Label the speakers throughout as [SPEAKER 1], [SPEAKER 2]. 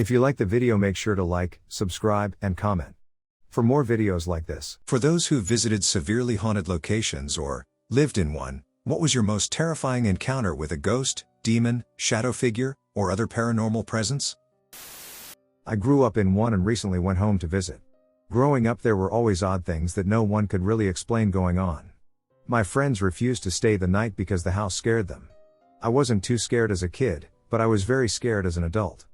[SPEAKER 1] If you like the video, make sure to like, subscribe, and comment for more videos like this.
[SPEAKER 2] For those who visited severely haunted locations or lived in one, what was your most terrifying encounter with a ghost, demon, shadow figure, or other paranormal presence?
[SPEAKER 1] I grew up in one and recently went home to visit. Growing up, there were always odd things that no one could really explain going on. My friends refused to stay the night because the house scared them. I wasn't too scared as a kid, but I was very scared as an adult.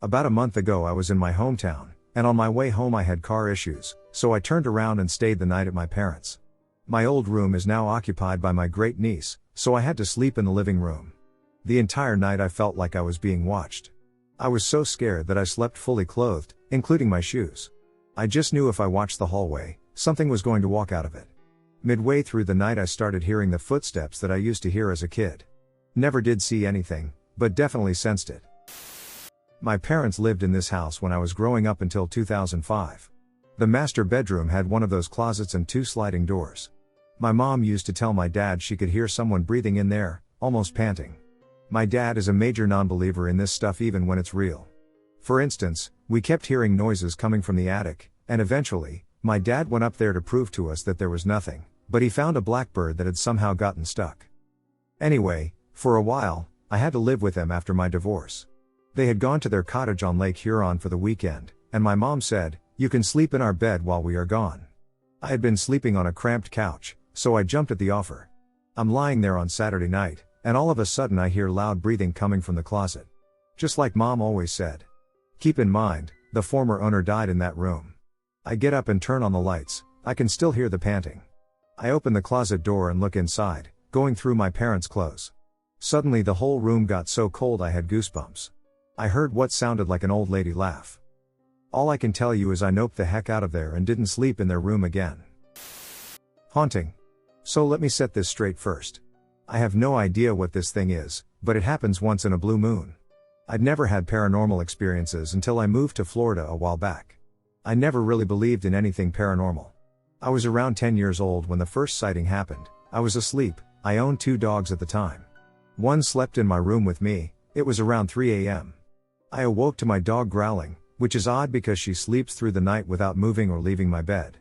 [SPEAKER 1] About a month ago I was in my hometown, and on my way home I had car issues, so I turned around and stayed the night at my parents'. My old room is now occupied by my great niece, so I had to sleep in the living room. The entire night I felt like I was being watched. I was so scared that I slept fully clothed, including my shoes. I just knew if I watched the hallway, something was going to walk out of it. Midway through the night I started hearing the footsteps that I used to hear as a kid. Never did see anything, but definitely sensed it. My parents lived in this house when I was growing up until 2005. The master bedroom had one of those closets and 2 sliding doors. My mom used to tell my dad she could hear someone breathing in there, almost panting. My dad is a major non-believer in this stuff even when it's real. For instance, we kept hearing noises coming from the attic, and eventually, my dad went up there to prove to us that there was nothing, but he found a blackbird that had somehow gotten stuck. Anyway, for a while, I had to live with them after my divorce. They had gone to their cottage on Lake Huron for the weekend, and my mom said, "You can sleep in our bed while we are gone." I had been sleeping on a cramped couch, so I jumped at the offer. I'm lying there on Saturday night, and all of a sudden I hear loud breathing coming from the closet. Just like Mom always said. Keep in mind, the former owner died in that room. I get up and turn on the lights. I can still hear the panting. I open the closet door and look inside, going through my parents' clothes. Suddenly the whole room got so cold I had goosebumps. I heard what sounded like an old lady laugh. All I can tell you is I noped the heck out of there and didn't sleep in their room again. Haunting. So let me set this straight first. I have no idea what this thing is, but it happens once in a blue moon. I'd never had paranormal experiences until I moved to Florida a while back. I never really believed in anything paranormal. I was around 10 years old when the first sighting happened. I was asleep. I owned 2 dogs at the time. One slept in my room with me. It was around 3 a.m. I awoke to my dog growling, which is odd because she sleeps through the night without moving or leaving my bed.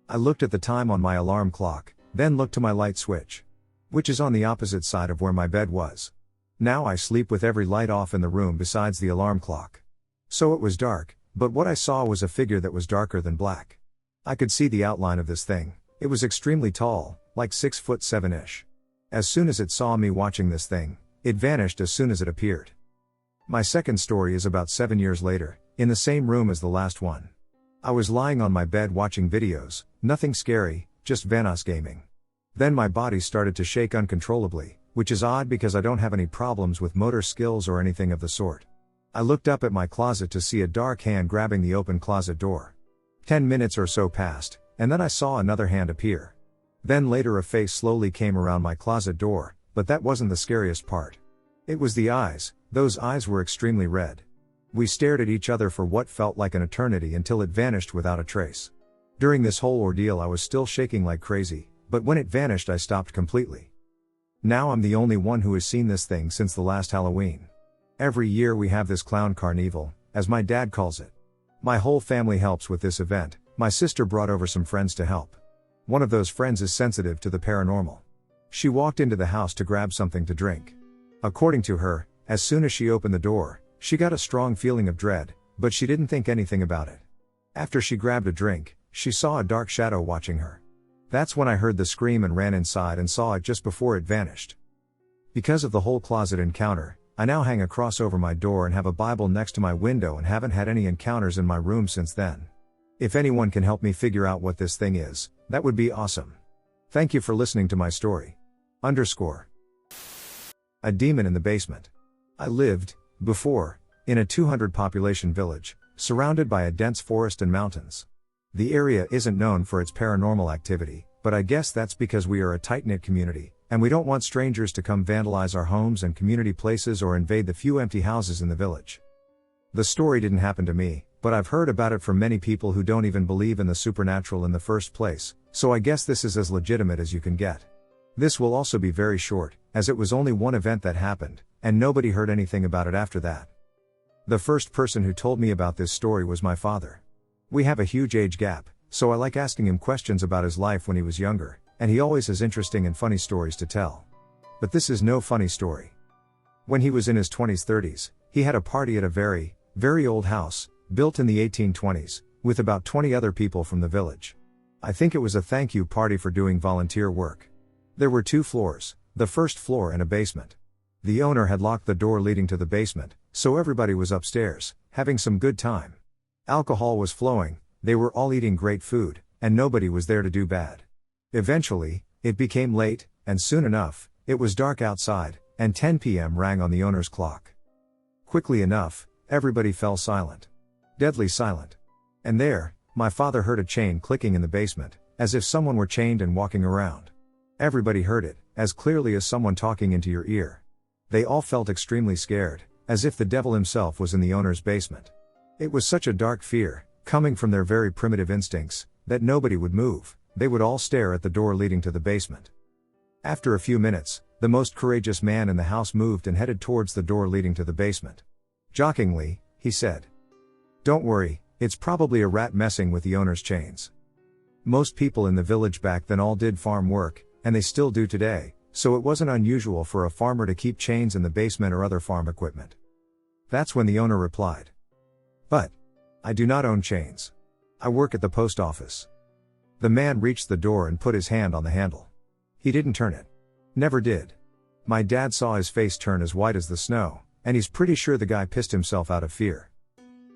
[SPEAKER 1] I looked at the time on my alarm clock, then looked to my light switch, which is on the opposite side of where my bed was. Now I sleep with every light off in the room besides the alarm clock. So it was dark, but what I saw was a figure that was darker than black. I could see the outline of this thing. It was extremely tall, like 6'7"-ish. As soon as it saw me watching this thing, it vanished as soon as it appeared. My second story is about 7 years later, in the same room as the last one. I was lying on my bed watching videos, nothing scary, just Vanos gaming. Then my body started to shake uncontrollably, which is odd because I don't have any problems with motor skills or anything of the sort. I looked up at my closet to see a dark hand grabbing the open closet door. 10 minutes or so passed, and then I saw another hand appear. Then later a face slowly came around my closet door, but that wasn't the scariest part. It was the eyes. Those eyes were extremely red. We stared at each other for what felt like an eternity until it vanished without a trace. During this whole ordeal I was still shaking like crazy, but when it vanished I stopped completely. Now I'm the only one who has seen this thing since the last Halloween. Every year we have this clown carnival, as my dad calls it. My whole family helps with this event. My sister brought over some friends to help. One of those friends is sensitive to the paranormal. She walked into the house to grab something to drink. According to her, as soon as she opened the door, she got a strong feeling of dread, but she didn't think anything about it. After she grabbed a drink, she saw a dark shadow watching her. That's when I heard the scream and ran inside and saw it just before it vanished. Because of the whole closet encounter, I now hang a cross over my door and have a Bible next to my window and haven't had any encounters in my room since then. If anyone can help me figure out what this thing is, that would be awesome. Thank you for listening to my story. A demon in the basement. I lived, before, in a 200 population village, surrounded by a dense forest and mountains. The area isn't known for its paranormal activity, but I guess that's because we are a tight-knit community, and we don't want strangers to come vandalize our homes and community places or invade the few empty houses in the village. The story didn't happen to me, but I've heard about it from many people who don't even believe in the supernatural in the first place, so I guess this is as legitimate as you can get. This will also be very short, as it was only one event that happened, and nobody heard anything about it after that. The first person who told me about this story was my father. We have a huge age gap, so I like asking him questions about his life when he was younger, and he always has interesting and funny stories to tell. But this is no funny story. When he was in his 20s 30s, he had a party at a very, very old house, built in the 1820s, with about 20 other people from the village. I think it was a thank you party for doing volunteer work. There were 2 floors, the first floor and a basement. The owner had locked the door leading to the basement, so everybody was upstairs, having some good time. Alcohol was flowing, they were all eating great food, and nobody was there to do bad. Eventually, it became late, and soon enough, it was dark outside, and 10 p.m. rang on the owner's clock. Quickly enough, everybody fell silent. Deadly silent. And there, my father heard a chain clicking in the basement, as if someone were chained and walking around. Everybody heard it, as clearly as someone talking into your ear. They all felt extremely scared, as if the devil himself was in the owner's basement. It was such a dark fear, coming from their very primitive instincts, that nobody would move, they would all stare at the door leading to the basement. After a few minutes, the most courageous man in the house moved and headed towards the door leading to the basement. Jokingly, he said, "Don't worry, it's probably a rat messing with the owner's chains." Most people in the village back then all did farm work, and they still do today, so it wasn't unusual for a farmer to keep chains in the basement or other farm equipment. That's when the owner replied, "But I do not own chains. I work at the post office." The man reached the door and put his hand on the handle. He didn't turn it. Never did. My dad saw his face turn as white as the snow, and he's pretty sure the guy pissed himself out of fear.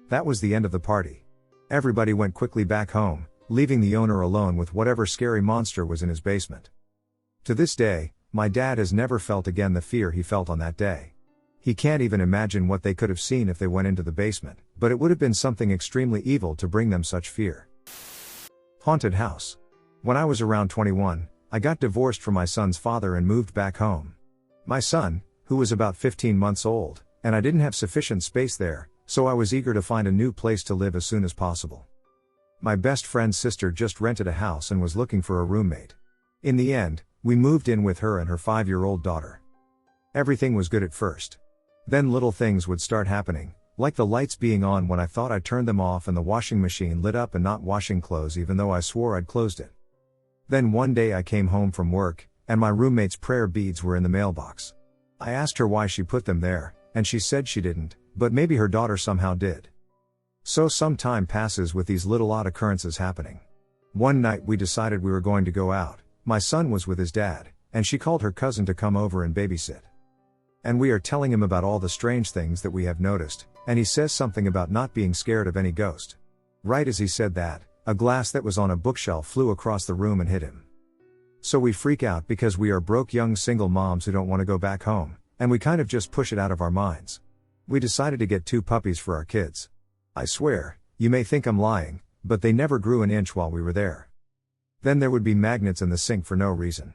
[SPEAKER 1] That was the end of the party. Everybody went quickly back home, leaving the owner alone with whatever scary monster was in his basement. To this day, my dad has never felt again the fear he felt on that day. He can't even imagine what they could have seen if they went into the basement, but it would have been something extremely evil to bring them such fear. Haunted house. When I was around 21, I got divorced from my son's father and moved back home. My son, who was about 15 months old, and I didn't have sufficient space there, so I was eager to find a new place to live as soon as possible. My best friend's sister just rented a house and was looking for a roommate. In the end, we moved in with her and her 5-year-old daughter. Everything was good at first. Then little things would start happening, like the lights being on when I thought I turned them off and the washing machine lit up and not washing clothes even though I swore I'd closed it. Then one day I came home from work, and my roommate's prayer beads were in the mailbox. I asked her why she put them there, and she said she didn't, but maybe her daughter somehow did. So some time passes with these little odd occurrences happening. One night we decided we were going to go out. My son was with his dad, and she called her cousin to come over and babysit. And we are telling him about all the strange things that we have noticed, and he says something about not being scared of any ghost. Right as he said that, a glass that was on a bookshelf flew across the room and hit him. So we freak out because we are broke young single moms who don't want to go back home, and we kind of just push it out of our minds. We decided to get 2 puppies for our kids. I swear, you may think I'm lying, but they never grew an inch while we were there. Then there would be magnets in the sink for no reason.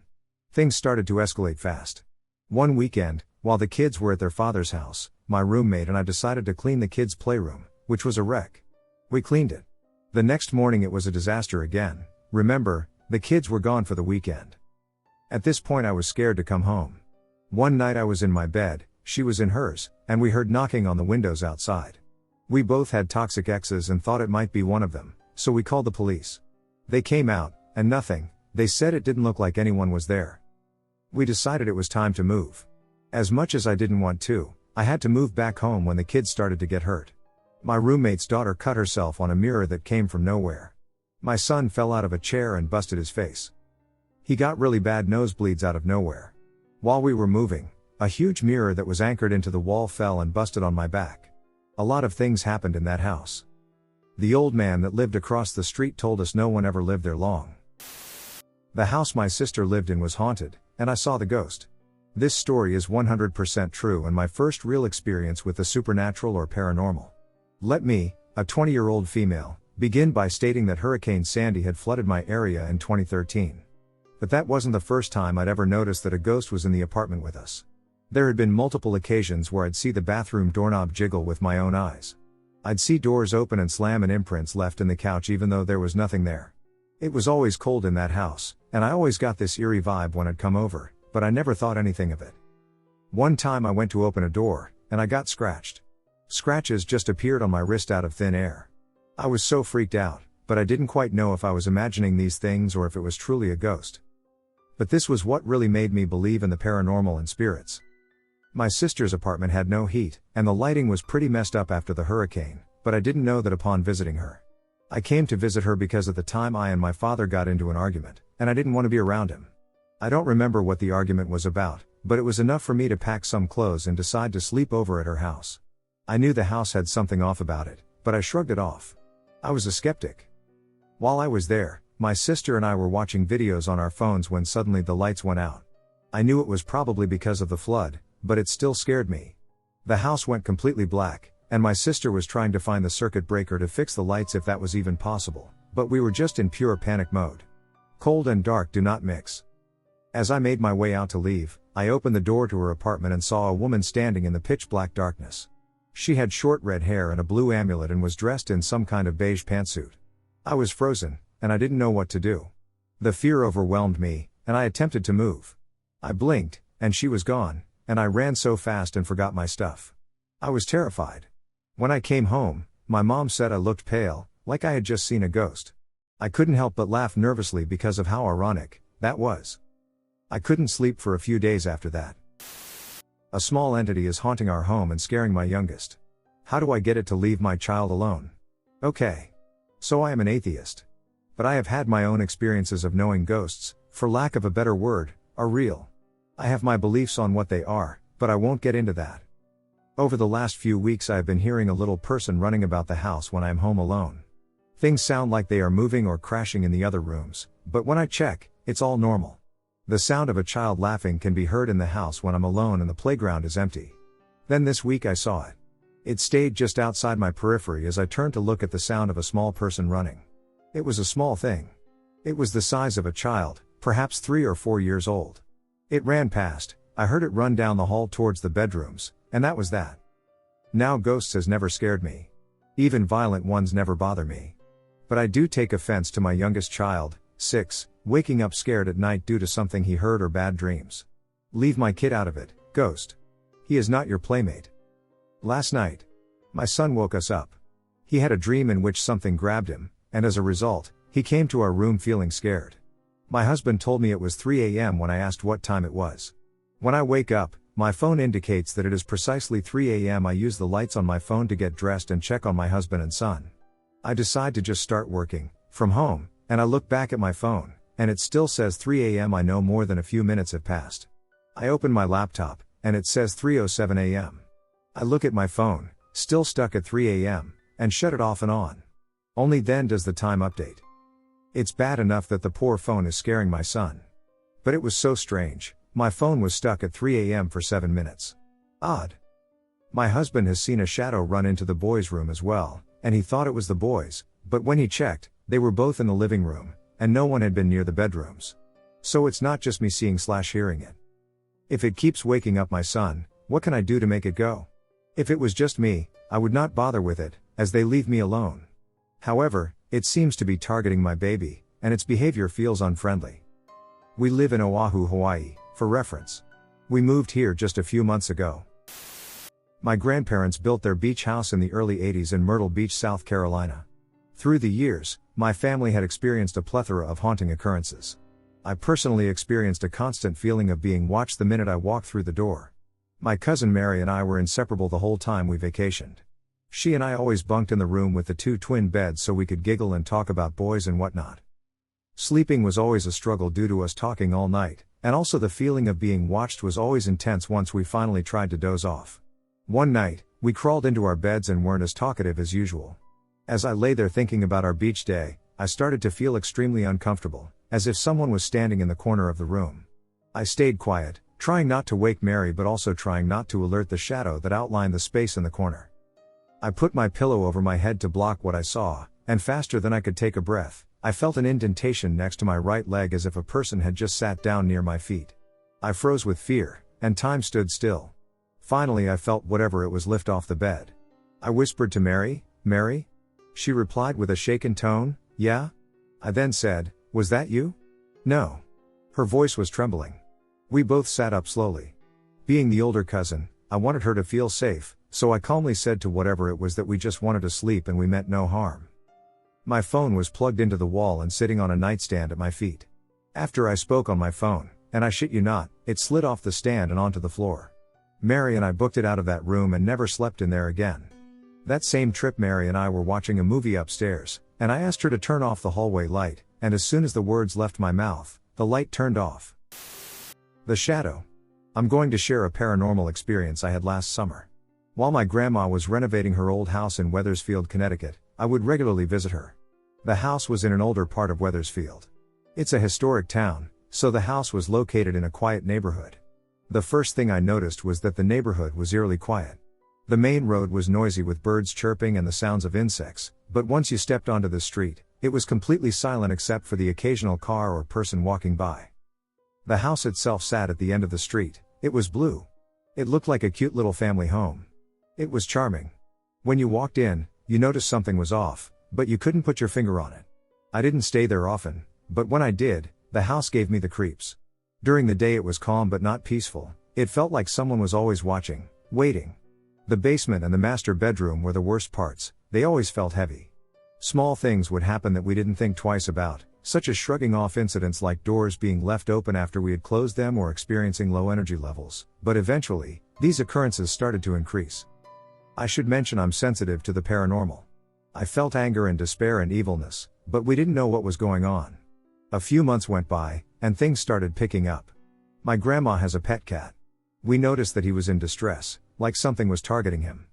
[SPEAKER 1] Things started to escalate fast. One weekend, while the kids were at their father's house, my roommate and I decided to clean the kids' playroom, which was a wreck. We cleaned it. The next morning it was a disaster again. Remember, the kids were gone for the weekend. At this point I was scared to come home. One night I was in my bed, she was in hers, and we heard knocking on the windows outside. We both had toxic exes and thought it might be one of them, so we called the police. They came out, and nothing, they said it didn't look like anyone was there. We decided it was time to move. As much as I didn't want to, I had to move back home when the kids started to get hurt. My roommate's daughter cut herself on a mirror that came from nowhere. My son fell out of a chair and busted his face. He got really bad nosebleeds out of nowhere. While we were moving, a huge mirror that was anchored into the wall fell and busted on my back. A lot of things happened in that house. The old man that lived across the street told us no one ever lived there long. The house my sister lived in was haunted, and I saw the ghost. This story is 100% true and my first real experience with the supernatural or paranormal. Let me, a 20-year-old female, begin by stating that Hurricane Sandy had flooded my area in 2013. But that wasn't the first time I'd ever noticed that a ghost was in the apartment with us. There had been multiple occasions where I'd see the bathroom doorknob jiggle with my own eyes. I'd see doors open and slam and imprints left in the couch even though there was nothing there. It was always cold in that house, and I always got this eerie vibe when I'd come over, but I never thought anything of it. One time I went to open a door, and I got scratched. Scratches just appeared on my wrist out of thin air. I was so freaked out, but I didn't quite know if I was imagining these things or if it was truly a ghost. But this was what really made me believe in the paranormal and spirits. My sister's apartment had no heat, and the lighting was pretty messed up after the hurricane, but I didn't know that upon visiting her. I came to visit her because at the time I and my father got into an argument, and I didn't want to be around him. I don't remember what the argument was about, but it was enough for me to pack some clothes and decide to sleep over at her house. I knew the house had something off about it, but I shrugged it off. I was a skeptic. While I was there, my sister and I were watching videos on our phones when suddenly the lights went out. I knew it was probably because of the flood, but it still scared me. The house went completely black, and my sister was trying to find the circuit breaker to fix the lights if that was even possible, but we were just in pure panic mode. Cold and dark do not mix. As I made my way out to leave, I opened the door to her apartment and saw a woman standing in the pitch black darkness. She had short red hair and a blue amulet and was dressed in some kind of beige pantsuit. I was frozen, and I didn't know what to do. The fear overwhelmed me, and I attempted to move. I blinked, and she was gone, and I ran so fast and forgot my stuff. I was terrified. When I came home, my mom said I looked pale, like I had just seen a ghost. I couldn't help but laugh nervously because of how ironic that was. I couldn't sleep for a few days after that. A small entity is haunting our home and scaring my youngest. How do I get it to leave my child alone? Okay. So I am an atheist. But I have had my own experiences of knowing ghosts, for lack of a better word, are real. I have my beliefs on what they are, but I won't get into that. Over the last few weeks I have been hearing a little person running about the house when I am home alone. Things sound like they are moving or crashing in the other rooms, but when I check, it's all normal. The sound of a child laughing can be heard in the house when I'm alone and the playground is empty. Then this week I saw it. It stayed just outside my periphery as I turned to look at the sound of a small person running. It was a small thing. It was the size of a child, perhaps 3 or 4 years old. It ran past, I heard it run down the hall towards the bedrooms, and that was that. Now ghosts has never scared me. Even violent ones never bother me. But I do take offense to my youngest child, 6, waking up scared at night due to something he heard or bad dreams. Leave my kid out of it, ghost. He is not your playmate. Last night, my son woke us up. He had a dream in which something grabbed him, and as a result, he came to our room feeling scared. My husband told me it was 3 a.m. when I asked what time it was. When I wake up, my phone indicates that it is precisely 3 a.m. I use the lights on my phone to get dressed and check on my husband and son. I decide to just start working from home, and I look back at my phone, and it still says 3 a.m. I know more than a few minutes have passed. I open my laptop, and it says 3:07 a.m. I look at my phone, still stuck at 3 a.m., and shut it off and on. Only then does the time update. It's bad enough that the poor phone is scaring my son. But it was so strange, my phone was stuck at 3 a.m. for 7 minutes. Odd. My husband has seen a shadow run into the boys' room as well, and he thought it was the boys, but when he checked, they were both in the living room, and no one had been near the bedrooms. So it's not just me seeing/hearing it. If it keeps waking up my son, what can I do to make it go? If it was just me, I would not bother with it, as they leave me alone. However, it seems to be targeting my baby, and its behavior feels unfriendly. We live in Oahu, Hawaii, for reference. We moved here just a few months ago. My grandparents built their beach house in the early 80s in Myrtle Beach, South Carolina. Through the years, my family had experienced a plethora of haunting occurrences. I personally experienced a constant feeling of being watched the minute I walked through the door. My cousin Mary and I were inseparable the whole time we vacationed. She and I always bunked in the room with the 2 twin beds so we could giggle and talk about boys and whatnot. Sleeping was always a struggle due to us talking all night, and also the feeling of being watched was always intense once we finally tried to doze off. One night, we crawled into our beds and weren't as talkative as usual. As I lay there thinking about our beach day, I started to feel extremely uncomfortable, as if someone was standing in the corner of the room. I stayed quiet, trying not to wake Mary but also trying not to alert the shadow that outlined the space in the corner. I put my pillow over my head to block what I saw, and faster than I could take a breath, I felt an indentation next to my right leg as if a person had just sat down near my feet. I froze with fear, and time stood still. Finally I felt whatever it was lift off the bed. I whispered to Mary, "Mary?" She replied with a shaken tone, "Yeah?" I then said, "Was that you?" "No." Her voice was trembling. We both sat up slowly. Being the older cousin, I wanted her to feel safe, so I calmly said to whatever it was that we just wanted to sleep and we meant no harm. My phone was plugged into the wall and sitting on a nightstand at my feet. After I spoke on my phone, and I shit you not, it slid off the stand and onto the floor. Mary and I booked it out of that room and never slept in there again. That same trip Mary and I were watching a movie upstairs, and I asked her to turn off the hallway light, and as soon as the words left my mouth, the light turned off. The shadow. I'm going to share a paranormal experience I had last summer. While my grandma was renovating her old house in Wethersfield, Connecticut, I would regularly visit her. The house was in an older part of Wethersfield. It's a historic town, so the house was located in a quiet neighborhood. The first thing I noticed was that the neighborhood was eerily quiet. The main road was noisy with birds chirping and the sounds of insects, but once you stepped onto the street, it was completely silent except for the occasional car or person walking by. The house itself sat at the end of the street. It was blue. It looked like a cute little family home. It was charming. When you walked in, you noticed something was off, but you couldn't put your finger on it. I didn't stay there often, but when I did, the house gave me the creeps. During the day it was calm but not peaceful. It felt like someone was always watching, waiting. The basement and the master bedroom were the worst parts. They always felt heavy. Small things would happen that we didn't think twice about, such as shrugging off incidents like doors being left open after we had closed them or experiencing low energy levels, but eventually, these occurrences started to increase. I should mention I'm sensitive to the paranormal. I felt anger and despair and evilness, but we didn't know what was going on. A few months went by, and things started picking up. My grandma has a pet cat. We noticed that he was in distress, like something was targeting him.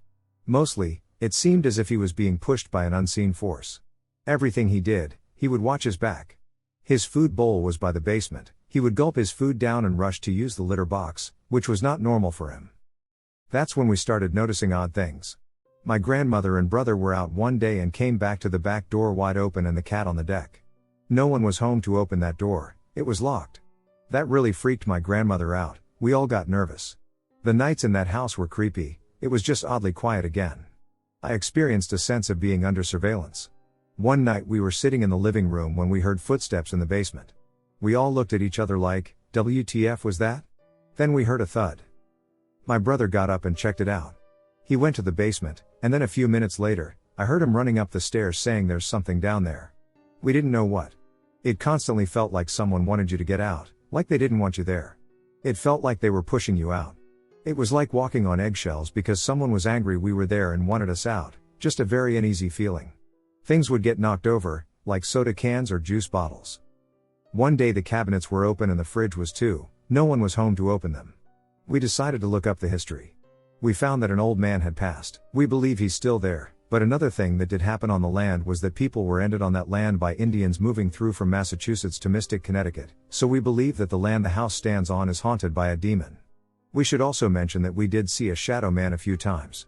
[SPEAKER 1] Mostly, it seemed as if he was being pushed by an unseen force. Everything he did, he would watch his back. His food bowl was by the basement. He would gulp his food down and rush to use the litter box, which was not normal for him. That's when we started noticing odd things. My grandmother and brother were out one day and came back to the back door wide open and the cat on the deck. No one was home to open that door. It was locked. That really freaked my grandmother out. We all got nervous. The nights in that house were creepy. It was just oddly quiet again. I experienced a sense of being under surveillance. One night we were sitting in the living room when we heard footsteps in the basement. We all looked at each other like, WTF was that? Then we heard a thud. My brother got up and checked it out. He went to the basement, and then a few minutes later, I heard him running up the stairs saying there's something down there. We didn't know what. It constantly felt like someone wanted you to get out, like they didn't want you there. It felt like they were pushing you out. It was like walking on eggshells because someone was angry we were there and wanted us out, just a very uneasy feeling. Things would get knocked over, like soda cans or juice bottles. One day the cabinets were open and the fridge was too. No one was home to open them. We decided to look up the history. We found that an old man had passed. We believe he's still there, but another thing that did happen on the land was that people were ended on that land by Indians moving through from Massachusetts to Mystic, Connecticut, so we believe that the land the house stands on is haunted by a demon. We should also mention that we did see a shadow man a few times.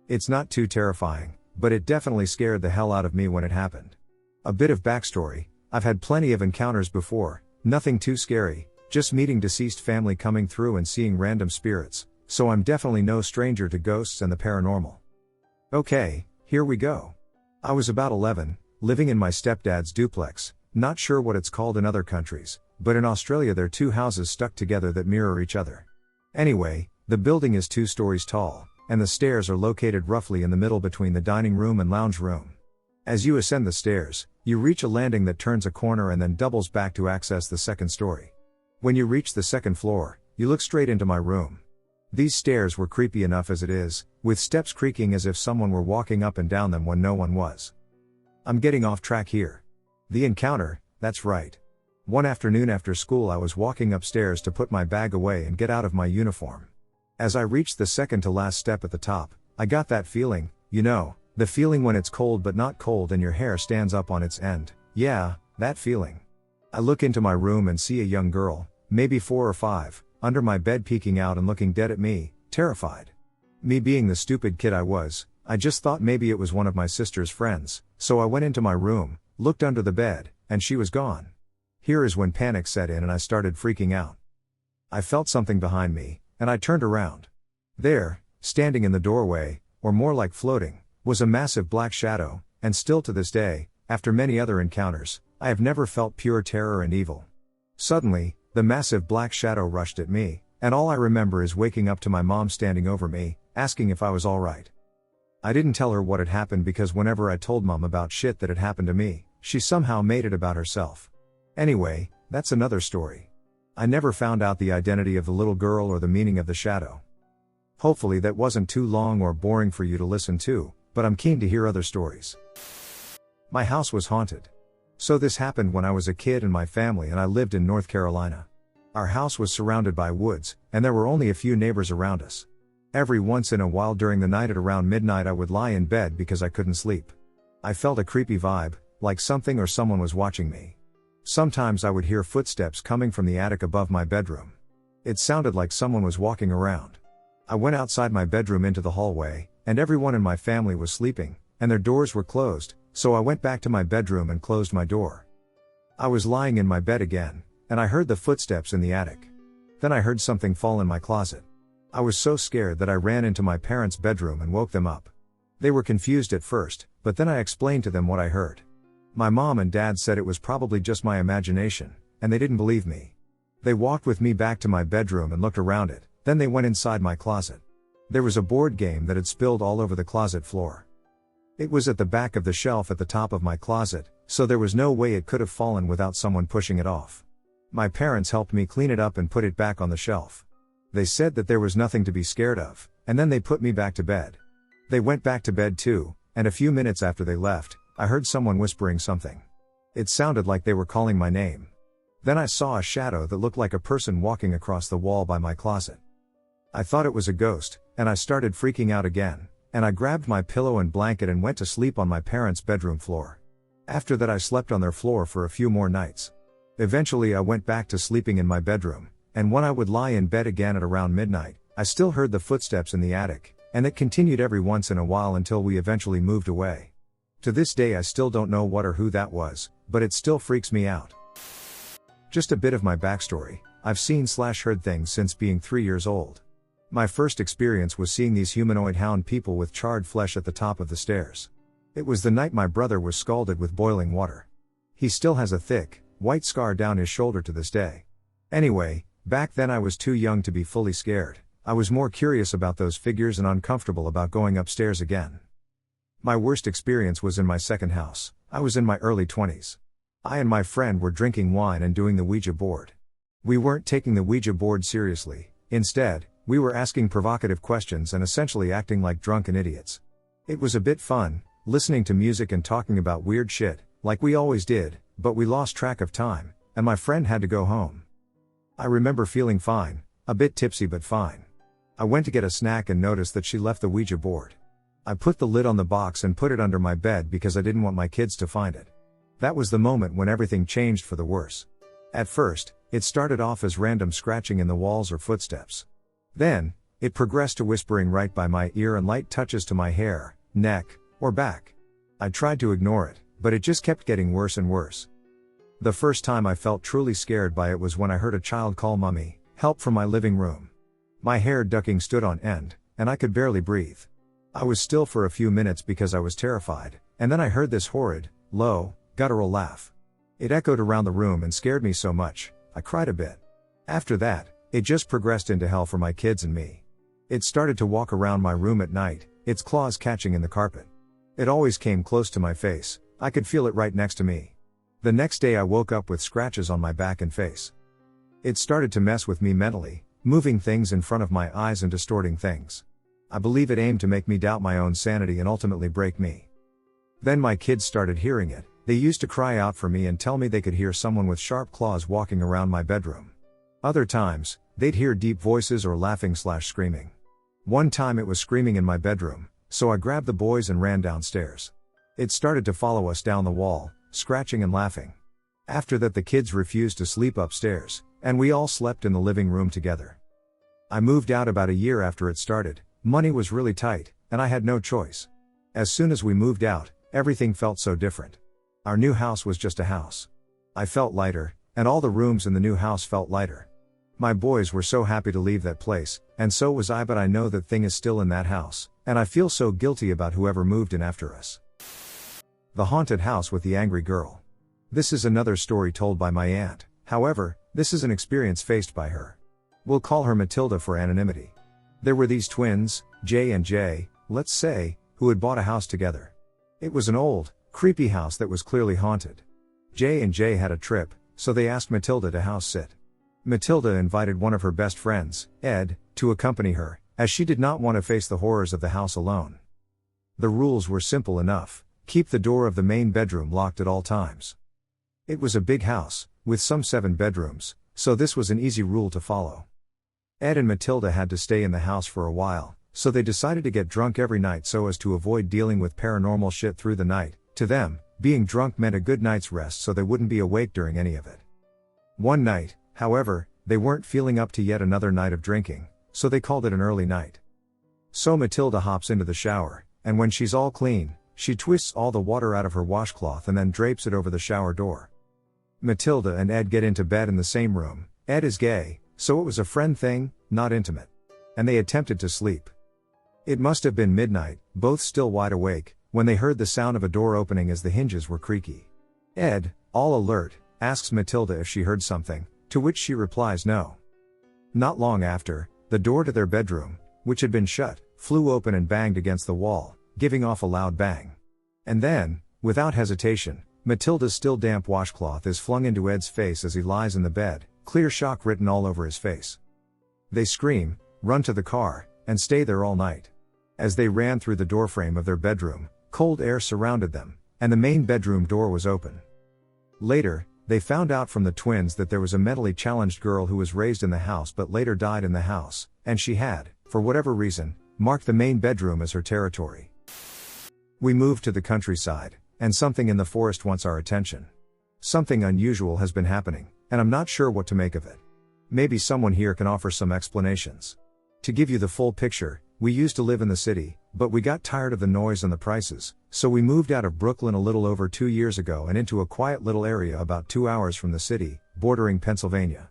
[SPEAKER 1] It's not too terrifying, but it definitely scared the hell out of me when it happened. A bit of backstory, I've had plenty of encounters before, nothing too scary, just meeting deceased family coming through and seeing random spirits, so I'm definitely no stranger to ghosts and the paranormal. Okay, here we go. I was about 11, living in my stepdad's duplex, not sure what it's called in other countries, but in Australia they're two houses stuck together that mirror each other. Anyway, the building is 2 stories tall, and the stairs are located roughly in the middle between the dining room and lounge room. As you ascend the stairs, you reach a landing that turns a corner and then doubles back to access the second story. When you reach the second floor, you look straight into my room. These stairs were creepy enough as it is, with steps creaking as if someone were walking up and down them when no one was. I'm getting off track here. The encounter, that's right. One afternoon after school I was walking upstairs to put my bag away and get out of my uniform. As I reached the second to last step at the top, I got that feeling, you know, the feeling when it's cold but not cold and your hair stands up on its end. Yeah, that feeling. I look into my room and see a young girl, maybe 4 or 5, under my bed peeking out and looking dead at me, terrified. Me being the stupid kid I was, I just thought maybe it was one of my sister's friends, so I went into my room, looked under the bed, and she was gone. Here is when panic set in and I started freaking out. I felt something behind me, and I turned around. There, standing in the doorway, or more like floating, was a massive black shadow, and still to this day, after many other encounters, I have never felt pure terror and evil. Suddenly, the massive black shadow rushed at me, and all I remember is waking up to my mom standing over me, asking if I was alright. I didn't tell her what had happened because whenever I told mom about shit that had happened to me, she somehow made it about herself. Anyway, that's another story. I never found out the identity of the little girl or the meaning of the shadow. Hopefully that wasn't too long or boring for you to listen to, but I'm keen to hear other stories. My house was haunted. So this happened when I was a kid and my family and I lived in North Carolina. Our house was surrounded by woods, and there were only a few neighbors around us. Every once in a while during the night at around midnight I would lie in bed because I couldn't sleep. I felt a creepy vibe, like something or someone was watching me. Sometimes I would hear footsteps coming from the attic above my bedroom. It sounded like someone was walking around. I went outside my bedroom into the hallway, and everyone in my family was sleeping, and their doors were closed, so I went back to my bedroom and closed my door. I was lying in my bed again, and I heard the footsteps in the attic. Then I heard something fall in my closet. I was so scared that I ran into my parents' bedroom and woke them up. They were confused at first, but then I explained to them what I heard. My mom and dad said it was probably just my imagination, and they didn't believe me. They walked with me back to my bedroom and looked around it, then they went inside my closet. There was a board game that had spilled all over the closet floor. It was at the back of the shelf at the top of my closet, so there was no way it could have fallen without someone pushing it off. My parents helped me clean it up and put it back on the shelf. They said that there was nothing to be scared of, and then they put me back to bed. They went back to bed too, and a few minutes after they left, I heard someone whispering something. It sounded like they were calling my name. Then I saw a shadow that looked like a person walking across the wall by my closet. I thought it was a ghost, and I started freaking out again, and I grabbed my pillow and blanket and went to sleep on my parents' bedroom floor. After that I slept on their floor for a few more nights. Eventually I went back to sleeping in my bedroom, and when I would lie in bed again at around midnight, I still heard the footsteps in the attic, and it continued every once in a while until we eventually moved away. To this day I still don't know what or who that was, but it still freaks me out. Just a bit of my backstory, I've seen/heard things since being 3 years old. My first experience was seeing these humanoid hound people with charred flesh at the top of the stairs. It was the night my brother was scalded with boiling water. He still has a thick, white scar down his shoulder to this day. Anyway, back then I was too young to be fully scared. I was more curious about those figures and uncomfortable about going upstairs again. My worst experience was in my second house. I was in my early 20s. I and my friend were drinking wine and doing the Ouija board. We weren't taking the Ouija board seriously. Instead, we were asking provocative questions and essentially acting like drunken idiots. It was a bit fun, listening to music and talking about weird shit, like we always did, but we lost track of time, and my friend had to go home. I remember feeling fine, a bit tipsy but fine. I went to get a snack and noticed that she left the Ouija board. I put the lid on the box and put it under my bed because I didn't want my kids to find it. That was the moment when everything changed for the worse. At first, it started off as random scratching in the walls or footsteps. Then, it progressed to whispering right by my ear and light touches to my hair, neck, or back. I tried to ignore it, but it just kept getting worse and worse. The first time I felt truly scared by it was when I heard a child call "Mummy, help" from my living room. My hair ducking stood on end, and I could barely breathe. I was still for a few minutes because I was terrified, and then I heard this horrid, low, guttural laugh. It echoed around the room and scared me so much, I cried a bit. After that, it just progressed into hell for my kids and me. It started to walk around my room at night, its claws catching in the carpet. It always came close to my face, I could feel it right next to me. The next day I woke up with scratches on my back and face. It started to mess with me mentally, moving things in front of my eyes and distorting things. I believe it aimed to make me doubt my own sanity and ultimately break me. Then my kids started hearing it. They used to cry out for me and tell me they could hear someone with sharp claws walking around my bedroom. Other times, they'd hear deep voices or laughing/screaming. One time it was screaming in my bedroom, so I grabbed the boys and ran downstairs. It started to follow us down the wall, scratching and laughing. After that the kids refused to sleep upstairs, and we all slept in the living room together. I moved out about a year after it started. Money was really tight, and I had no choice. As soon as we moved out, everything felt so different. Our new house was just a house. I felt lighter, and all the rooms in the new house felt lighter. My boys were so happy to leave that place, and so was I, but I know that thing is still in that house, and I feel so guilty about whoever moved in after us. The haunted house with the angry girl. This is another story told by my aunt, however, this is an experience faced by her. We'll call her Matilda for anonymity. There were these twins, J and J, let's say, who had bought a house together. It was an old, creepy house that was clearly haunted. J and J had a trip, so they asked Matilda to house sit. Matilda invited one of her best friends, Ed, to accompany her, as she did not want to face the horrors of the house alone. The rules were simple enough: keep the door of the main bedroom locked at all times. It was a big house, with some 7 bedrooms, so this was an easy rule to follow. Ed and Matilda had to stay in the house for a while, so they decided to get drunk every night so as to avoid dealing with paranormal shit through the night. To them, being drunk meant a good night's rest so they wouldn't be awake during any of it. One night, however, they weren't feeling up to yet another night of drinking, so they called it an early night. So Matilda hops into the shower, and when she's all clean, she twists all the water out of her washcloth and then drapes it over the shower door. Matilda and Ed get into bed in the same room. Ed is gay, so it was a friend thing, not intimate. And they attempted to sleep. It must have been midnight, both still wide awake, when they heard the sound of a door opening as the hinges were creaky. Ed, all alert, asks Matilda if she heard something, to which she replies no. Not long after, the door to their bedroom, which had been shut, flew open and banged against the wall, giving off a loud bang. And then, without hesitation, Matilda's still damp washcloth is flung into Ed's face as he lies in the bed, clear shock written all over his face. They scream, run to the car, and stay there all night. As they ran through the doorframe of their bedroom, cold air surrounded them, and the main bedroom door was open. Later, they found out from the twins that there was a mentally challenged girl who was raised in the house but later died in the house, and she had, for whatever reason, marked the main bedroom as her territory. We moved to the countryside, and something in the forest wants our attention. Something unusual has been happening, and I'm not sure what to make of it. Maybe someone here can offer some explanations. To give you the full picture, we used to live in the city, but we got tired of the noise and the prices, so we moved out of Brooklyn a little over 2 years ago and into a quiet little area about 2 hours from the city, bordering Pennsylvania.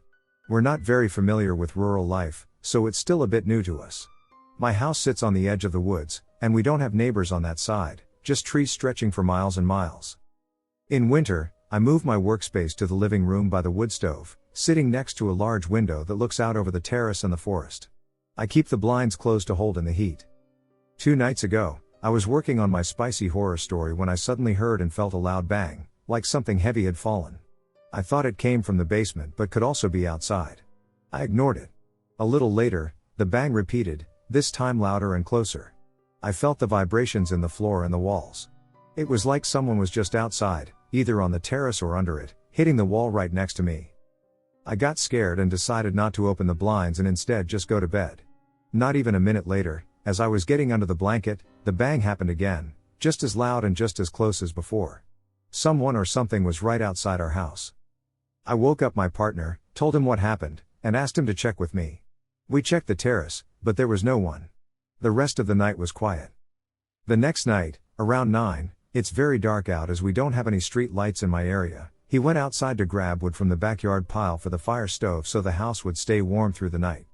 [SPEAKER 1] We're not very familiar with rural life, so it's still a bit new to us. My house sits on the edge of the woods, and we don't have neighbors on that side, just trees stretching for miles and miles. In winter, I move my workspace to the living room by the wood stove, sitting next to a large window that looks out over the terrace and the forest. I keep the blinds closed to hold in the heat. 2 nights ago, I was working on my spicy horror story when I suddenly heard and felt a loud bang, like something heavy had fallen. I thought it came from the basement but could also be outside. I ignored it. A little later, the bang repeated, this time louder and closer. I felt the vibrations in the floor and the walls. It was like someone was just outside, either on the terrace or under it, hitting the wall right next to me. I got scared and decided not to open the blinds and instead just go to bed. Not even a minute later, as I was getting under the blanket, the bang happened again, just as loud and just as close as before. Someone or something was right outside our house. I woke up my partner, told him what happened, and asked him to check with me. We checked the terrace, but there was no one. The rest of the night was quiet. The next night, around 9, it's very dark out as we don't have any street lights in my area. He went outside to grab wood from the backyard pile for the fire stove so the house would stay warm through the night.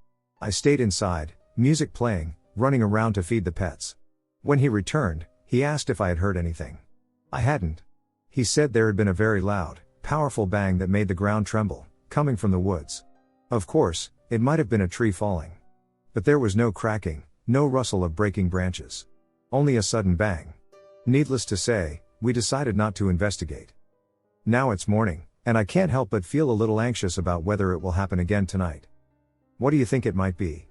[SPEAKER 1] I stayed inside, music playing, running around to feed the pets. When he returned, he asked if I had heard anything. I hadn't. He said there had been a very loud, powerful bang that made the ground tremble, coming from the woods. Of course, it might have been a tree falling. But there was no cracking, no rustle of breaking branches. Only a sudden bang. Needless to say, we decided not to investigate. Now it's morning, and I can't help but feel a little anxious about whether it will happen again tonight. What do you think it might be?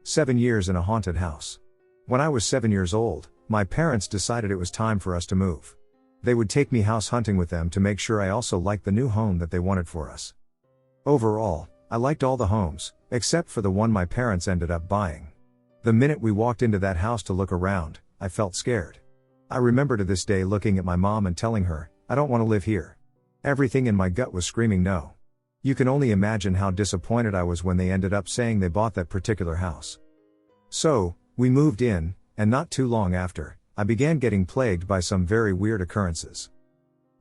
[SPEAKER 1] 7 years in a haunted house. When I was 7 years old, my parents decided it was time for us to move. They would take me house hunting with them to make sure I also liked the new home that they wanted for us. Overall, I liked all the homes, except for the one my parents ended up buying. The minute we walked into that house to look around, I felt scared. I remember to this day looking at my mom and telling her, I don't want to live here. Everything in my gut was screaming no. You can only imagine how disappointed I was when they ended up saying they bought that particular house. So, we moved in, and not too long after, I began getting plagued by some very weird occurrences.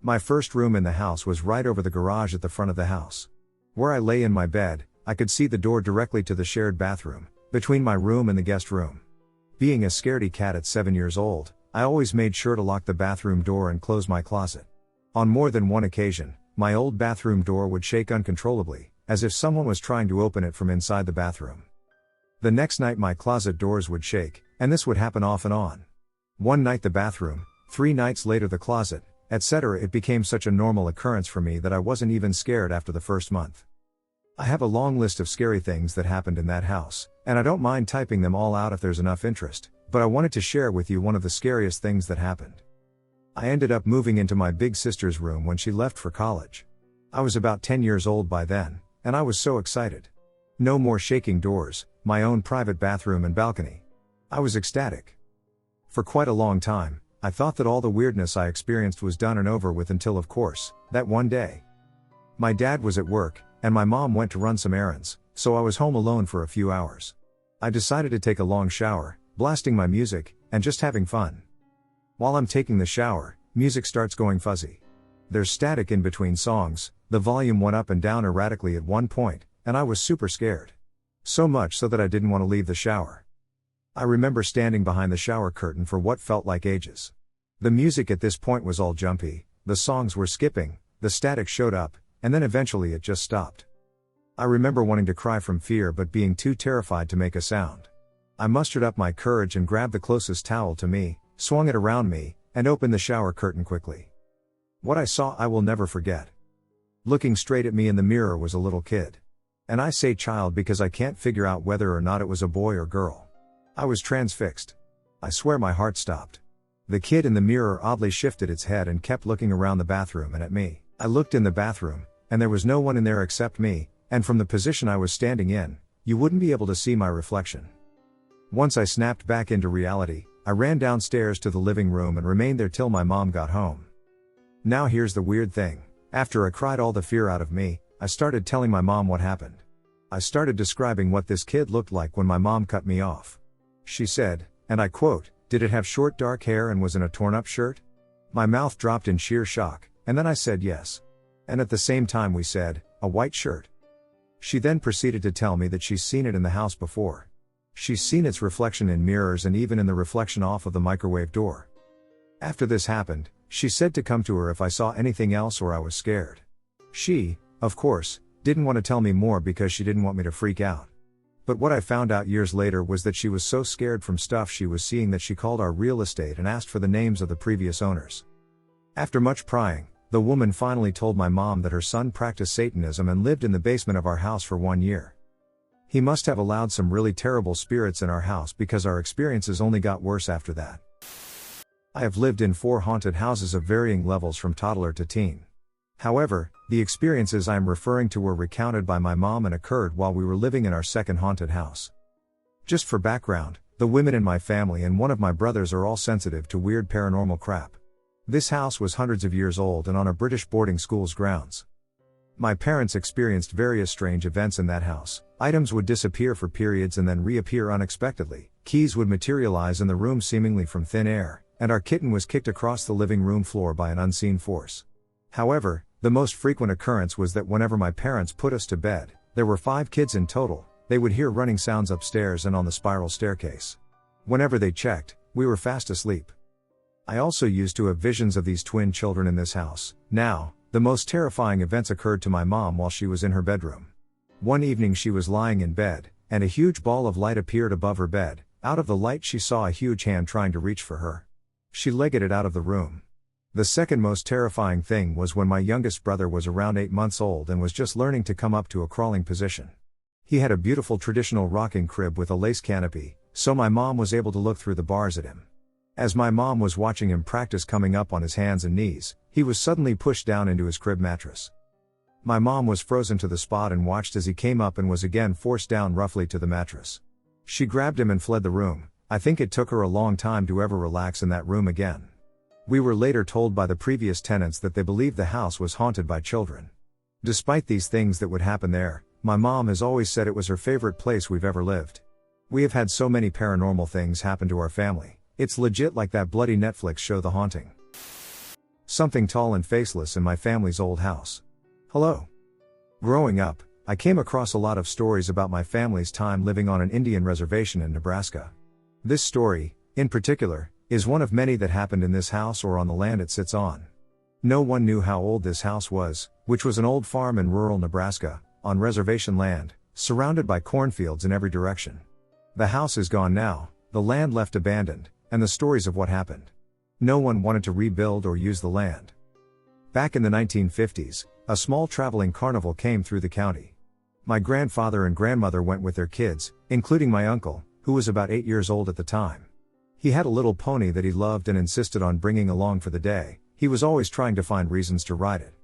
[SPEAKER 1] My first room in the house was right over the garage at the front of the house. Where I lay in my bed, I could see the door directly to the shared bathroom, between my room and the guest room. Being a scaredy cat at 7 years old, I always made sure to lock the bathroom door and close my closet. On more than one occasion, my old bathroom door would shake uncontrollably, as if someone was trying to open it from inside the bathroom. The next night my closet doors would shake, and this would happen off and on. One night the bathroom, 3 nights later the closet, etc. It became such a normal occurrence for me that I wasn't even scared after the first month. I have a long list of scary things that happened in that house, and I don't mind typing them all out if there's enough interest, but I wanted to share with you one of the scariest things that happened. I ended up moving into my big sister's room when she left for college. I was about 10 years old by then, and I was so excited. No more shaking doors, my own private bathroom and balcony. I was ecstatic. For quite a long time, I thought that all the weirdness I experienced was done and over with until, of course, that one day. My dad was at work, and my mom went to run some errands, so I was home alone for a few hours. I decided to take a long shower, blasting my music, and just having fun. While I'm taking the shower, music starts going fuzzy. There's static in between songs, the volume went up and down erratically at one point, and I was super scared. So much so that I didn't want to leave the shower. I remember standing behind the shower curtain for what felt like ages. The music at this point was all jumpy, the songs were skipping, the static showed up, and then eventually it just stopped. I remember wanting to cry from fear but being too terrified to make a sound. I mustered up my courage and grabbed the closest towel to me, swung it around me, and opened the shower curtain quickly. What I saw I will never forget. Looking straight at me in the mirror was a little kid. And I say child because I can't figure out whether or not it was a boy or girl. I was transfixed. I swear my heart stopped. The kid in the mirror oddly shifted its head and kept looking around the bathroom and at me. I looked in the bathroom, and there was no one in there except me, and from the position I was standing in, you wouldn't be able to see my reflection. Once I snapped back into reality, I ran downstairs to the living room and remained there till my mom got home. Now here's the weird thing. After I cried all the fear out of me, I started telling my mom what happened. I started describing what this kid looked like when my mom cut me off. She said, and I quote, "Did it have short dark hair and was in a torn up shirt?" My mouth dropped in sheer shock, and then I said yes. And at the same time we said, "A white shirt." She then proceeded to tell me that she's seen it in the house before. She's seen its reflection in mirrors and even in the reflection off of the microwave door. After this happened, she said to come to her if I saw anything else or I was scared. She, of course, didn't want to tell me more because she didn't want me to freak out. But what I found out years later was that she was so scared from stuff she was seeing that she called our real estate and asked for the names of the previous owners. After much prying, the woman finally told my mom that her son practiced Satanism and lived in the basement of our house for 1 year. He must have allowed some really terrible spirits in our house because our experiences only got worse after that. I have lived in 4 haunted houses of varying levels from toddler to teen. However, the experiences I am referring to were recounted by my mom and occurred while we were living in our second haunted house. Just for background, the women in my family and one of my brothers are all sensitive to weird paranormal crap. This house was hundreds of years old and on a British boarding school's grounds. My parents experienced various strange events in that house. Items would disappear for periods and then reappear unexpectedly, keys would materialize in the room seemingly from thin air, and our kitten was kicked across the living room floor by an unseen force. However, the most frequent occurrence was that whenever my parents put us to bed, there were 5 kids in total, they would hear running sounds upstairs and on the spiral staircase. Whenever they checked, we were fast asleep. I also used to have visions of these twin children in this house. Now, the most terrifying events occurred to my mom while she was in her bedroom. One evening she was lying in bed, and a huge ball of light appeared above her bed. Out of the light she saw a huge hand trying to reach for her. She legged it out of the room. The second most terrifying thing was when my youngest brother was around 8 months old and was just learning to come up to a crawling position. He had a beautiful traditional rocking crib with a lace canopy, so my mom was able to look through the bars at him. As my mom was watching him practice coming up on his hands and knees, he was suddenly pushed down into his crib mattress. My mom was frozen to the spot and watched as he came up and was again forced down roughly to the mattress. She grabbed him and fled the room. I think it took her a long time to ever relax in that room again. We were later told by the previous tenants that they believed the house was haunted by children. Despite these things that would happen there, my mom has always said it was her favorite place we've ever lived. We have had so many paranormal things happen to our family. It's legit like that bloody Netflix show The Haunting. Something tall and faceless in my family's old house. Hello. Growing up, I came across a lot of stories about my family's time living on an Indian reservation in Nebraska. This story, in particular, is one of many that happened in this house or on the land it sits on. No one knew how old this house was, which was an old farm in rural Nebraska, on reservation land, surrounded by cornfields in every direction. The house is gone now, the land left abandoned, and the stories of what happened. No one wanted to rebuild or use the land. Back in the 1950s, a small traveling carnival came through the county. My grandfather and grandmother went with their kids, including my uncle, who was about 8 years old at the time. He had a little pony that he loved and insisted on bringing along for the day. He was always trying to find reasons to ride it.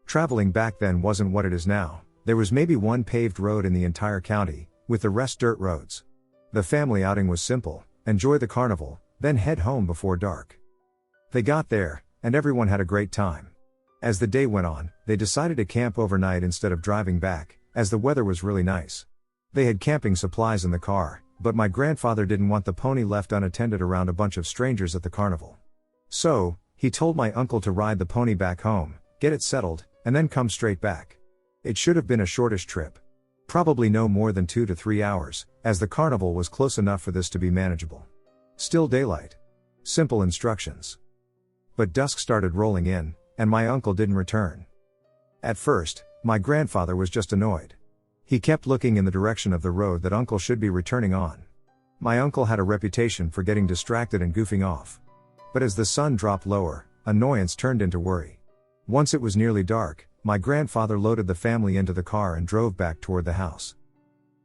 [SPEAKER 1] Traveling back then wasn't what it is now. There was maybe one paved road in the entire county, with the rest dirt roads. The family outing was simple: enjoy the carnival, then head home before dark. They got there, and everyone had a great time. As the day went on, they decided to camp overnight instead of driving back, as the weather was really nice. They had camping supplies in the car, but my grandfather didn't want the pony left unattended around a bunch of strangers at the carnival. So, he told my uncle to ride the pony back home, get it settled, and then come straight back. It should have been a shortish trip. Probably no more than 2 to 3 hours, as the carnival was close enough for this to be manageable. Still daylight. Simple instructions. But dusk started rolling in, and my uncle didn't return. At first, my grandfather was just annoyed. He kept looking in the direction of the road that uncle should be returning on. My uncle had a reputation for getting distracted and goofing off. But as the sun dropped lower, annoyance turned into worry. Once it was nearly dark, my grandfather loaded the family into the car and drove back toward the house.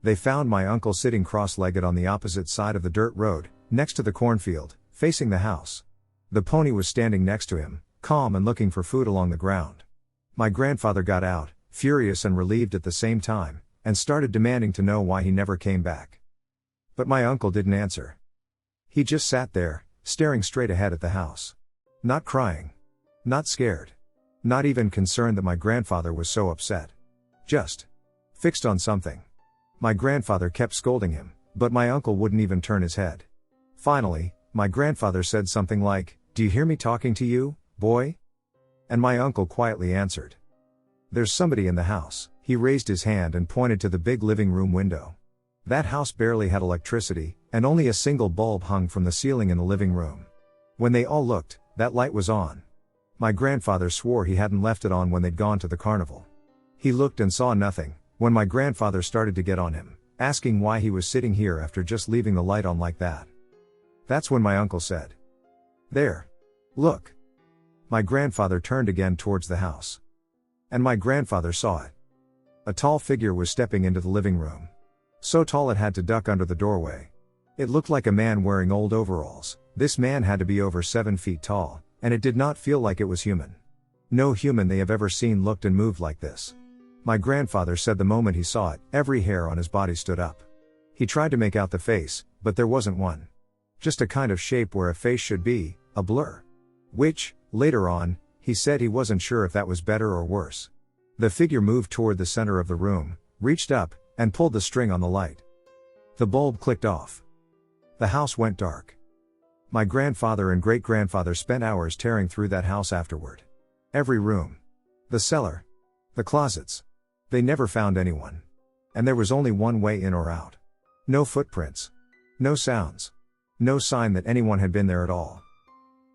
[SPEAKER 1] They found my uncle sitting cross-legged on the opposite side of the dirt road, next to the cornfield, facing the house. The pony was standing next to him, calm and looking for food along the ground. My grandfather got out, furious and relieved at the same time, and started demanding to know why he never came back. But my uncle didn't answer. He just sat there, staring straight ahead at the house. Not crying. Not scared. Not even concerned that my grandfather was so upset. Just fixed on something. My grandfather kept scolding him, but my uncle wouldn't even turn his head. Finally, my grandfather said something like, "Do you hear me talking to you, boy?" And my uncle quietly answered, "There's somebody in the house." He raised his hand and pointed to the big living room window. That house barely had electricity, and only a single bulb hung from the ceiling in the living room. When they all looked, that light was on. My grandfather swore he hadn't left it on when they'd gone to the carnival. He looked and saw nothing, when my grandfather started to get on him, asking why he was sitting here after just leaving the light on like that. That's when my uncle said, "There. Look." My grandfather turned again towards the house. And my grandfather saw it. A tall figure was stepping into the living room. So tall it had to duck under the doorway. It looked like a man wearing old overalls. This man had to be over 7 feet tall, and it did not feel like it was human. No human they have ever seen looked and moved like this. My grandfather said the moment he saw it, every hair on his body stood up. He tried to make out the face, but there wasn't one. Just a kind of shape where a face should be, a blur. Which, later on, he said he wasn't sure if that was better or worse. The figure moved toward the center of the room, reached up, and pulled the string on the light. The bulb clicked off. The house went dark. My grandfather and great-grandfather spent hours tearing through that house afterward. Every room. The cellar. The closets. They never found anyone. And there was only one way in or out. No footprints. No sounds. No sign that anyone had been there at all.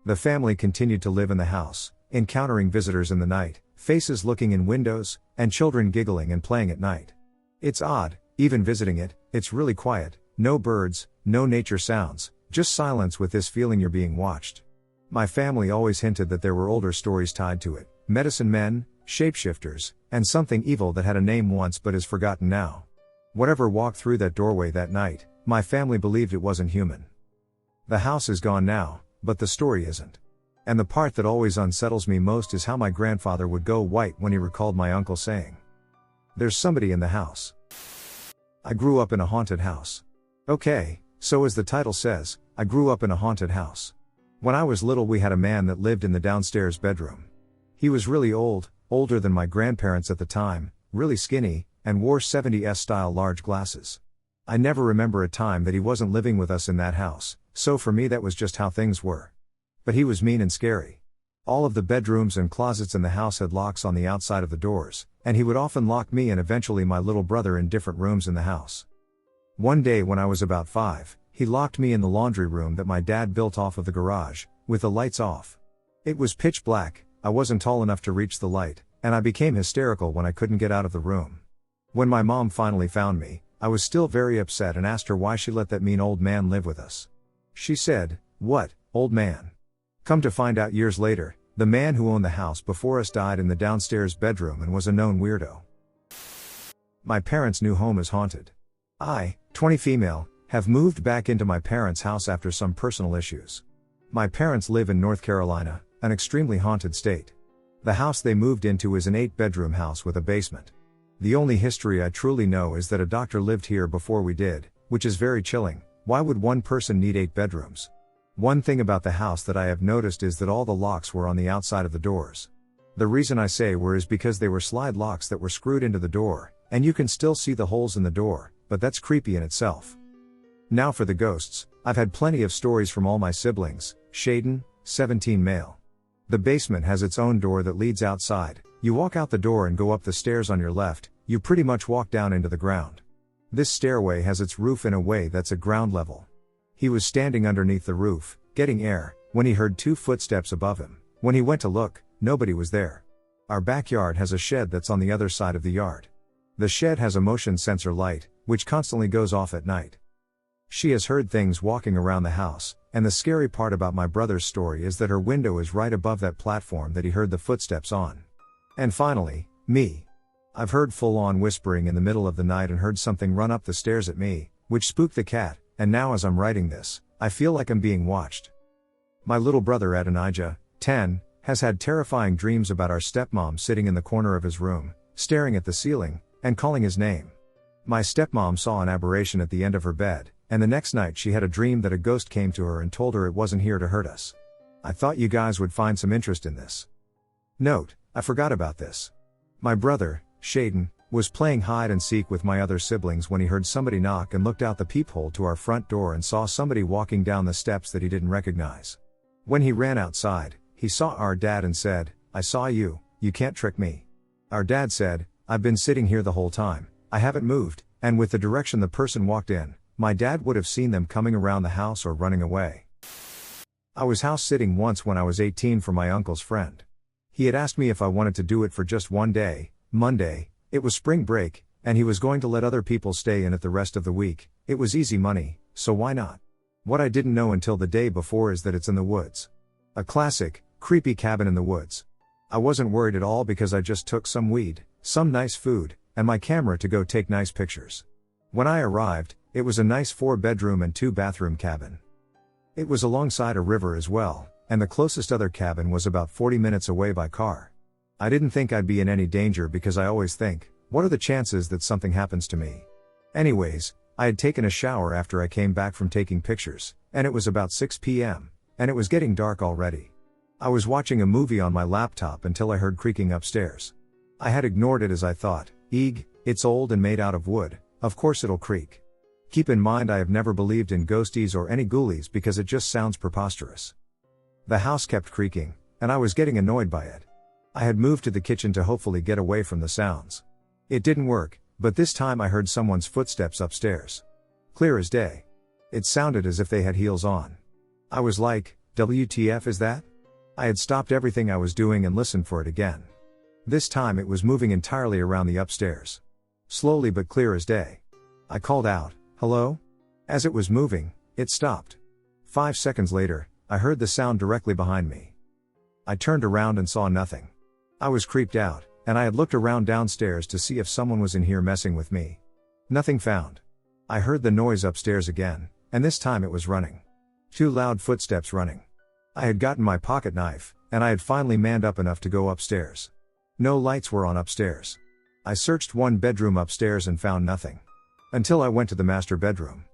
[SPEAKER 1] The family continued to live in the house, encountering visitors in the night, faces looking in windows, and children giggling and playing at night. It's odd, even visiting it, it's really quiet, no birds, no nature sounds, just silence with this feeling you're being watched. My family always hinted that there were older stories tied to it, medicine men, shapeshifters, and something evil that had a name once but is forgotten now. Whatever walked through that doorway that night, my family believed it wasn't human. The house is gone now, but the story isn't. And the part that always unsettles me most is how my grandfather would go white when he recalled my uncle saying, "There's somebody in the house." I grew up in a haunted house. Okay, so as the title says, I grew up in a haunted house. When I was little we had a man that lived in the downstairs bedroom. He was really old, older than my grandparents at the time, really skinny, and wore 70s style large glasses. I never remember a time that he wasn't living with us in that house, so for me that was just how things were. But he was mean and scary. All of the bedrooms and closets in the house had locks on the outside of the doors, and he would often lock me and eventually my little brother in different rooms in the house. One day when I was about 5, he locked me in the laundry room that my dad built off of the garage, with the lights off. It was pitch black, I wasn't tall enough to reach the light, and I became hysterical when I couldn't get out of the room. When my mom finally found me, I was still very upset and asked her why she let that mean old man live with us. She said, "What, old man?" Come to find out years later, the man who owned the house before us died in the downstairs bedroom and was a known weirdo. My parents' new home is haunted. I, 20 female, have moved back into my parents' house after some personal issues. My parents live in North Carolina, an extremely haunted state. The house they moved into is an 8-bedroom house with a basement. The only history I truly know is that a doctor lived here before we did, which is very chilling. Why would one person need 8 bedrooms? One thing about the house that I have noticed is that all the locks were on the outside of the doors. The reason I say were is because they were slide locks that were screwed into the door, and you can still see the holes in the door, but that's creepy in itself. Now for the ghosts, I've had plenty of stories from all my siblings. Shaden, 17 male. The basement has its own door that leads outside. You walk out the door and go up the stairs on your left, you pretty much walk down into the ground. This stairway has its roof in a way that's at ground level. He was standing underneath the roof, getting air, when he heard 2 footsteps above him. When he went to look, nobody was there. Our backyard has a shed that's on the other side of the yard. The shed has a motion sensor light, which constantly goes off at night. She has heard things walking around the house, and the scary part about my brother's story is that her window is right above that platform that he heard the footsteps on. And finally, me. I've heard full-on whispering in the middle of the night and heard something run up the stairs at me, which spooked the cat, and now as I'm writing this, I feel like I'm being watched. My little brother Adonijah, 10, has had terrifying dreams about our stepmom sitting in the corner of his room, staring at the ceiling, and calling his name. My stepmom saw an aberration at the end of her bed, and the next night she had a dream that a ghost came to her and told her it wasn't here to hurt us. I thought you guys would find some interest in this. Note, I forgot about this. My brother, Shaden, was playing hide and seek with my other siblings when he heard somebody knock and looked out the peephole to our front door and saw somebody walking down the steps that he didn't recognize. When he ran outside, he saw our dad and said, "I saw you, you can't trick me." Our dad said, "I've been sitting here the whole time, I haven't moved," and with the direction the person walked in, my dad would have seen them coming around the house or running away. I was house sitting once when I was 18 for my uncle's friend. He had asked me if I wanted to do it for just one day, Monday. It was spring break, and he was going to let other people stay in it the rest of the week. It was easy money, so why not? What I didn't know until the day before is that it's in the woods. A classic, creepy cabin in the woods. I wasn't worried at all because I just took some weed, some nice food, and my camera to go take nice pictures. When I arrived, it was a nice 4-bedroom and 2-bathroom cabin. It was alongside a river as well, and the closest other cabin was about 40 minutes away by car. I didn't think I'd be in any danger because I always think, what are the chances that something happens to me? Anyways, I had taken a shower after I came back from taking pictures, and it was about 6 p.m., and it was getting dark already. I was watching a movie on my laptop until I heard creaking upstairs. I had ignored it as I thought, eeg, it's old and made out of wood, of course it'll creak. Keep in mind I have never believed in ghosties or any ghoulies because it just sounds preposterous. The house kept creaking, and I was getting annoyed by it. I had moved to the kitchen to hopefully get away from the sounds. It didn't work, but this time I heard someone's footsteps upstairs. Clear as day. It sounded as if they had heels on. I was like, WTF is that? I had stopped everything I was doing and listened for it again. This time it was moving entirely around the upstairs. Slowly but clear as day. I called out, "Hello?" As it was moving, it stopped. 5 seconds later, I heard the sound directly behind me. I turned around and saw nothing. I was creeped out, and I had looked around downstairs to see if someone was in here messing with me. Nothing found. I heard the noise upstairs again, and this time it was running. 2 loud footsteps running. I had gotten my pocket knife, and I had finally manned up enough to go upstairs. No lights were on upstairs. I searched 1 bedroom upstairs and found nothing. Until I went to the master bedroom.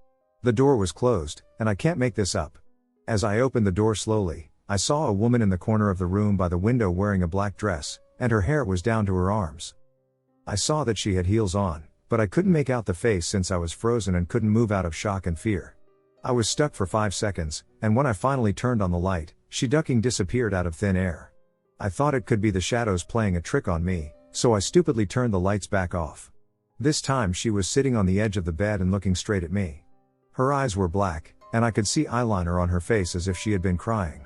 [SPEAKER 1] The door was closed, and I can't make this up. As I opened the door slowly, I saw a woman in the corner of the room by the window wearing a black dress, and her hair was down to her arms. I saw that she had heels on, but I couldn't make out the face since I was frozen and couldn't move out of shock and fear. I was stuck for 5 seconds, and when I finally turned on the light, she ducking disappeared out of thin air. I thought it could be the shadows playing a trick on me, so I stupidly turned the lights back off. This time she was sitting on the edge of the bed and looking straight at me. Her eyes were black, and I could see eyeliner on her face as if she had been crying.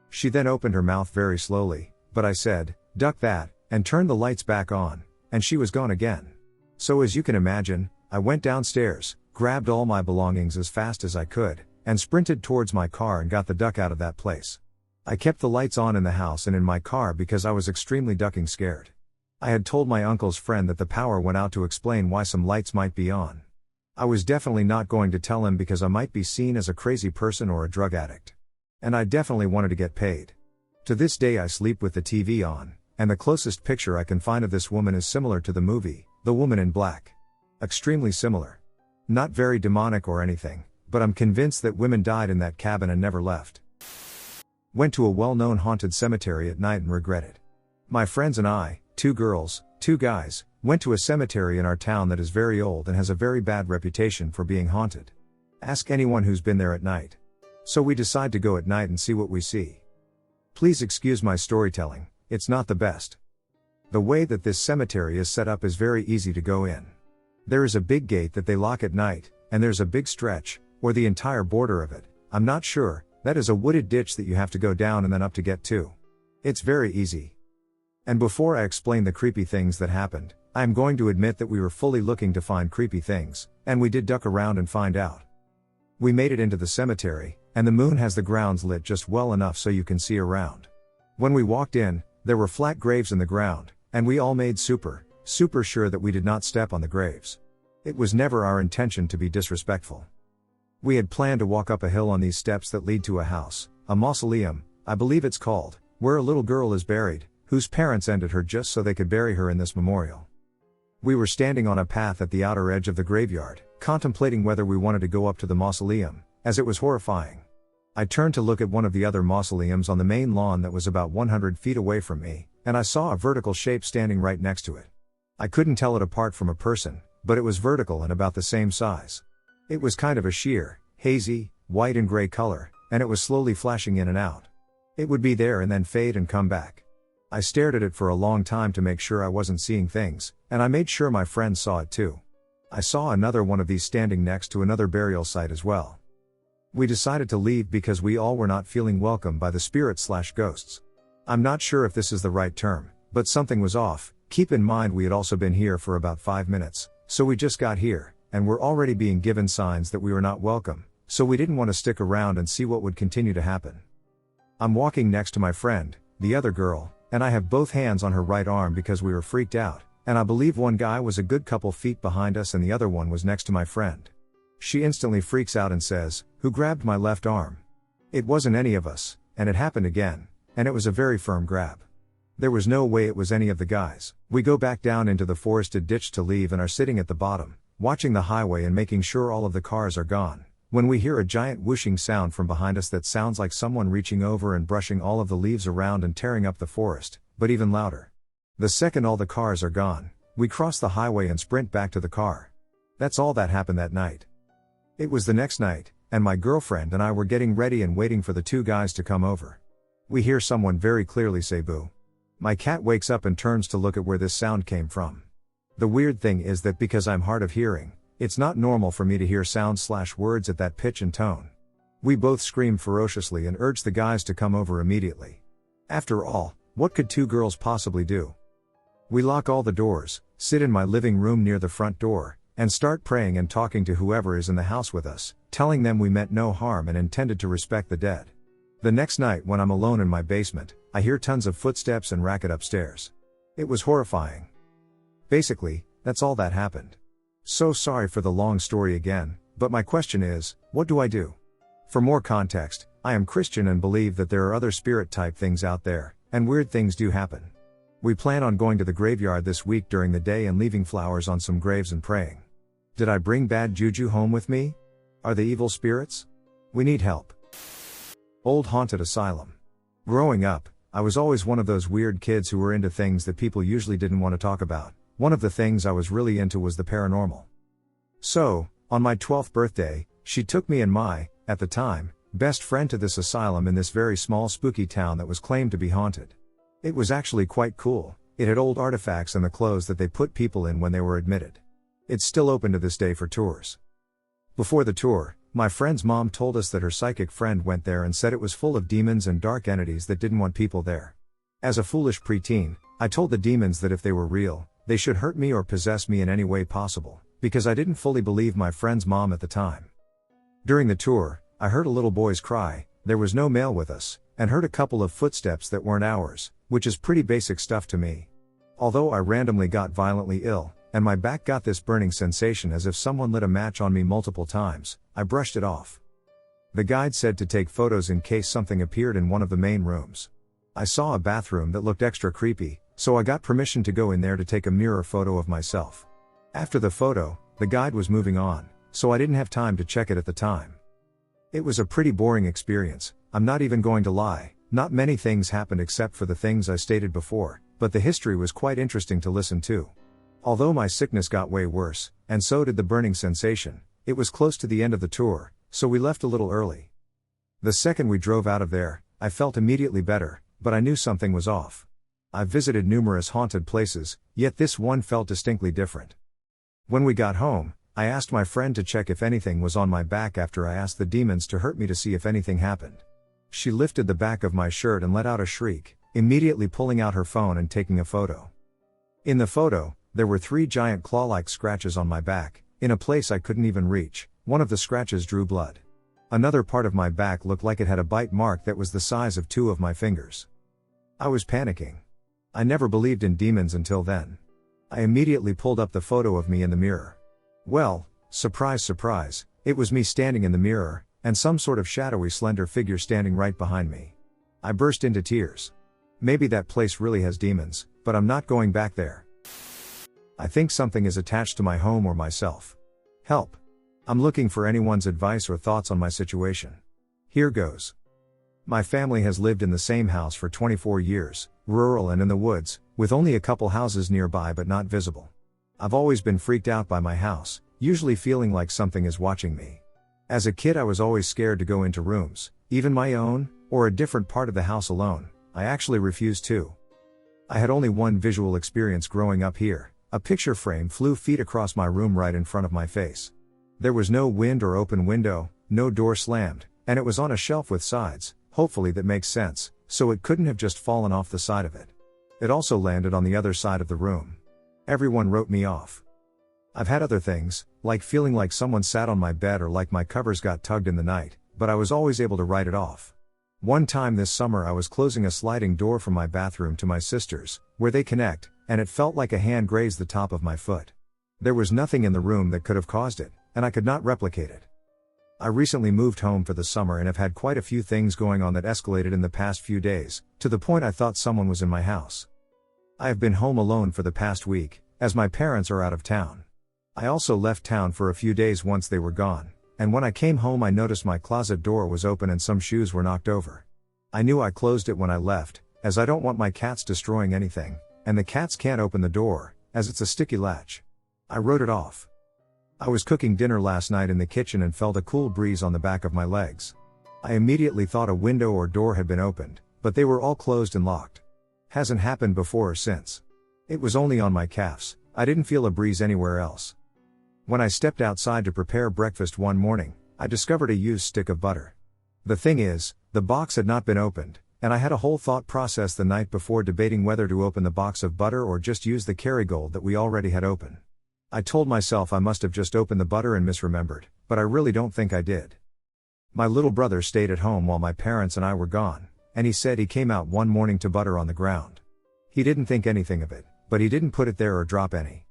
[SPEAKER 1] She then opened her mouth very slowly, but I said, "Duck that," and turned the lights back on, and she was gone again. So as you can imagine, I went downstairs, grabbed all my belongings as fast as I could, and sprinted towards my car and got the duck out of that place. I kept the lights on in the house and in my car because I was extremely ducking scared. I had told my uncle's friend that the power went out to explain why some lights might be on. I was definitely not going to tell him because I might be seen as a crazy person or a drug addict. And I definitely wanted to get paid. To this day I sleep with the TV on, and the closest picture I can find of this woman is similar to the movie, The Woman in Black. Extremely similar. Not very demonic or anything, but I'm convinced that women died in that cabin and never left. Went to a well-known haunted cemetery at night and regret it. My friends and I, 2 girls, 2 guys, went to a cemetery in our town that is very old and has a very bad reputation for being haunted. Ask anyone who's been there at night. So we decide to go at night and see what we see. Please excuse my storytelling, it's not the best. The way that this cemetery is set up is very easy to go in. There is a big gate that they lock at night, and there's a big stretch, or the entire border of it, I'm not sure, that is a wooded ditch that you have to go down and then up to get to. It's very easy. And before I explain the creepy things that happened, I am going to admit that we were fully looking to find creepy things, and we did duck around and find out. We made it into the cemetery, and the moon has the grounds lit just well enough so you can see around. When we walked in, there were flat graves in the ground, and we all made super sure that we did not step on the graves. It was never our intention to be disrespectful. We had planned to walk up a hill on these steps that lead to a house, a mausoleum, I believe it's called, where a little girl is buried, whose parents ended her just so they could bury her in this memorial. We were standing on a path at the outer edge of the graveyard, contemplating whether we wanted to go up to the mausoleum, as it was horrifying. I turned to look at one of the other mausoleums on the main lawn that was about 100 feet away from me, and I saw a vertical shape standing right next to it. I couldn't tell it apart from a person, but it was vertical and about the same size. It was kind of a sheer, hazy, white and gray color, and it was slowly flashing in and out. It would be there and then fade and come back. I stared at it for a long time to make sure I wasn't seeing things, and I made sure my friends saw it too. I saw another one of these standing next to another burial site as well. We decided to leave because we all were not feeling welcome by the spirits/ghosts. I'm not sure if this is the right term, but something was off. Keep in mind we had also been here for about 5 minutes, so we just got here, and we're already being given signs that we were not welcome, so we didn't want to stick around and see what would continue to happen. I'm walking next to my friend, the other girl, and I have both hands on her right arm because we were freaked out, and I believe one guy was a good couple feet behind us and the other one was next to my friend. She instantly freaks out and says, "Who grabbed my left arm?" It wasn't any of us, and it happened again, and it was a very firm grab. There was no way it was any of the guys. We go back down into the forested ditch to leave and are sitting at the bottom, watching the highway and making sure all of the cars are gone, when we hear a giant whooshing sound from behind us that sounds like someone reaching over and brushing all of the leaves around and tearing up the forest, but even louder. The second all the cars are gone, we cross the highway and sprint back to the car. That's all that happened that night. It was the next night, and my girlfriend and I were getting ready and waiting for the 2 guys to come over. We hear someone very clearly say boo. My cat wakes up and turns to look at where this sound came from. The weird thing is that because I'm hard of hearing, it's not normal for me to hear sounds/words at that pitch and tone. We both screamed ferociously and urged the guys to come over immediately. After all, what could 2 girls possibly do? We lock all the doors, sit in my living room near the front door, and start praying and talking to whoever is in the house with us, telling them we meant no harm and intended to respect the dead. The next night when I'm alone in my basement, I hear tons of footsteps and racket upstairs. It was horrifying. Basically, that's all that happened. So sorry for the long story again, but my question is, what do I do? For more context, I am Christian and believe that there are other spirit type things out there, and weird things do happen. We plan on going to the graveyard this week during the day and leaving flowers on some graves and praying. Did I bring bad juju home with me? Are they evil spirits? We need help. Old haunted asylum. Growing up, I was always one of those weird kids who were into things that people usually didn't want to talk about. One of the things I was really into was the paranormal. So, on my 12th birthday, she took me and my, at the time, best friend to this asylum in this very small spooky town that was claimed to be haunted. It was actually quite cool. It had old artifacts and the clothes that they put people in when they were admitted. It's still open to this day for tours. Before the tour, my friend's mom told us that her psychic friend went there and said it was full of demons and dark entities that didn't want people there. As a foolish preteen, I told the demons that if they were real, They should hurt me or possess me in any way possible, because I didn't fully believe my friend's mom at the time. During the tour, I heard a little boy's cry, there was no male with us, and heard a couple of footsteps that weren't ours, which is pretty basic stuff to me. Although I randomly got violently ill, and my back got this burning sensation as if someone lit a match on me multiple times, I brushed it off. The guide said to take photos in case something appeared in one of the main rooms. I saw a bathroom that looked extra creepy, so I got permission to go in there to take a mirror photo of myself. After the photo, the guide was moving on, so I didn't have time to check it at the time. It was a pretty boring experience, I'm not even going to lie, not many things happened except for the things I stated before, but the history was quite interesting to listen to. Although my sickness got way worse, and so did the burning sensation, it was close to the end of the tour, so we left a little early. The second we drove out of there, I felt immediately better, but I knew something was off. I've visited numerous haunted places, yet this one felt distinctly different. When we got home, I asked my friend to check if anything was on my back after I asked the demons to hurt me to see if anything happened. She lifted the back of my shirt and let out a shriek, immediately pulling out her phone and taking a photo. In the photo, there were 3 giant claw-like scratches on my back, in a place I couldn't even reach. One of the scratches drew blood. Another part of my back looked like it had a bite mark that was the size of 2 of my fingers. I was panicking. I never believed in demons until then. I immediately pulled up the photo of me in the mirror. Well, surprise surprise, it was me standing in the mirror, and some sort of shadowy slender figure standing right behind me. I burst into tears. Maybe that place really has demons, but I'm not going back there. I think something is attached to my home or myself. Help. I'm looking for anyone's advice or thoughts on my situation. Here goes. My family has lived in the same house for 24 years, rural and in the woods, with only a couple houses nearby but not visible. I've always been freaked out by my house, usually feeling like something is watching me. As a kid I was always scared to go into rooms, even my own, or a different part of the house alone. I actually refused to. I had only one visual experience growing up here. A picture frame flew feet across my room right in front of my face. There was no wind or open window, no door slammed, and it was on a shelf with sides, hopefully that makes sense, so it couldn't have just fallen off the side of it. It also landed on the other side of the room. Everyone wrote me off. I've had other things, like feeling like someone sat on my bed or like my covers got tugged in the night, but I was always able to write it off. One time this summer I was closing a sliding door from my bathroom to my sister's, where they connect, and it felt like a hand grazed the top of my foot. There was nothing in the room that could have caused it, and I could not replicate it. I recently moved home for the summer and have had quite a few things going on that escalated in the past few days, to the point I thought someone was in my house. I have been home alone for the past week, as my parents are out of town. I also left town for a few days once they were gone, and when I came home I noticed my closet door was open and some shoes were knocked over. I knew I closed it when I left, as I don't want my cats destroying anything, and the cats can't open the door, as it's a sticky latch. I wrote it off. I was cooking dinner last night in the kitchen and felt a cool breeze on the back of my legs. I immediately thought a window or door had been opened, but they were all closed and locked. Hasn't happened before or since. It was only on my calves, I didn't feel a breeze anywhere else. When I stepped outside to prepare breakfast one morning, I discovered a used stick of butter. The thing is, the box had not been opened, and I had a whole thought process the night before debating whether to open the box of butter or just use the Kerrygold that we already had open. I told myself I must have just opened the butter and misremembered, but I really don't think I did. My little brother stayed at home while my parents and I were gone, and he said he came out one morning to butter on the ground. He didn't think anything of it, but he didn't put it there or drop any.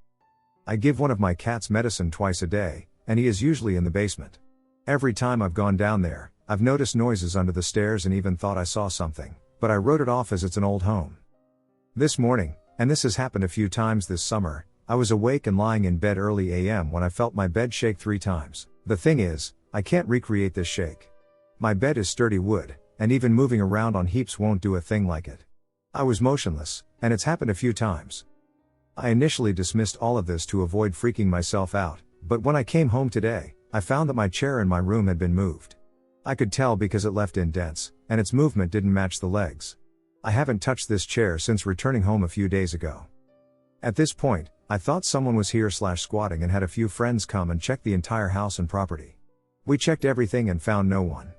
[SPEAKER 1] I give one of my cats medicine twice a day, and he is usually in the basement. Every time I've gone down there, I've noticed noises under the stairs and even thought I saw something, but I wrote it off as it's an old home. This morning, and this has happened a few times this summer, I was awake and lying in bed early AM when I felt my bed shake 3 times. The thing is, I can't recreate this shake. My bed is sturdy wood, and even moving around on heaps won't do a thing like it. I was motionless, and it's happened a few times. I initially dismissed all of this to avoid freaking myself out, but when I came home today, I found that my chair in my room had been moved. I could tell because it left indents, and its movement didn't match the legs. I haven't touched this chair since returning home a few days ago. At this point, I thought someone was here squatting and had a few friends come and check the entire house and property. We checked everything and found no one.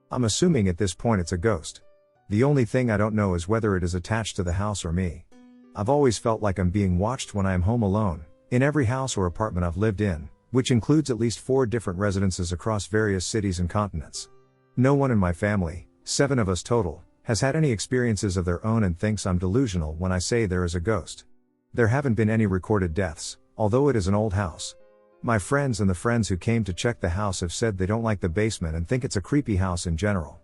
[SPEAKER 1] I'm assuming at this point it's a ghost. The only thing I don't know is whether it is attached to the house or me. I've always felt like I'm being watched when I am home alone, in every house or apartment I've lived in, which includes at least 4 different residences across various cities and continents. No one in my family, 7 of us total, has had any experiences of their own and thinks I'm delusional when I say there is a ghost. There haven't been any recorded deaths, although it is an old house. My friends and the friends who came to check the house have said they don't like the basement and think it's a creepy house in general.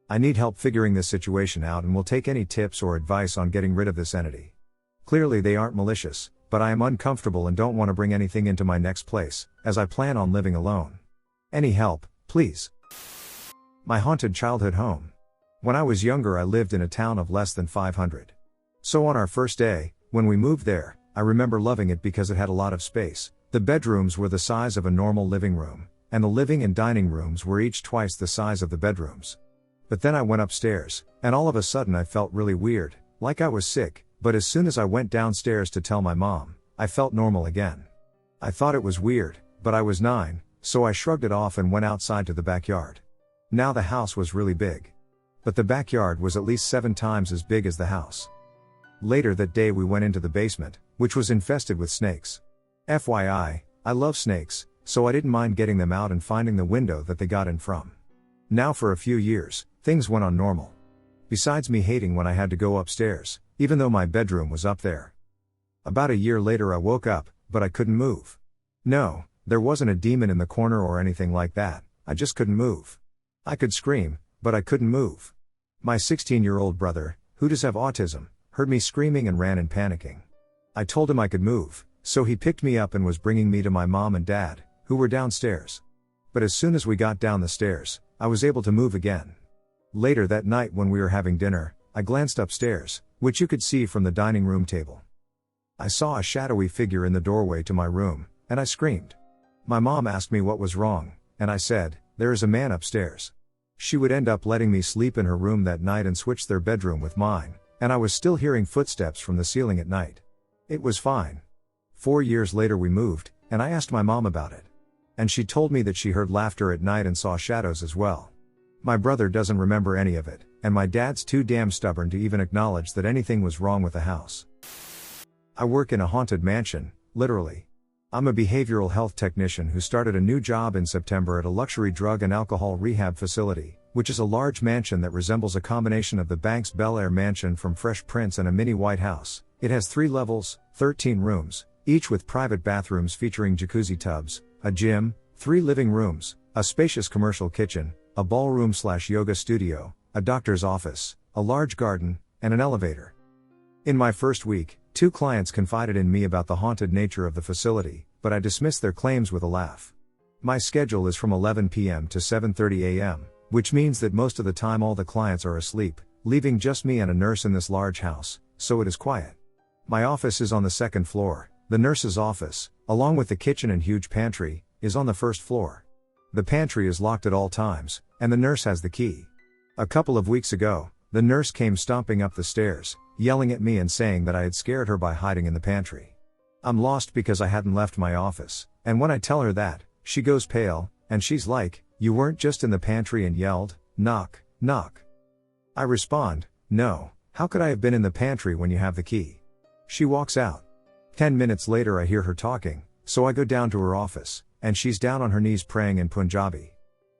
[SPEAKER 1] I need help figuring this situation out and will take any tips or advice on getting rid of this entity. Clearly they aren't malicious, but I am uncomfortable and don't want to bring anything into my next place, as I plan on living alone. Any help, please. My haunted childhood home. When I was younger I lived in a town of less than 500. So on our first day, when we moved there, I remember loving it because it had a lot of space. The bedrooms were the size of a normal living room, and the living and dining rooms were each twice the size of the bedrooms. But then I went upstairs, and all of a sudden I felt really weird, like I was sick. But as soon as I went downstairs to tell my mom, I felt normal again. I thought it was weird, but I was 9, so I shrugged it off and went outside to the backyard. Now the house was really big. But the backyard was at least 7 times as big as the house. Later that day we went into the basement, which was infested with snakes. FYI, I love snakes, so I didn't mind getting them out and finding the window that they got in from. Now for a few years, things went on normal. Besides me hating when I had to go upstairs, even though my bedroom was up there. About a year later I woke up, but I couldn't move. No, there wasn't a demon in the corner or anything like that, I just couldn't move. I could scream, but I couldn't move. My 16-year-old brother, who does have autism, heard me screaming and ran in panicking. I told him I could move, so he picked me up and was bringing me to my mom and dad, who were downstairs. But as soon as we got down the stairs, I was able to move again. Later that night when we were having dinner, I glanced upstairs, which you could see from the dining room table. I saw a shadowy figure in the doorway to my room, and I screamed. My mom asked me what was wrong, and I said, "There is a man upstairs." She would end up letting me sleep in her room that night and switch their bedroom with mine, and I was still hearing footsteps from the ceiling at night. It was fine. 4 years later we moved, and I asked my mom about it. And she told me that she heard laughter at night and saw shadows as well. My brother doesn't remember any of it, and my dad's too damn stubborn to even acknowledge that anything was wrong with the house. I work in a haunted mansion, literally. I'm a behavioral health technician who started a new job in September at a luxury drug and alcohol rehab facility, which is a large mansion that resembles a combination of the Banks Bel Air mansion from Fresh Prince and a mini White House. It has 3 levels, 13 rooms, each with private bathrooms featuring jacuzzi tubs, a gym, 3 living rooms, a spacious commercial kitchen, a ballroom/yoga studio, a doctor's office, a large garden, and an elevator. In my first week, 2 clients confided in me about the haunted nature of the facility, but I dismissed their claims with a laugh. My schedule is from 11 p.m. to 7:30 a.m., which means that most of the time all the clients are asleep, leaving just me and a nurse in this large house, so it is quiet. My office is on the 2nd floor, the nurse's office, along with the kitchen and huge pantry, is on the 1st floor. The pantry is locked at all times, and the nurse has the key. A couple of weeks ago, the nurse came stomping up the stairs, yelling at me and saying that I had scared her by hiding in the pantry. I'm lost because I hadn't left my office, and when I tell her that, she goes pale, and she's like, "You weren't just in the pantry and yelled, 'Knock, knock.'" I respond, "No, how could I have been in the pantry when you have the key?" She walks out. 10 minutes later I hear her talking, so I go down to her office, and she's down on her knees praying in Punjabi.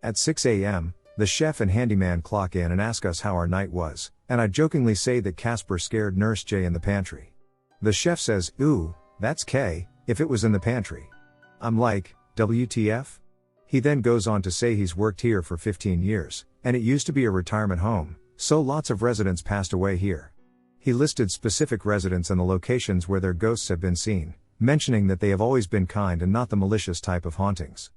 [SPEAKER 1] At 6 a.m., the chef and handyman clock in and ask us how our night was, and I jokingly say that Casper scared Nurse J in the pantry. The chef says, "Ooh, that's K, if it was in the pantry." I'm like, WTF? He then goes on to say he's worked here for 15 years, and it used to be a retirement home, so lots of residents passed away here. He listed specific residents and the locations where their ghosts have been seen, mentioning that they have always been kind and not the malicious type of hauntings.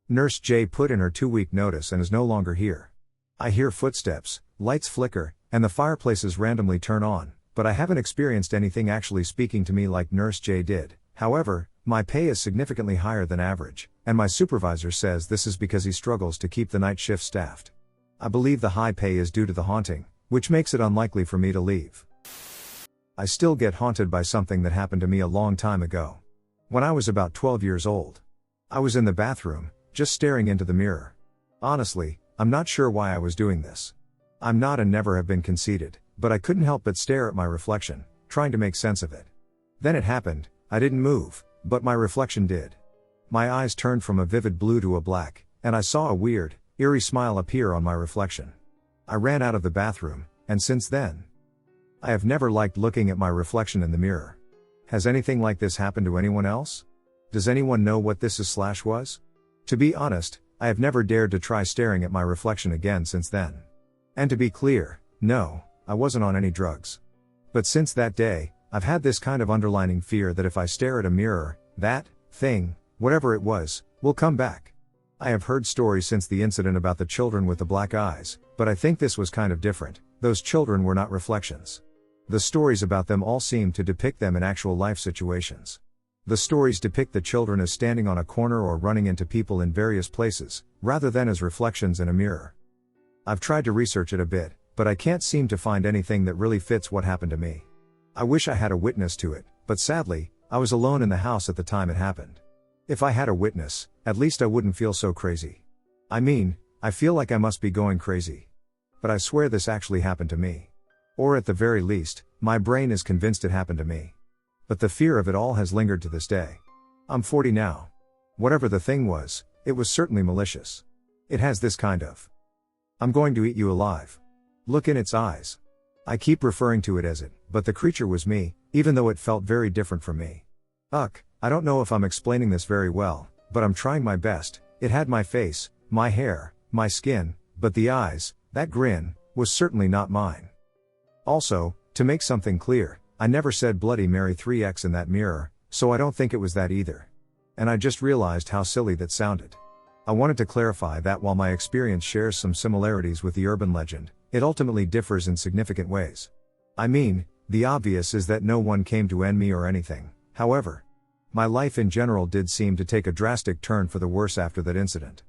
[SPEAKER 1] Nurse J put in her 2-week notice and is no longer here. I hear footsteps, lights flicker, and the fireplaces randomly turn on, but I haven't experienced anything actually speaking to me like Nurse J did. However, my pay is significantly higher than average, and my supervisor says this is because he struggles to keep the night shift staffed. I believe the high pay is due to the haunting, which makes it unlikely for me to leave. I still get haunted by something that happened to me a long time ago. When I was about 12 years old. I was in the bathroom, just staring into the mirror. Honestly, I'm not sure why I was doing this. I'm not and never have been conceited, but I couldn't help but stare at my reflection, trying to make sense of it. Then it happened, I didn't move, but my reflection did. My eyes turned from a vivid blue to a black, and I saw a weird, eerie smile appear on my reflection. I ran out of the bathroom, and since then, I have never liked looking at my reflection in the mirror. Has anything like this happened to anyone else? Does anyone know what this was? To be honest, I have never dared to try staring at my reflection again since then. And to be clear, no, I wasn't on any drugs. But since that day, I've had this kind of underlining fear that if I stare at a mirror, that thing, whatever it was, will come back. I have heard stories since the incident about the children with the black eyes, but I think this was kind of different. Those children were not reflections. The stories about them all seem to depict them in actual life situations. The stories depict the children as standing on a corner or running into people in various places, rather than as reflections in a mirror. I've tried to research it a bit, but I can't seem to find anything that really fits what happened to me. I wish I had a witness to it, but sadly, I was alone in the house at the time it happened. If I had a witness, at least I wouldn't feel so crazy. I mean, I feel like I must be going crazy. But I swear this actually happened to me. Or at the very least, my brain is convinced it happened to me. But the fear of it all has lingered to this day. I'm 40 now. Whatever the thing was, it was certainly malicious. It has this kind of, "I'm going to eat you alive" look in its eyes. I keep referring to it as it, but the creature was me, even though it felt very different from me. I don't know if I'm explaining this very well, but I'm trying my best. It had my face, my hair, my skin, but the eyes, that grin, was certainly not mine. Also, to make something clear, I never said Bloody Mary 3x in that mirror, so I don't think it was that either. And I just realized how silly that sounded. I wanted to clarify that while my experience shares some similarities with the urban legend, it ultimately differs in significant ways. I mean, the obvious is that no one came to end me or anything. However, my life in general did seem to take a drastic turn for the worse after that incident.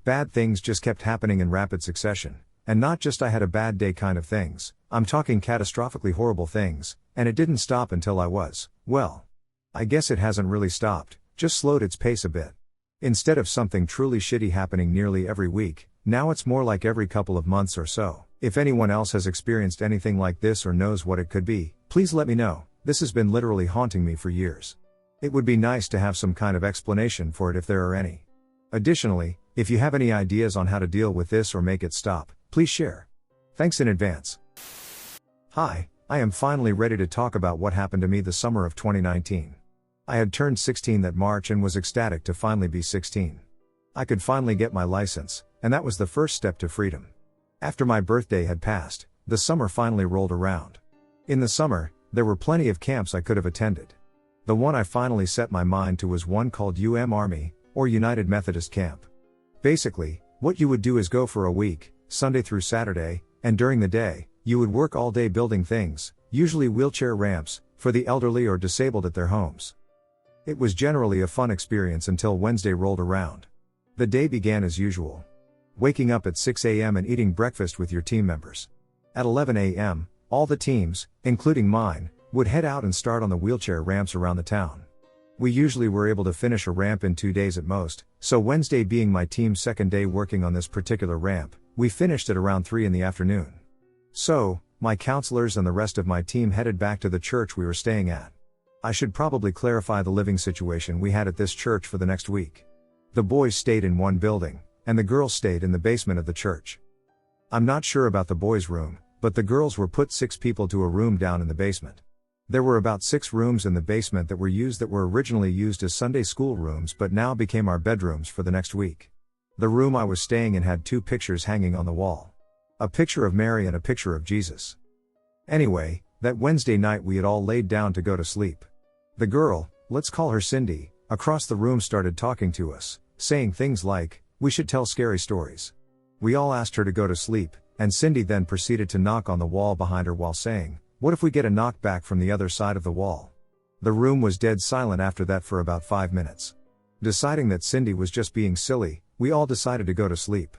[SPEAKER 1] Bad things just kept happening in rapid succession, and not just I had a bad day kind of things, I'm talking catastrophically horrible things, and it didn't stop until I was, well, I guess it hasn't really stopped, just slowed its pace a bit. Instead of something truly shitty happening nearly every week, now it's more like every couple of months or so. If anyone else has experienced anything like this or knows what it could be, please let me know. This has been literally haunting me for years. It would be nice to have some kind of explanation for it if there are any. Additionally, if you have any ideas on how to deal with this or make it stop, please share. Thanks in advance. Hi, I am finally ready to talk about what happened to me the summer of 2019. I had turned 16 that March and was ecstatic to finally be 16. I could finally get my license, and that was the first step to freedom. After my birthday had passed, the summer finally rolled around. In the summer, there were plenty of camps I could have attended. The one I finally set my mind to was one called Army, or United Methodist Camp. Basically, what you would do is go for a week, Sunday through Saturday, and during the day, you would work all day building things, usually wheelchair ramps, for the elderly or disabled at their homes. It was generally a fun experience until Wednesday rolled around. The day began as usual. Waking up at 6 a.m. and eating breakfast with your team members. At 11 a.m., all the teams, including mine, would head out and start on the wheelchair ramps around the town. We usually were able to finish a ramp in 2 days at most, so Wednesday being my team's second day working on this particular ramp, we finished at around 3 in the afternoon. So, my counselors and the rest of my team headed back to the church we were staying at. I should probably clarify the living situation we had at this church for the next week. The boys stayed in one building, and the girls stayed in the basement of the church. I'm not sure about the boys' room, but the girls were put 6 people to a room down in the basement. There were about 6 rooms in the basement that were originally used as Sunday school rooms but now became our bedrooms for the next week. The room I was staying in had 2 pictures hanging on the wall. A picture of Mary and a picture of Jesus. Anyway, that Wednesday night we had all laid down to go to sleep. The girl, let's call her Cindy, across the room started talking to us, saying things like, "We should tell scary stories." We all asked her to go to sleep, and Cindy then proceeded to knock on the wall behind her while saying, "What if we get a knock back from the other side of the wall?" The room was dead silent after that for about 5 minutes. Deciding that Cindy was just being silly, we all decided to go to sleep.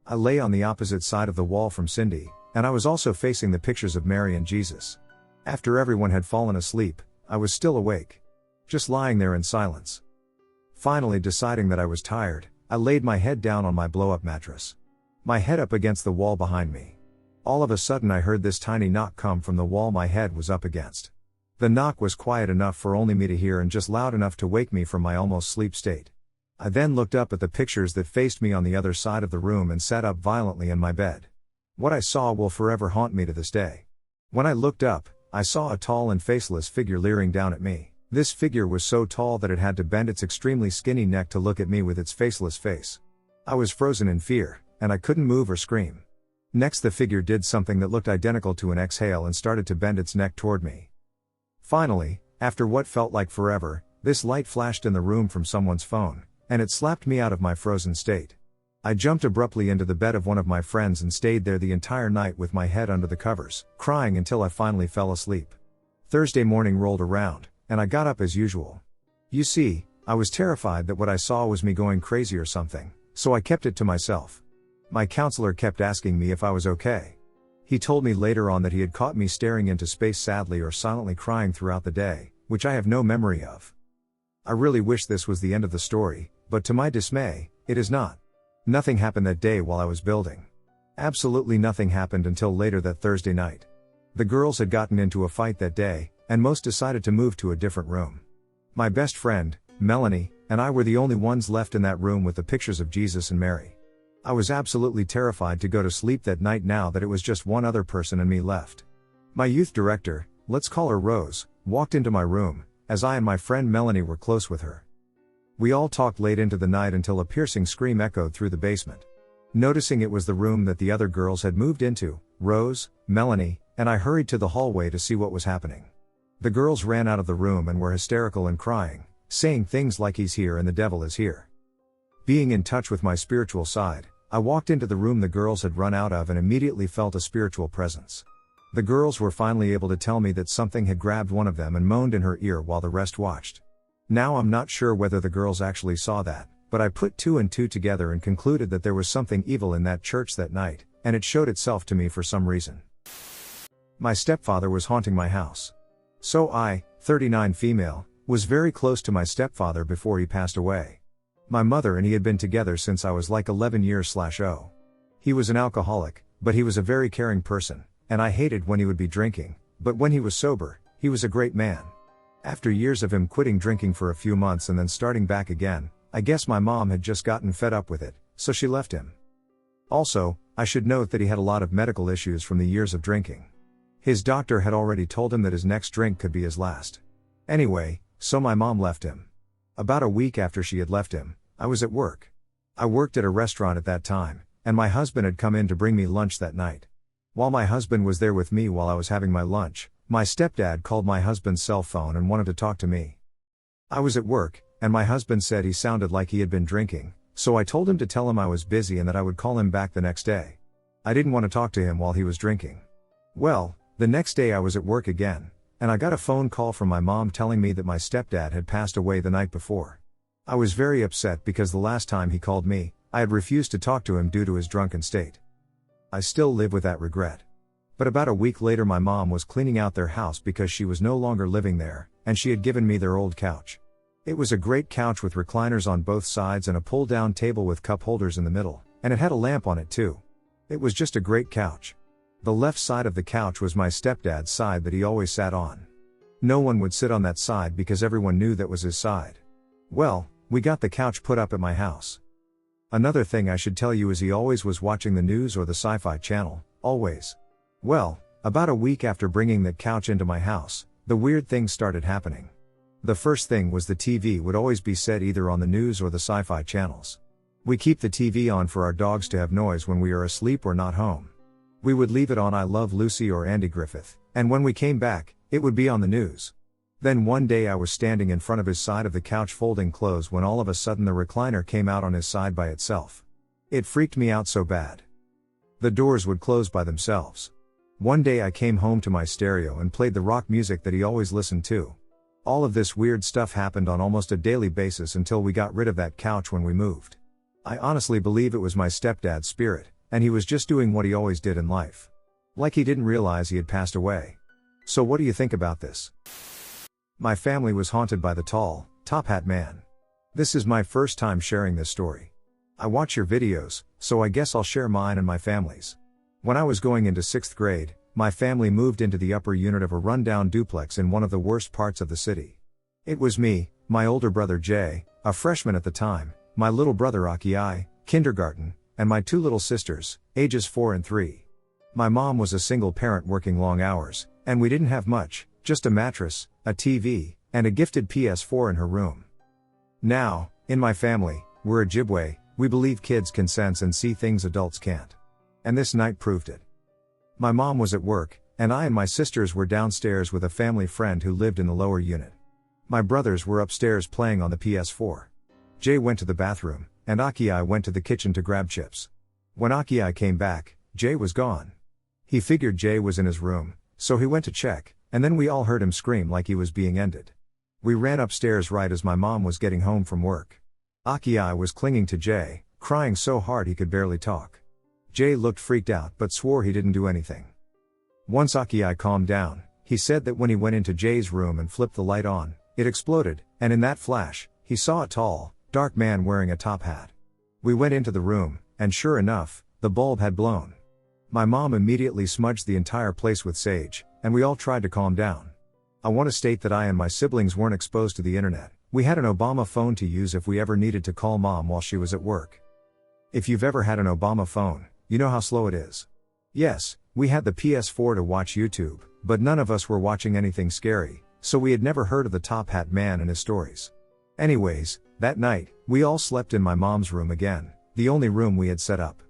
[SPEAKER 1] I lay on the opposite side of the wall from Cindy, and I was also facing the pictures of Mary and Jesus. After everyone had fallen asleep, I was still awake. Just lying there in silence. Finally deciding that I was tired, I laid my head down on my blow-up mattress. My head up against the wall behind me. All of a sudden I heard this tiny knock come from the wall my head was up against. The knock was quiet enough for only me to hear and just loud enough to wake me from my almost sleep state. I then looked up at the pictures that faced me on the other side of the room and sat up violently in my bed. What I saw will forever haunt me to this day. When I looked up, I saw a tall and faceless figure leering down at me. This figure was so tall that it had to bend its extremely skinny neck to look at me with its faceless face. I was frozen in fear, and I couldn't move or scream. Next, the figure did something that looked identical to an exhale and started to bend its neck toward me. Finally, after what felt like forever, this light flashed in the room from someone's phone, and it slapped me out of my frozen state. I jumped abruptly into the bed of one of my friends and stayed there the entire night with my head under the covers, crying until I finally fell asleep. Thursday morning rolled around, and I got up as usual. You see, I was terrified that what I saw was me going crazy or something, so I kept it to myself. My counselor kept asking me if I was okay. He told me later on that he had caught me staring into space sadly or silently crying throughout the day, which I have no memory of. I really wish this was the end of the story, but to my dismay, it is not. Nothing happened that day while I was building. Absolutely nothing happened until later that Thursday night. The girls had gotten into a fight that day, and most decided to move to a different room. My best friend, Melanie, and I were the only ones left in that room with the pictures of Jesus and Mary. I was absolutely terrified to go to sleep that night now that it was just one other person and me left. My youth director, let's call her Rose, walked into my room, as I and my friend Melanie were close with her. We all talked late into the night until a piercing scream echoed through the basement. Noticing it was the room that the other girls had moved into, Rose, Melanie, and I hurried to the hallway to see what was happening. The girls ran out of the room and were hysterical and crying, saying things like "He's here" and "The devil is here." Being in touch with my spiritual side, I walked into the room the girls had run out of and immediately felt a spiritual presence. The girls were finally able to tell me that something had grabbed one of them and moaned in her ear while the rest watched. Now I'm not sure whether the girls actually saw that, but I put two and two together and concluded that there was something evil in that church that night, and it showed itself to me for some reason. My stepfather was haunting my house. So I, 39 female, was very close to my stepfather before he passed away. My mother and he had been together since I was like 11 years/0. He was an alcoholic, but he was a very caring person, and I hated when he would be drinking, but when he was sober, he was a great man. After years of him quitting drinking for a few months and then starting back again, I guess my mom had just gotten fed up with it, so she left him. Also, I should note that he had a lot of medical issues from the years of drinking. His doctor had already told him that his next drink could be his last. Anyway, so my mom left him. About a week after she had left him, I was at work. I worked at a restaurant at that time, and my husband had come in to bring me lunch that night. While my husband was there with me while I was having my lunch, my stepdad called my husband's cell phone and wanted to talk to me. I was at work, and my husband said he sounded like he had been drinking, so I told him to tell him I was busy and that I would call him back the next day. I didn't want to talk to him while he was drinking. Well, the next day I was at work again, and I got a phone call from my mom telling me that my stepdad had passed away the night before. I was very upset because the last time he called me, I had refused to talk to him due to his drunken state. I still live with that regret. But about a week later my mom was cleaning out their house because she was no longer living there, and she had given me their old couch. It was a great couch with recliners on both sides and a pull-down table with cup holders in the middle, and it had a lamp on it too. It was just a great couch. The left side of the couch was my stepdad's side that he always sat on. No one would sit on that side because everyone knew that was his side. Well, we got the couch put up at my house. Another thing I should tell you is he always was watching the news or the Sci-Fi Channel, always. Well, about a week after bringing that couch into my house, the weird things started happening. The first thing was the TV would always be set either on the news or the Sci-Fi channels. We keep the TV on for our dogs to have noise when we are asleep or not home. We would leave it on I Love Lucy or Andy Griffith, and when we came back, it would be on the news. Then one day I was standing in front of his side of the couch folding clothes when all of a sudden the recliner came out on his side by itself. It freaked me out so bad. The doors would close by themselves. One day I came home to my stereo and played the rock music that he always listened to. All of this weird stuff happened on almost a daily basis until we got rid of that couch when we moved. I honestly believe it was my stepdad's spirit, and he was just doing what he always did in life. Like he didn't realize he had passed away. So what do you think about this? My family was haunted by the tall, top hat man. This is my first time sharing this story. I watch your videos, so I guess I'll share mine and my family's. When I was going into 6th grade, my family moved into the upper unit of a rundown duplex in one of the worst parts of the city. It was me, my older brother Jay, a freshman at the time, my little brother Aki, kindergarten, and my two little sisters, ages 4 and 3. My mom was a single parent working long hours, and we didn't have much, just a mattress, a TV, and a gifted PS4 in her room. Now, in my family, we're Ojibwe, we believe kids can sense and see things adults can't. And this night proved it. My mom was at work, and I and my sisters were downstairs with a family friend who lived in the lower unit. My brothers were upstairs playing on the PS4. Jay went to the bathroom, and Aki went to the kitchen to grab chips. When Aki came back, Jay was gone. He figured Jay was in his room, so he went to check, and then we all heard him scream like he was being ended. We ran upstairs right as my mom was getting home from work. Aki was clinging to Jay, crying so hard he could barely talk. Jay looked freaked out but swore he didn't do anything. Once Aki calmed down, he said that when he went into Jay's room and flipped the light on, it exploded, and in that flash, he saw a tall, dark man wearing a top hat. We went into the room, and sure enough, the bulb had blown. My mom immediately smudged the entire place with sage, and we all tried to calm down. I want to state that I and my siblings weren't exposed to the internet. We had an Obama phone to use if we ever needed to call mom while she was at work. If you've ever had an Obama phone, you know how slow it is. Yes, we had the PS4 to watch YouTube, but none of us were watching anything scary, so we had never heard of the top hat man and his stories. Anyways, that night, we all slept in my mom's room again, the only room we had set up.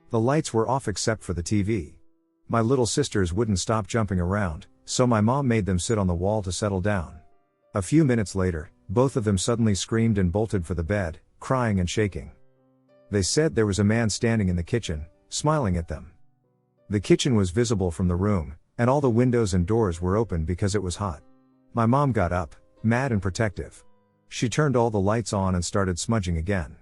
[SPEAKER 1] The lights were off except for the TV. My little sisters wouldn't stop jumping around, so my mom made them sit on the wall to settle down. A few minutes later, both of them suddenly screamed and bolted for the bed, crying and shaking. They said there was a man standing in the kitchen, smiling at them. The kitchen was visible from the room, and all the windows and doors were open because it was hot. My mom got up, mad and protective. She turned all the lights on and started smudging again.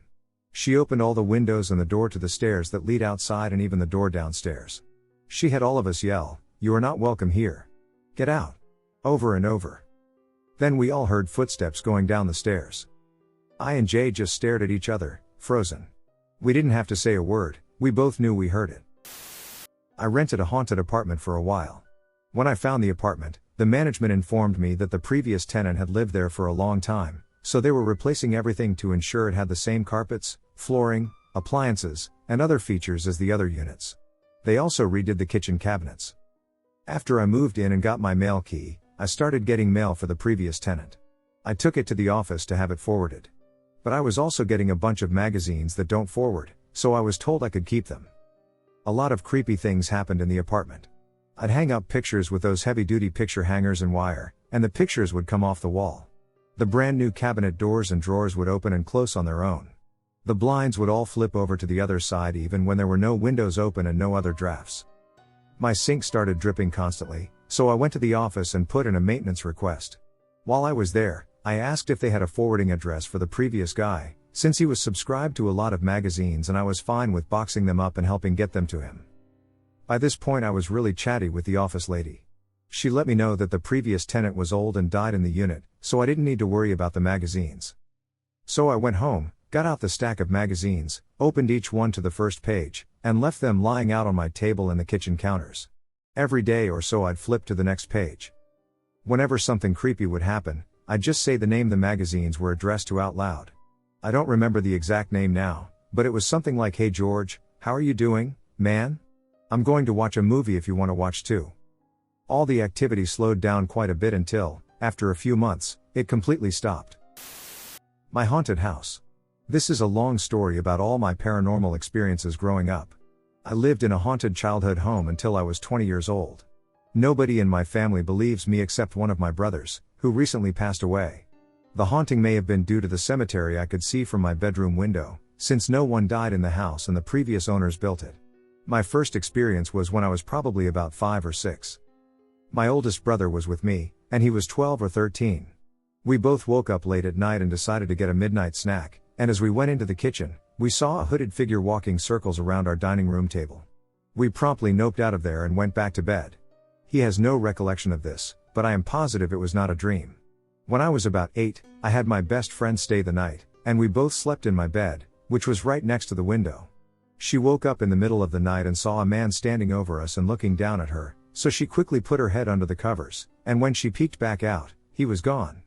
[SPEAKER 1] She opened all the windows and the door to the stairs that lead outside and even the door downstairs. She had all of us yell, "You are not welcome here. Get out." Over and over. Then we all heard footsteps going down the stairs. I and Jay just stared at each other, frozen. We didn't have to say a word, we both knew we heard it. I rented a haunted apartment for a while. When I found the apartment, the management informed me that the previous tenant had lived there for a long time, so they were replacing everything to ensure it had the same carpets, flooring, appliances, and other features as the other units. They also redid the kitchen cabinets. After I moved in and got my mail key, I started getting mail for the previous tenant. I took it to the office to have it forwarded. But I was also getting a bunch of magazines that don't forward, so I was told I could keep them. A lot of creepy things happened in the apartment. I'd hang up pictures with those heavy-duty picture hangers and wire, and the pictures would come off the wall. The brand new cabinet doors and drawers would open and close on their own. The blinds would all flip over to the other side even when there were no windows open and no other drafts. My sink started dripping constantly, so I went to the office and put in a maintenance request. While I was there, I asked if they had a forwarding address for the previous guy, since he was subscribed to a lot of magazines and I was fine with boxing them up and helping get them to him. By this point I was really chatty with the office lady. She let me know that the previous tenant was old and died in the unit, so I didn't need to worry about the magazines. So I went home, got out the stack of magazines, opened each one to the first page, and left them lying out on my table and the kitchen counters. Every day or so I'd flip to the next page. Whenever something creepy would happen, I'd just say the name the magazines were addressed to out loud. I don't remember the exact name now, but it was something like, "Hey George, how are you doing, man? I'm going to watch a movie if you want to watch too." All the activity slowed down quite a bit until, after a few months, it completely stopped. My haunted house. This is a long story about all my paranormal experiences growing up. I lived in a haunted childhood home until I was 20 years old. Nobody in my family believes me except one of my brothers, who recently passed away. The haunting may have been due to the cemetery I could see from my bedroom window, since no one died in the house and the previous owners built it. My first experience was when I was probably about 5 or 6. My oldest brother was with me, and he was 12 or 13. We both woke up late at night and decided to get a midnight snack, and as we went into the kitchen, we saw a hooded figure walking circles around our dining room table. We promptly noped out of there and went back to bed. He has no recollection of this, but I am positive it was not a dream. When I was about 8, I had my best friend stay the night, and we both slept in my bed, which was right next to the window. She woke up in the middle of the night and saw a man standing over us and looking down at her, So she quickly put her head under the covers, and when she peeked back out, he was gone.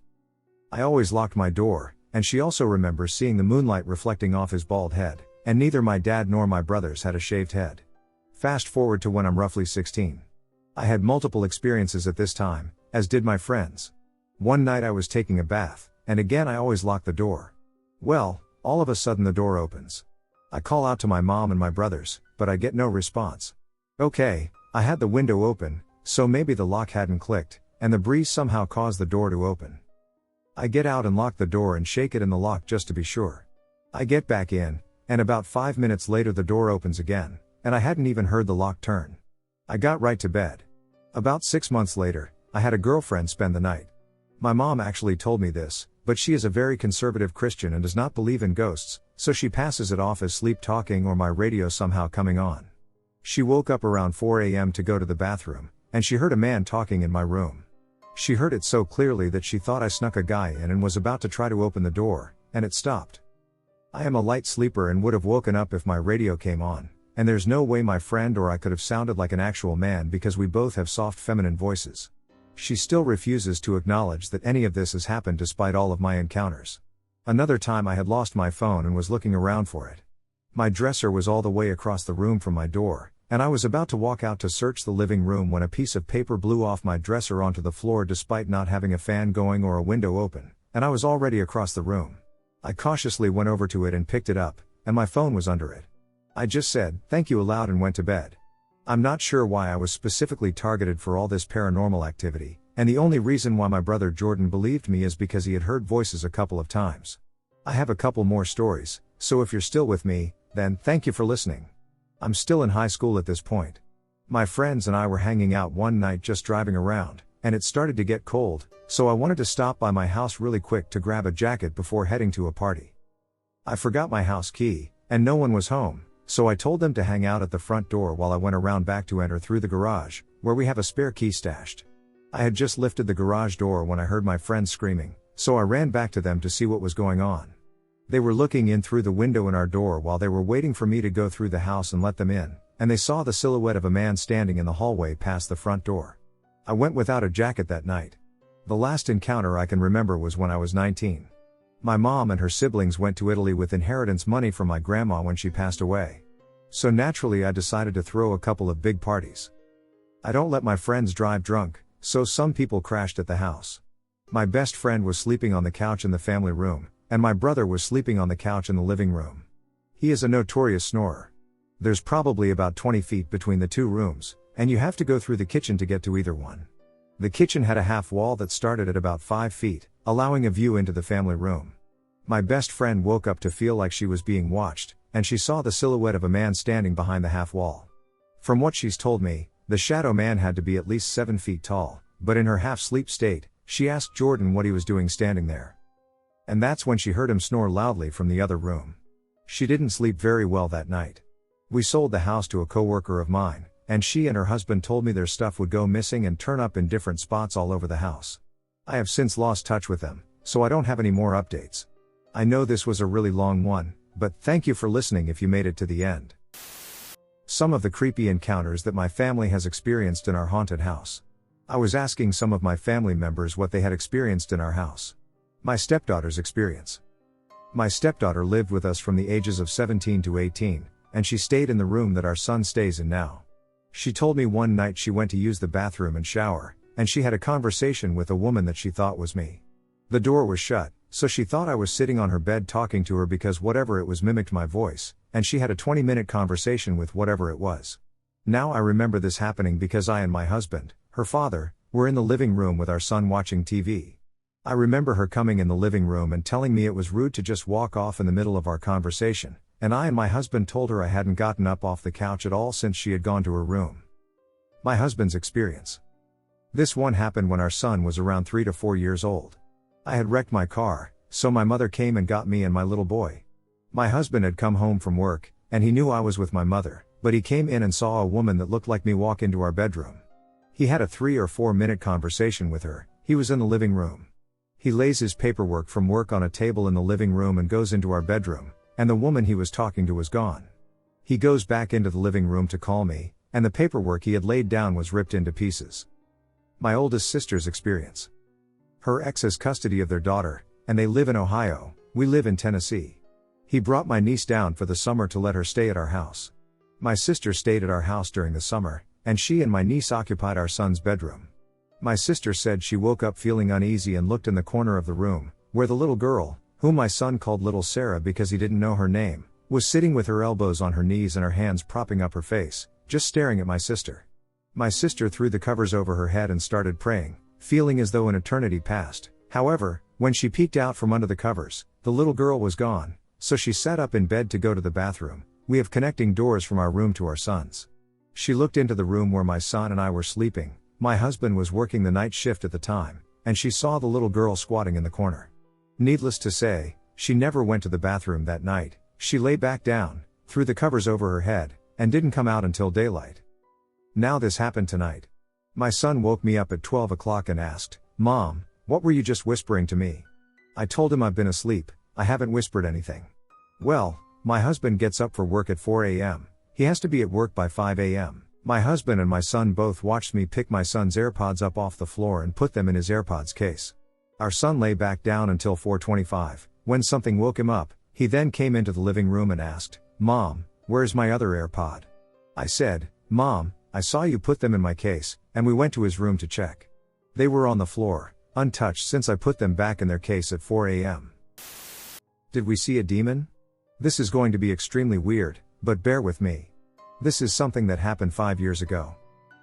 [SPEAKER 1] I always locked my door, and she also remembers seeing the moonlight reflecting off his bald head, and neither my dad nor my brothers had a shaved head. Fast forward to when I'm roughly 16. I had multiple experiences at this time, as did my friends. One night I was taking a bath, and again I always lock the door. Well, all of a sudden the door opens. I call out to my mom and my brothers, but I get no response. Okay, I had the window open, so maybe the lock hadn't clicked, and the breeze somehow caused the door to open. I get out and lock the door and shake it in the lock just to be sure. I get back in, and about 5 minutes later the door opens again, and I hadn't even heard the lock turn. I got right to bed. About 6 months later, I had a girlfriend spend the night. My mom actually told me this, but she is a very conservative Christian and does not believe in ghosts, so she passes it off as sleep talking or my radio somehow coming on. She woke up around 4 a.m. to go to the bathroom, and she heard a man talking in my room. She heard it so clearly that she thought I snuck a guy in and was about to try to open the door, and it stopped. I am a light sleeper and would have woken up if my radio came on, and there's no way my friend or I could have sounded like an actual man because we both have soft feminine voices. She still refuses to acknowledge that any of this has happened despite all of my encounters. Another time I had lost my phone and was looking around for it. My dresser was all the way across the room from my door, and I was about to walk out to search the living room when a piece of paper blew off my dresser onto the floor despite not having a fan going or a window open, and I was already across the room. I cautiously went over to it and picked it up, and my phone was under it. I just said, "Thank you" aloud and went to bed. I'm not sure why I was specifically targeted for all this paranormal activity, and the only reason why my brother Jordan believed me is because he had heard voices a couple of times. I have a couple more stories, so if you're still with me, then thank you for listening. I'm still in high school at this point. My friends and I were hanging out one night just driving around, and it started to get cold, so I wanted to stop by my house really quick to grab a jacket before heading to a party. I forgot my house key, and no one was home, so I told them to hang out at the front door while I went around back to enter through the garage, where we have a spare key stashed. I had just lifted the garage door when I heard my friends screaming, so I ran back to them to see what was going on. They were looking in through the window in our door while they were waiting for me to go through the house and let them in, and they saw the silhouette of a man standing in the hallway past the front door. I went without a jacket that night. The last encounter I can remember was when I was 19. My mom and her siblings went to Italy with inheritance money from my grandma when she passed away. So naturally I decided to throw a couple of big parties. I don't let my friends drive drunk, so some people crashed at the house. My best friend was sleeping on the couch in the family room, and my brother was sleeping on the couch in the living room. He is a notorious snorer. There's probably about 20 feet between the two rooms, and you have to go through the kitchen to get to either one. The kitchen had a half wall that started at about 5 feet, allowing a view into the family room. My best friend woke up to feel like she was being watched, and she saw the silhouette of a man standing behind the half wall. From what she's told me, the shadow man had to be at least 7 feet tall, but in her half-sleep state, she asked Jordan what he was doing standing there. And that's when she heard him snore loudly from the other room. She didn't sleep very well that night. We sold the house to a coworker of mine, and she and her husband told me their stuff would go missing and turn up in different spots all over the house. I have since lost touch with them, so I don't have any more updates. I know this was a really long one, but thank you for listening if you made it to the end. Some of the creepy encounters that my family has experienced in our haunted house. I was asking some of my family members what they had experienced in our house. My stepdaughter's experience. My stepdaughter lived with us from the ages of 17 to 18, and she stayed in the room that our son stays in now. She told me one night she went to use the bathroom and shower, and she had a conversation with a woman that she thought was me. The door was shut, so she thought I was sitting on her bed talking to her because whatever it was mimicked my voice, and she had a 20-minute conversation with whatever it was. Now I remember this happening because I and my husband, her father, were in the living room with our son watching TV. I remember her coming in the living room and telling me it was rude to just walk off in the middle of our conversation, and I and my husband told her I hadn't gotten up off the couch at all since she had gone to her room. My husband's experience. This one happened when our son was around 3 to 4 years old. I had wrecked my car, so my mother came and got me and my little boy. My husband had come home from work, and he knew I was with my mother, but he came in and saw a woman that looked like me walk into our bedroom. He had a 3 or 4 minute conversation with her. He was in the living room. He lays his paperwork from work on a table in the living room and goes into our bedroom, and the woman he was talking to was gone. He goes back into the living room to call me, and the paperwork he had laid down was ripped into pieces. My oldest sister's experience. Her ex has custody of their daughter, and they live in Ohio, we live in Tennessee. He brought my niece down for the summer to let her stay at our house. My sister stayed at our house during the summer, and she and my niece occupied our son's bedroom. My sister said she woke up feeling uneasy and looked in the corner of the room, where the little girl, whom my son called Little Sarah because he didn't know her name, was sitting with her elbows on her knees and her hands propping up her face, just staring at my sister. My sister threw the covers over her head and started praying, feeling as though an eternity passed. However, when she peeked out from under the covers, the little girl was gone, so she sat up in bed to go to the bathroom. We have connecting doors from our room to our son's. She looked into the room where my son and I were sleeping. My husband was working the night shift at the time, and she saw the little girl squatting in the corner. Needless to say, she never went to the bathroom that night. She lay back down, threw the covers over her head, and didn't come out until daylight. Now this happened tonight. My son woke me up at 12 o'clock and asked, "Mom, what were you just whispering to me?" I told him I've been asleep, I haven't whispered anything. Well, my husband gets up for work at 4 a.m. He has to be at work by 5 a.m. My husband and my son both watched me pick my son's AirPods up off the floor and put them in his AirPods case. Our son lay back down until 4:25, when something woke him up. He then came into the living room and asked, "Mom, where's my other AirPod?" I said, "Mom, I saw you put them in my case," and we went to his room to check. They were on the floor, untouched since I put them back in their case at 4 a.m. Did we see a demon? This is going to be extremely weird, but bear with me. This is something that happened 5 years ago.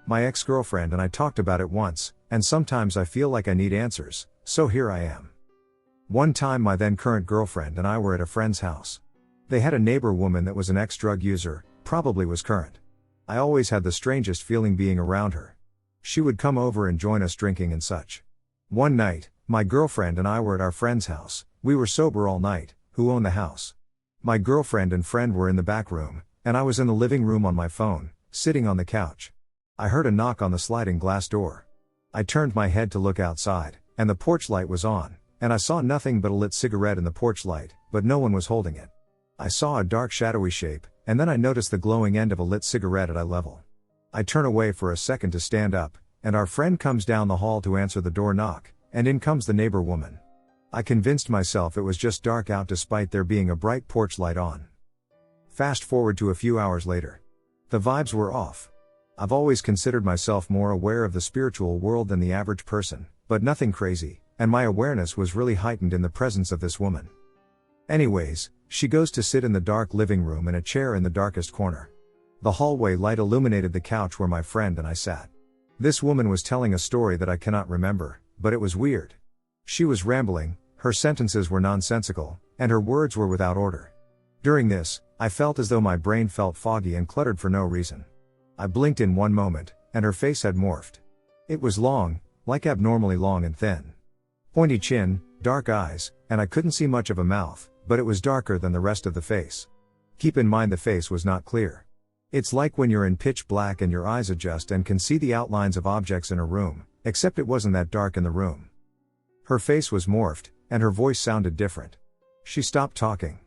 [SPEAKER 1] My ex-girlfriend and I talked about it once, and sometimes I feel like I need answers, so here I am. One time my then current girlfriend and I were at a friend's house. They had a neighbor woman that was an ex-drug user, probably was current. I always had the strangest feeling being around her. She would come over and join us drinking and such. One night, my girlfriend and I were at our friend's house. We were sober all night. Who owned the house? My girlfriend and friend were in the back room, and I was in the living room on my phone, sitting on the couch. I heard a knock on the sliding glass door. I turned my head to look outside, and the porch light was on, and I saw nothing but a lit cigarette in the porch light, but no one was holding it. I saw a dark shadowy shape, and then I noticed the glowing end of a lit cigarette at eye level. I turn away for a second to stand up, and our friend comes down the hall to answer the door knock, and in comes the neighbor woman. I convinced myself it was just dark out despite there being a bright porch light on. Fast forward to a few hours later. The vibes were off. I've always considered myself more aware of the spiritual world than the average person, but nothing crazy, and my awareness was really heightened in the presence of this woman. Anyways, she goes to sit in the dark living room in a chair in the darkest corner. The hallway light illuminated the couch where my friend and I sat. This woman was telling a story that I cannot remember, but it was weird. She was rambling, her sentences were nonsensical, and her words were without order. During this, I felt as though my brain felt foggy and cluttered for no reason. I blinked in one moment, and her face had morphed. It was long, like abnormally long and thin. Pointy chin, dark eyes, and I couldn't see much of a mouth, but it was darker than the rest of the face. Keep in mind the face was not clear. It's like when you're in pitch black and your eyes adjust and can see the outlines of objects in a room, except it wasn't that dark in the room. Her face was morphed, and her voice sounded different. She stopped talking.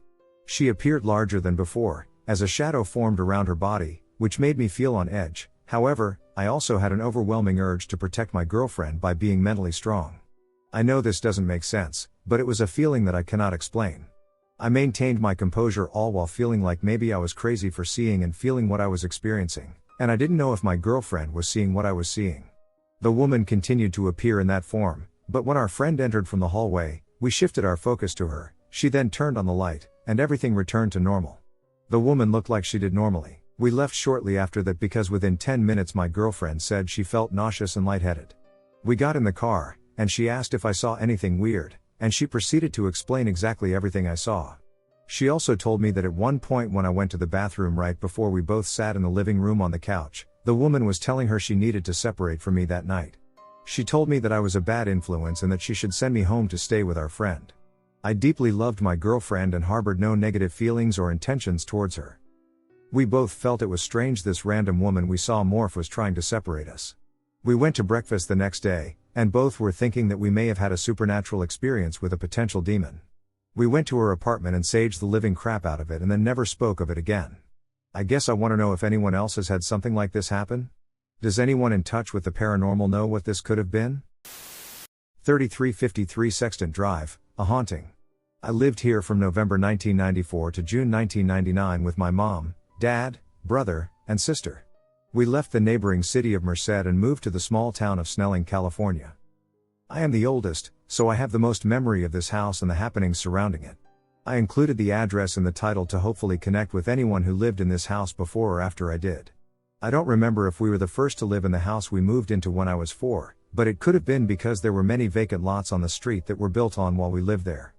[SPEAKER 1] She appeared larger than before, as a shadow formed around her body, which made me feel on edge. However, I also had an overwhelming urge to protect my girlfriend by being mentally strong. I know this doesn't make sense, but it was a feeling that I cannot explain. I maintained my composure all while feeling like maybe I was crazy for seeing and feeling what I was experiencing, and I didn't know if my girlfriend was seeing what I was seeing. The woman continued to appear in that form, but when our friend entered from the hallway, we shifted our focus to her. She then turned on the light, and everything returned to normal. The woman looked like she did normally. We left shortly after that because within 10 minutes my girlfriend said she felt nauseous and lightheaded. We got in the car, and she asked if I saw anything weird, and she proceeded to explain exactly everything I saw. She also told me that at one point when I went to the bathroom right before we both sat in the living room on the couch, the woman was telling her she needed to separate from me that night. She told me that I was a bad influence and that she should send me home to stay with our friend. I deeply loved my girlfriend and harbored no negative feelings or intentions towards her. We both felt it was strange this random woman we saw morph was trying to separate us. We went to breakfast the next day, and both were thinking that we may have had a supernatural experience with a potential demon. We went to her apartment and saged the living crap out of it and then never spoke of it again. I guess I want to know if anyone else has had something like this happen? Does anyone in touch with the paranormal know what this could have been? 3353 Sexton Drive, a haunting. I lived here from November 1994 to June 1999 with my mom, dad, brother, and sister. We left the neighboring city of Merced and moved to the small town of Snelling, California. I am the oldest, so I have the most memory of this house and the happenings surrounding it. I included the address in the title to hopefully connect with anyone who lived in this house before or after I did. I don't remember if we were the first to live in the house we moved into when I was 4, but it could have been because there were many vacant lots on the street that were built on while we lived there.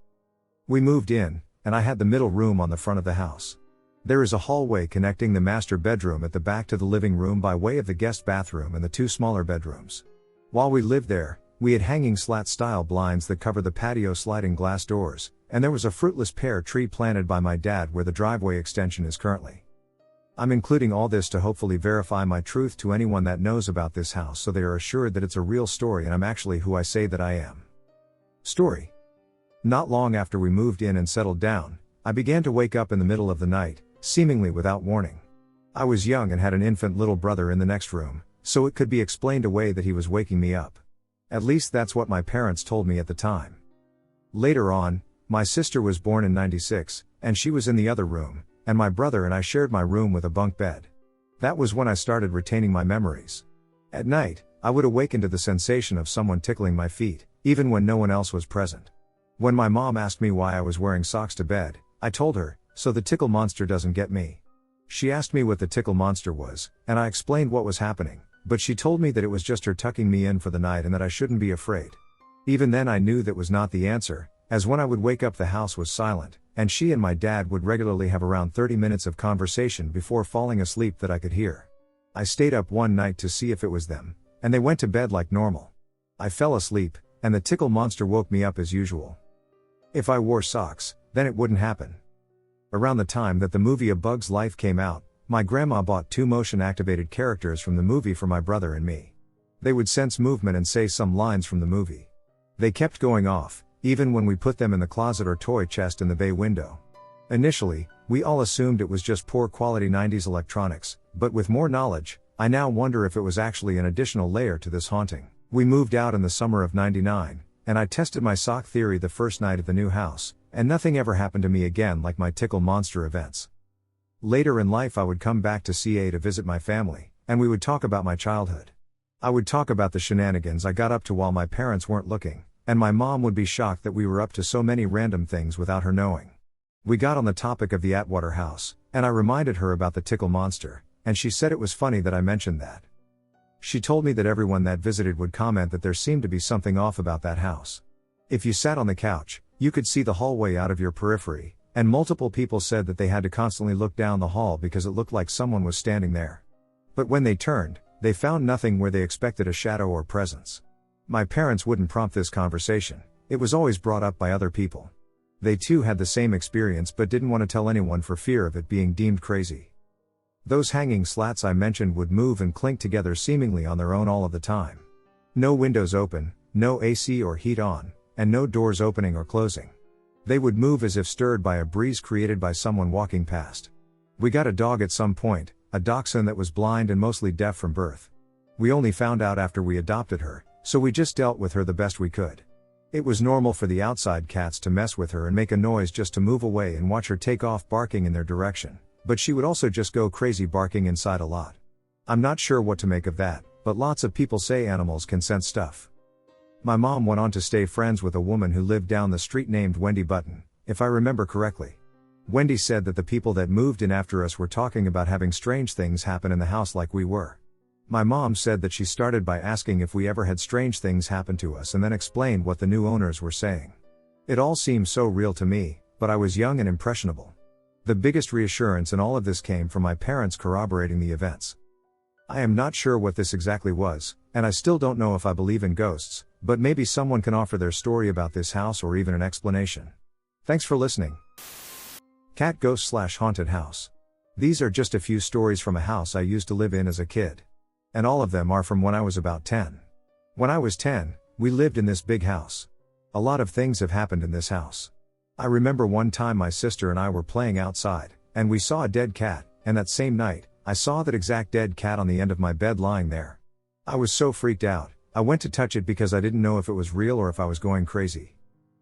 [SPEAKER 1] We moved in, and I had the middle room on the front of the house. There is a hallway connecting the master bedroom at the back to the living room by way of the guest bathroom and the 2 smaller bedrooms. While we lived there, we had hanging slat-style blinds that cover the patio sliding glass doors, and there was a fruitless pear tree planted by my dad where the driveway extension is currently. I'm including all this to hopefully verify my truth to anyone that knows about this house so they are assured that it's a real story and I'm actually who I say that I am. Story. Not long after we moved in and settled down, I began to wake up in the middle of the night, seemingly without warning. I was young and had an infant little brother in the next room, so it could be explained away that he was waking me up. At least that's what my parents told me at the time. Later on, my sister was born in '96, and she was in the other room, and my brother and I shared my room with a bunk bed. That was when I started retaining my memories. At night, I would awaken to the sensation of someone tickling my feet, even when no one else was present. When my mom asked me why I was wearing socks to bed, I told her, so the tickle monster doesn't get me. She asked me what the tickle monster was, and I explained what was happening, but she told me that it was just her tucking me in for the night and that I shouldn't be afraid. Even then I knew that was not the answer, as when I would wake up the house was silent, and she and my dad would regularly have around 30 minutes of conversation before falling asleep that I could hear. I stayed up one night to see if it was them, and they went to bed like normal. I fell asleep, and the tickle monster woke me up as usual. If I wore socks, then it wouldn't happen. Around the time that the movie A Bug's Life came out, my grandma bought 2 motion-activated characters from the movie for my brother and me. They would sense movement and say some lines from the movie. They kept going off, even when we put them in the closet or toy chest in the bay window. Initially, we all assumed it was just poor quality 90s electronics, but with more knowledge, I now wonder if it was actually an additional layer to this haunting. We moved out in the summer of '99, and I tested my sock theory the first night at the new house, and nothing ever happened to me again like my tickle monster events. Later in life I would come back to CA to visit my family, and we would talk about my childhood. I would talk about the shenanigans I got up to while my parents weren't looking, and my mom would be shocked that we were up to so many random things without her knowing. We got on the topic of the Atwater house, and I reminded her about the tickle monster, and she said it was funny that I mentioned that. She told me that everyone that visited would comment that there seemed to be something off about that house. If you sat on the couch, you could see the hallway out of your periphery, and multiple people said that they had to constantly look down the hall because it looked like someone was standing there. But when they turned, they found nothing where they expected a shadow or presence. My parents wouldn't prompt this conversation, it was always brought up by other people. They too had the same experience but didn't want to tell anyone for fear of it being deemed crazy. Those hanging slats I mentioned would move and clink together seemingly on their own all of the time. No windows open, no AC or heat on, and no doors opening or closing. They would move as if stirred by a breeze created by someone walking past. We got a dog at some point, a dachshund that was blind and mostly deaf from birth. We only found out after we adopted her, so we just dealt with her the best we could. It was normal for the outside cats to mess with her and make a noise just to move away and watch her take off barking in their direction, but she would also just go crazy barking inside a lot. I'm not sure what to make of that, but lots of people say animals can sense stuff. My mom went on to stay friends with a woman who lived down the street named Wendy Button, if I remember correctly. Wendy said that the people that moved in after us were talking about having strange things happen in the house like we were. My mom said that she started by asking if we ever had strange things happen to us and then explained what the new owners were saying. It all seemed so real to me, but I was young and impressionable. The biggest reassurance in all of this came from my parents corroborating the events. I am not sure what this exactly was, and I still don't know if I believe in ghosts, but maybe someone can offer their story about this house or even an explanation. Thanks for listening. Cat Ghost/Haunted House. These are just a few stories from a house I used to live in as a kid. And all of them are from when I was about 10. When I was 10, we lived in this big house. A lot of things have happened in this house. I remember one time my sister and I were playing outside, and we saw a dead cat, and that same night, I saw that exact dead cat on the end of my bed lying there. I was so freaked out, I went to touch it because I didn't know if it was real or if I was going crazy.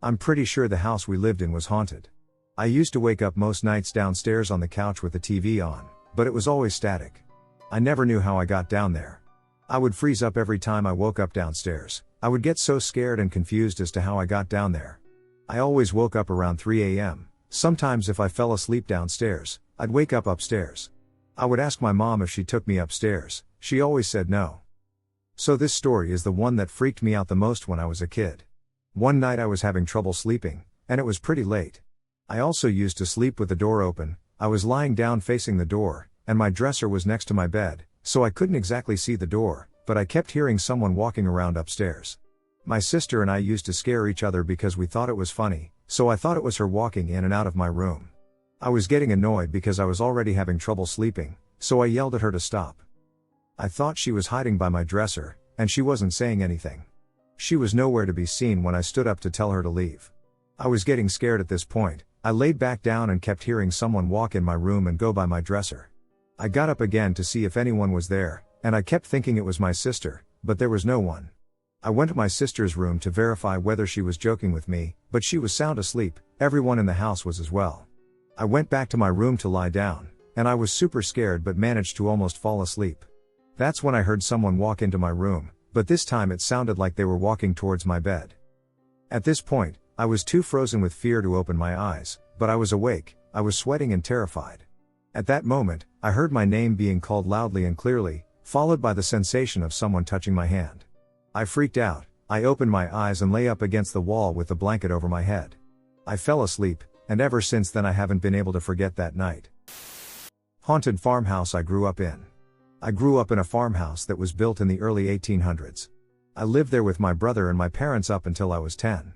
[SPEAKER 1] I'm pretty sure the house we lived in was haunted. I used to wake up most nights downstairs on the couch with the TV on, but it was always static. I never knew how I got down there. I would freeze up every time I woke up downstairs. I would get so scared and confused as to how I got down there. I always woke up around 3 a.m. Sometimes if I fell asleep downstairs, I'd wake up upstairs. I would ask my mom if she took me upstairs. She always said no. So this story is the one that freaked me out the most when I was a kid. One night I was having trouble sleeping, and it was pretty late. I also used to sleep with the door open. I was lying down facing the door, and my dresser was next to my bed, so I couldn't exactly see the door, but I kept hearing someone walking around upstairs. My sister and I used to scare each other because we thought it was funny, so I thought it was her walking in and out of my room. I was getting annoyed because I was already having trouble sleeping, so I yelled at her to stop. I thought she was hiding by my dresser, and she wasn't saying anything. She was nowhere to be seen when I stood up to tell her to leave. I was getting scared at this point. I laid back down and kept hearing someone walk in my room and go by my dresser. I got up again to see if anyone was there, and I kept thinking it was my sister, but there was no one. I went to my sister's room to verify whether she was joking with me, but she was sound asleep. Everyone in the house was as well. I went back to my room to lie down, and I was super scared but managed to almost fall asleep. That's when I heard someone walk into my room, but this time it sounded like they were walking towards my bed. At this point, I was too frozen with fear to open my eyes, but I was awake. I was sweating and terrified. At that moment, I heard my name being called loudly and clearly, followed by the sensation of someone touching my hand. I freaked out. I opened my eyes and lay up against the wall with the blanket over my head. I fell asleep, and ever since then I haven't been able to forget that night. Haunted farmhouse I grew up in. I grew up in a farmhouse that was built in the early 1800s. I lived there with my brother and my parents up until I was 10.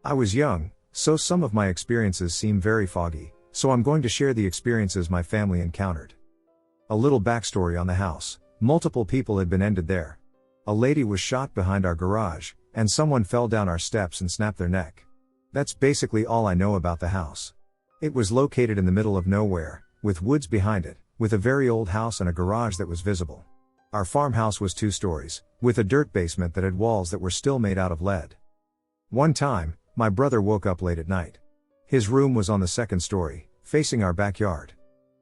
[SPEAKER 1] I was young, so some of my experiences seem very foggy, so I'm going to share the experiences my family encountered. A little backstory on the house. Multiple people had been ended there. A lady was shot behind our garage, and someone fell down our steps and snapped their neck. That's basically all I know about the house. It was located in the middle of nowhere, with woods behind it, with a very old house and a garage that was visible. Our farmhouse was 2 stories, with a dirt basement that had walls that were still made out of lead. One time, my brother woke up late at night. His room was on the 2nd story, facing our backyard.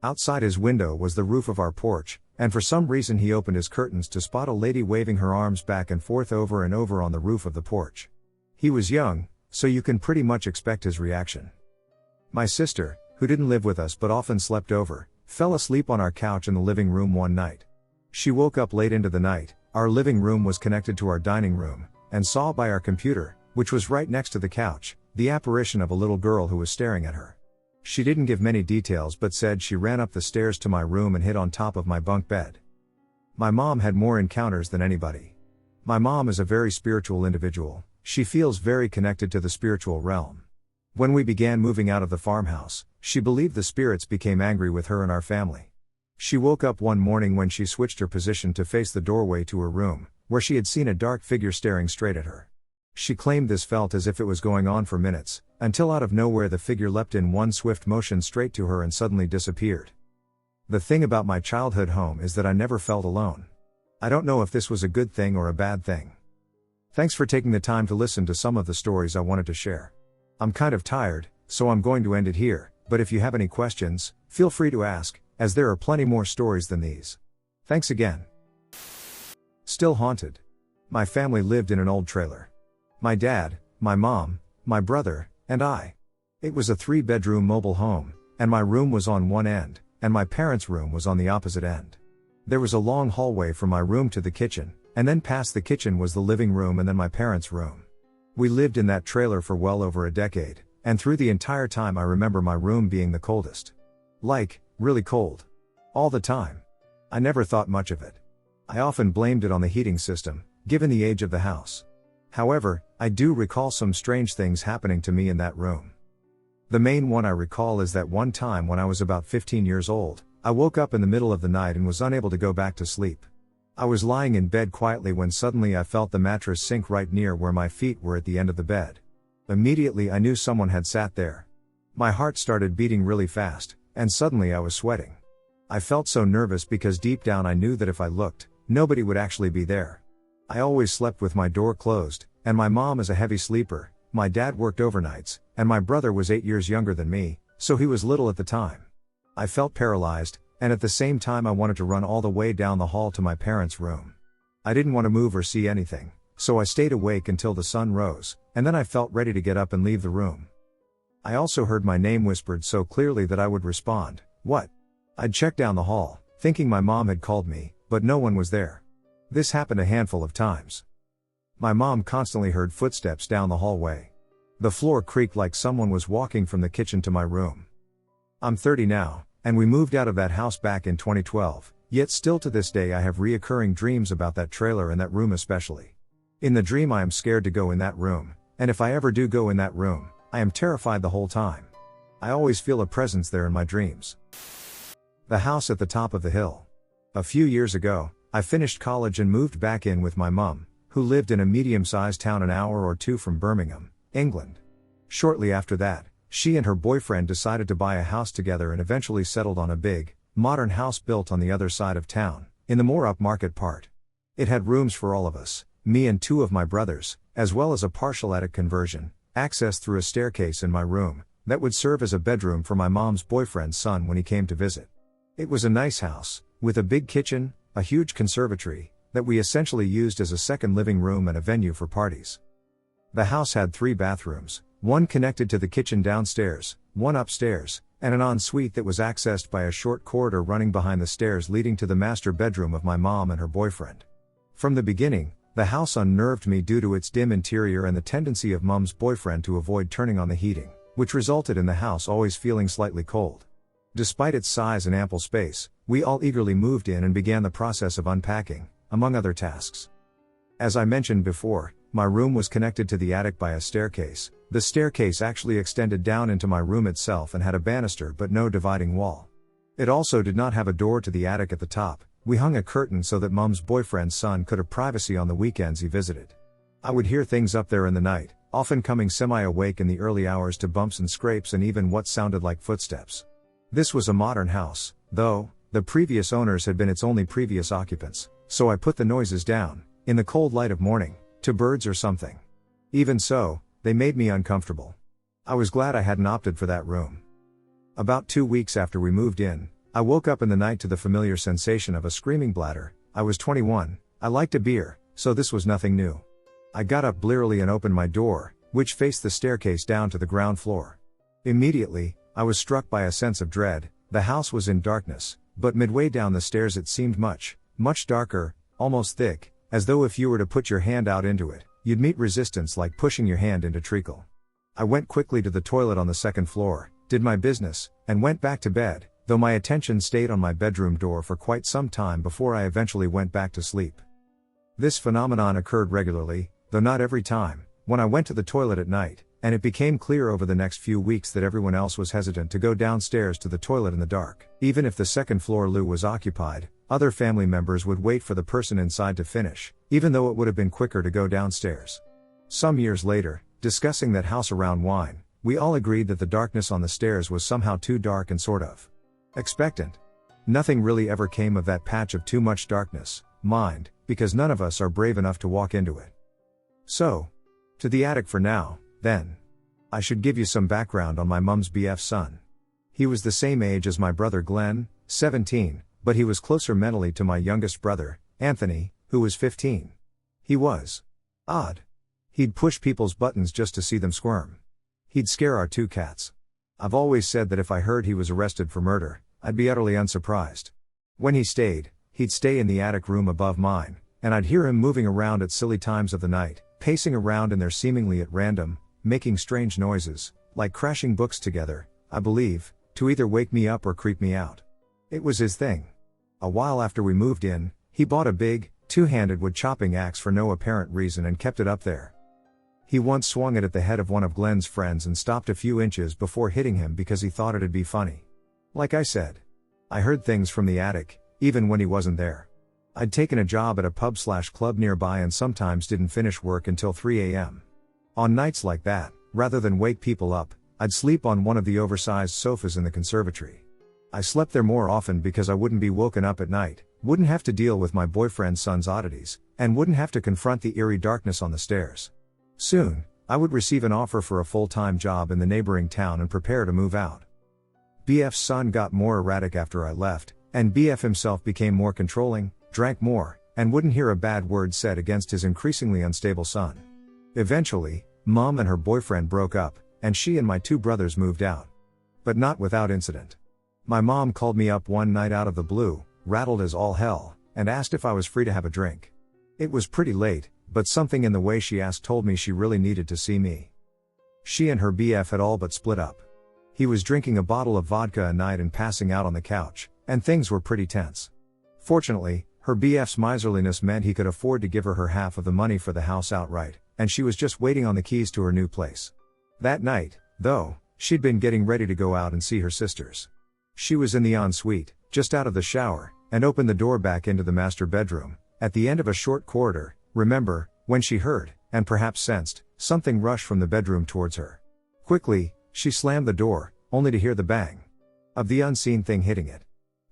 [SPEAKER 1] Outside his window was the roof of our porch, and for some reason he opened his curtains to spot a lady waving her arms back and forth over and over on the roof of the porch. He was young, so you can pretty much expect his reaction. My sister, who didn't live with us but often slept over, fell asleep on our couch in the living room one night. She woke up late into the night. Our living room was connected to our dining room, and saw by our computer, which was right next to the couch, the apparition of a little girl who was staring at her. She didn't give many details but said she ran up the stairs to my room and hid on top of my bunk bed. My mom had more encounters than anybody. My mom is a very spiritual individual. She feels very connected to the spiritual realm. When we began moving out of the farmhouse, she believed the spirits became angry with her and our family. She woke up one morning when she switched her position to face the doorway to her room, where she had seen a dark figure staring straight at her. She claimed this felt as if it was going on for minutes, until out of nowhere the figure leapt in one swift motion straight to her and suddenly disappeared. The thing about my childhood home is that I never felt alone. I don't know if this was a good thing or a bad thing. Thanks for taking the time to listen to some of the stories I wanted to share. I'm kind of tired, so I'm going to end it here, but if you have any questions, feel free to ask, as there are plenty more stories than these. Thanks again. Still haunted. My family lived in an old trailer. My dad, my mom, my brother, and I. It was a 3-bedroom mobile home, and my room was on one end, and my parents' room was on the opposite end. There was a long hallway from my room to the kitchen, and then past the kitchen was the living room and then my parents' room. We lived in that trailer for well over a decade, and through the entire time I remember my room being the coldest. Like, really cold. All the time. I never thought much of it. I often blamed it on the heating system, given the age of the house. However, I do recall some strange things happening to me in that room. The main one I recall is that one time when I was about 15 years old, I woke up in the middle of the night and was unable to go back to sleep. I was lying in bed quietly when suddenly I felt the mattress sink right near where my feet were at the end of the bed. Immediately I knew someone had sat there. My heart started beating really fast, and suddenly I was sweating. I felt so nervous because deep down I knew that if I looked, nobody would actually be there. I always slept with my door closed, and my mom is a heavy sleeper, my dad worked overnights, and my brother was 8 years younger than me, so he was little at the time. I felt paralyzed, and at the same time I wanted to run all the way down the hall to my parents' room. I didn't want to move or see anything, so I stayed awake until the sun rose, and then I felt ready to get up and leave the room. I also heard my name whispered so clearly that I would respond, "What?" I'd check down the hall, thinking my mom had called me, but no one was there. This happened a handful of times. My mom constantly heard footsteps down the hallway. The floor creaked like someone was walking from the kitchen to my room. I'm 30 now, and we moved out of that house back in 2012, yet still to this day I have reoccurring dreams about that trailer and that room especially. In the dream I am scared to go in that room, and if I ever do go in that room, I am terrified the whole time. I always feel a presence there in my dreams. The house at the top of the hill. A few years ago, I finished college and moved back in with my mum, who lived in a medium-sized town an hour or two from Birmingham, England. Shortly after that, she and her boyfriend decided to buy a house together and eventually settled on a big, modern house built on the other side of town, in the more upmarket part. It had rooms for all of us, me and 2 of my brothers, as well as a partial attic conversion, accessed through a staircase in my room, that would serve as a bedroom for my mom's boyfriend's son when he came to visit. It was a nice house, with a big kitchen, a huge conservatory, that we essentially used as a second living room and a venue for parties. The house had 3 bathrooms, one connected to the kitchen downstairs, one upstairs, and an ensuite that was accessed by a short corridor running behind the stairs leading to the master bedroom of my mom and her boyfriend. From the beginning, the house unnerved me due to its dim interior and the tendency of mom's boyfriend to avoid turning on the heating, which resulted in the house always feeling slightly cold. Despite its size and ample space, we all eagerly moved in and began the process of unpacking, among other tasks. As I mentioned before, my room was connected to the attic by a staircase. The staircase actually extended down into my room itself and had a banister but no dividing wall. It also did not have a door to the attic at the top. We hung a curtain so that mom's boyfriend's son could have privacy on the weekends he visited. I would hear things up there in the night, often coming semi-awake in the early hours to bumps and scrapes and even what sounded like footsteps. This was a modern house, though. The previous owners had been its only previous occupants, so I put the noises down, in the cold light of morning, to birds or something. Even so, they made me uncomfortable. I was glad I hadn't opted for that room. About 2 weeks after we moved in, I woke up in the night to the familiar sensation of a screaming bladder. I was 21, I liked a beer, so this was nothing new. I got up blearily and opened my door, which faced the staircase down to the ground floor. Immediately, I was struck by a sense of dread. The house was in darkness, but midway down the stairs it seemed much, much darker, almost thick, as though if you were to put your hand out into it, you'd meet resistance like pushing your hand into treacle. I went quickly to the toilet on the second floor, did my business, and went back to bed, though my attention stayed on my bedroom door for quite some time before I eventually went back to sleep. This phenomenon occurred regularly, though not every time, when I went to the toilet at night, and it became clear over the next few weeks that everyone else was hesitant to go downstairs to the toilet in the dark. Even if the second floor loo was occupied, other family members would wait for the person inside to finish, even though it would have been quicker to go downstairs. Some years later, discussing that house around wine, we all agreed that the darkness on the stairs was somehow too dark and sort of expectant. Nothing really ever came of that patch of too much darkness, mind, because none of us are brave enough to walk into it. So, to the attic for now, then. I should give you some background on my mum's BF son. He was the same age as my brother Glenn, 17, but he was closer mentally to my youngest brother, Anthony, who was 15. He was odd. He'd push people's buttons just to see them squirm. He'd scare our 2 cats. I've always said that if I heard he was arrested for murder, I'd be utterly unsurprised. When he stayed, he'd stay in the attic room above mine, and I'd hear him moving around at silly times of the night, pacing around in there seemingly at random, making strange noises, like crashing books together, I believe, to either wake me up or creep me out. It was his thing. A while after we moved in, he bought a big, 2-handed wood chopping axe for no apparent reason and kept it up there. He once swung it at the head of one of Glenn's friends and stopped a few inches before hitting him because he thought it'd be funny. Like I said, I heard things from the attic, even when he wasn't there. I'd taken a job at a pub/club nearby and sometimes didn't finish work until 3 a.m. On nights like that, rather than wake people up, I'd sleep on one of the oversized sofas in the conservatory. I slept there more often because I wouldn't be woken up at night, wouldn't have to deal with my boyfriend's son's oddities, and wouldn't have to confront the eerie darkness on the stairs. Soon, I would receive an offer for a full-time job in the neighboring town and prepare to move out. BF's son got more erratic after I left, and BF himself became more controlling, drank more, and wouldn't hear a bad word said against his increasingly unstable son. Eventually, Mom and her boyfriend broke up, and she and my 2 brothers moved out. But not without incident. My mom called me up one night out of the blue, rattled as all hell, and asked if I was free to have a drink. It was pretty late, but something in the way she asked told me she really needed to see me. She and her BF had all but split up. He was drinking a bottle of vodka a night and passing out on the couch, and things were pretty tense. Fortunately, her BF's miserliness meant he could afford to give her half of the money for the house outright, and she was just waiting on the keys to her new place. That night, though, she'd been getting ready to go out and see her sisters. She was in the ensuite, just out of the shower, and opened the door back into the master bedroom, at the end of a short corridor, remember, when she heard, and perhaps sensed, something rush from the bedroom towards her. Quickly, she slammed the door, only to hear the bang of the unseen thing hitting it.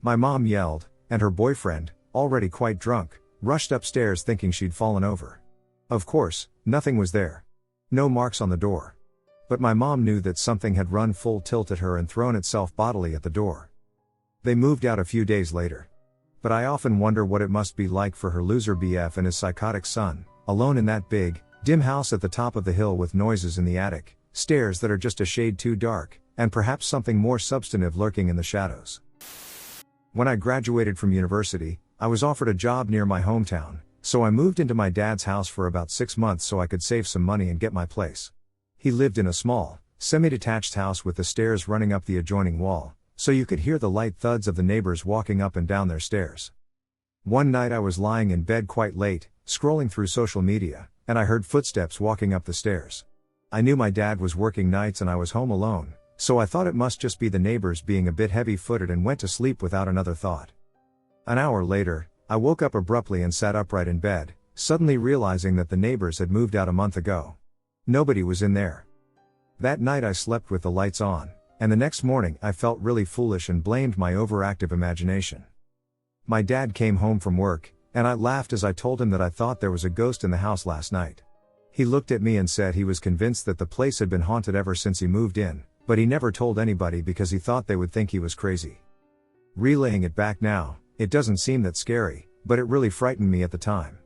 [SPEAKER 1] My mom yelled, and her boyfriend, already quite drunk, rushed upstairs thinking she'd fallen over. Of course, nothing was there. No marks on the door. But my mom knew that something had run full tilt at her and thrown itself bodily at the door. They moved out a few days later. But I often wonder what it must be like for her loser BF and his psychotic son, alone in that big, dim house at the top of the hill with noises in the attic, stairs that are just a shade too dark, and perhaps something more substantive lurking in the shadows. When I graduated from university, I was offered a job near my hometown, so I moved into my dad's house for about 6 months so I could save some money and get my place. He lived in a small, semi-detached house with the stairs running up the adjoining wall, so you could hear the light thuds of the neighbors walking up and down their stairs. One night I was lying in bed quite late, scrolling through social media, and I heard footsteps walking up the stairs. I knew my dad was working nights and I was home alone, so I thought it must just be the neighbors being a bit heavy-footed and went to sleep without another thought. An hour later, I woke up abruptly and sat upright in bed, suddenly realizing that the neighbors had moved out a month ago. Nobody was in there. That night I slept with the lights on, and the next morning I felt really foolish and blamed my overactive imagination. My dad came home from work, and I laughed as I told him that I thought there was a ghost in the house last night. He looked at me and said he was convinced that the place had been haunted ever since he moved in, but he never told anybody because he thought they would think he was crazy. Relaying it back now, it doesn't seem that scary, but it really frightened me at the time.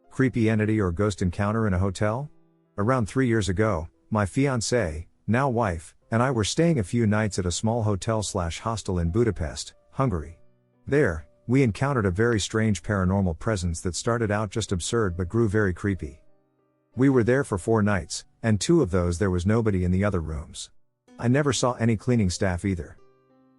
[SPEAKER 1] Creepy entity or ghost encounter in a hotel? Around 3 years ago, my fiancée, now wife, and I were staying a few nights at a small hotel/hostel in Budapest, Hungary. There, we encountered a very strange paranormal presence that started out just absurd but grew very creepy. We were there for 4 nights, and 2 of those there was nobody in the other rooms. I never saw any cleaning staff either.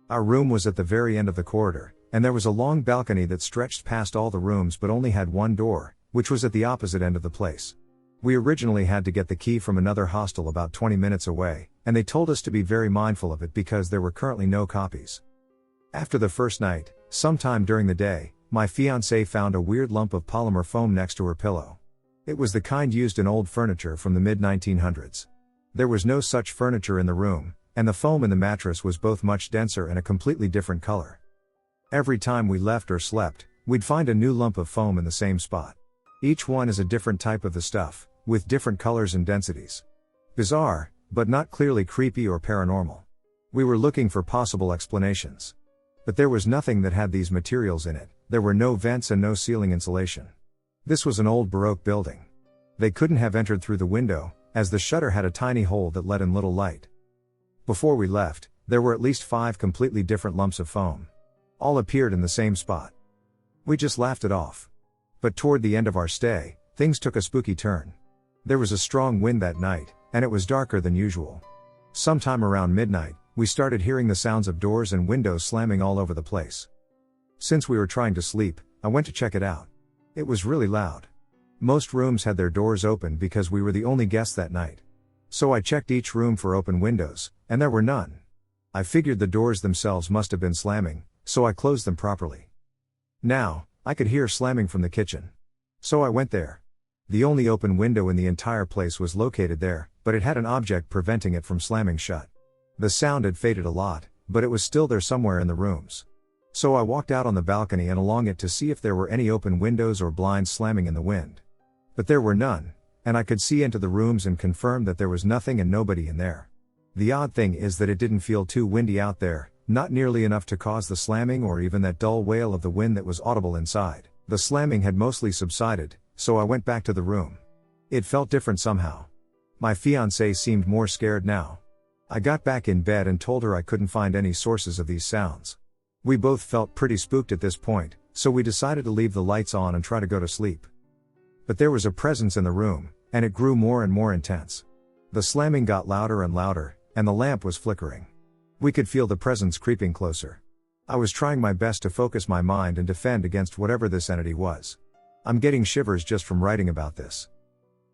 [SPEAKER 1] Our room was at the very end of the corridor, and there was a long balcony that stretched past all the rooms but only had one door, which was at the opposite end of the place. We originally had to get the key from another hostel about 20 minutes away, and they told us to be very mindful of it because there were currently no copies. After the first night, sometime during the day, my fiancée found a weird lump of polymer foam next to her pillow. It was the kind used in old furniture from the mid-1900s. There was no such furniture in the room, and the foam in the mattress was both much denser and a completely different color. Every time we left or slept, we'd find a new lump of foam in the same spot. Each one is a different type of the stuff, with different colors and densities. Bizarre, but not clearly creepy or paranormal. We were looking for possible explanations. But there was nothing that had these materials in it. There were no vents and no ceiling insulation. This was an old Baroque building. They couldn't have entered through the window, as the shutter had a tiny hole that let in little light. Before we left, there were at least 5 completely different lumps of foam. All appeared in the same spot. We just laughed it off. But toward the end of our stay, things took a spooky turn. There was a strong wind that night, and it was darker than usual. Sometime around midnight, we started hearing the sounds of doors and windows slamming all over the place. Since we were trying to sleep, I went to check it out. It was really loud. Most rooms had their doors open because we were the only guests that night. So I checked each room for open windows, and there were none. I figured the doors themselves must have been slamming, so I closed them properly. Now, I could hear slamming from the kitchen. So I went there. The only open window in the entire place was located there, but it had an object preventing it from slamming shut. The sound had faded a lot, but it was still there somewhere in the rooms. So I walked out on the balcony and along it to see if there were any open windows or blinds slamming in the wind. But there were none, and I could see into the rooms and confirmed that there was nothing and nobody in there. The odd thing is that it didn't feel too windy out there, not nearly enough to cause the slamming or even that dull wail of the wind that was audible inside. The slamming had mostly subsided, so I went back to the room. It felt different somehow. My fiancée seemed more scared now. I got back in bed and told her I couldn't find any sources of these sounds. We both felt pretty spooked at this point, so we decided to leave the lights on and try to go to sleep. But there was a presence in the room, and it grew more and more intense. The slamming got louder and louder, and the lamp was flickering. We could feel the presence creeping closer. I was trying my best to focus my mind and defend against whatever this entity was. I'm getting shivers just from writing about this.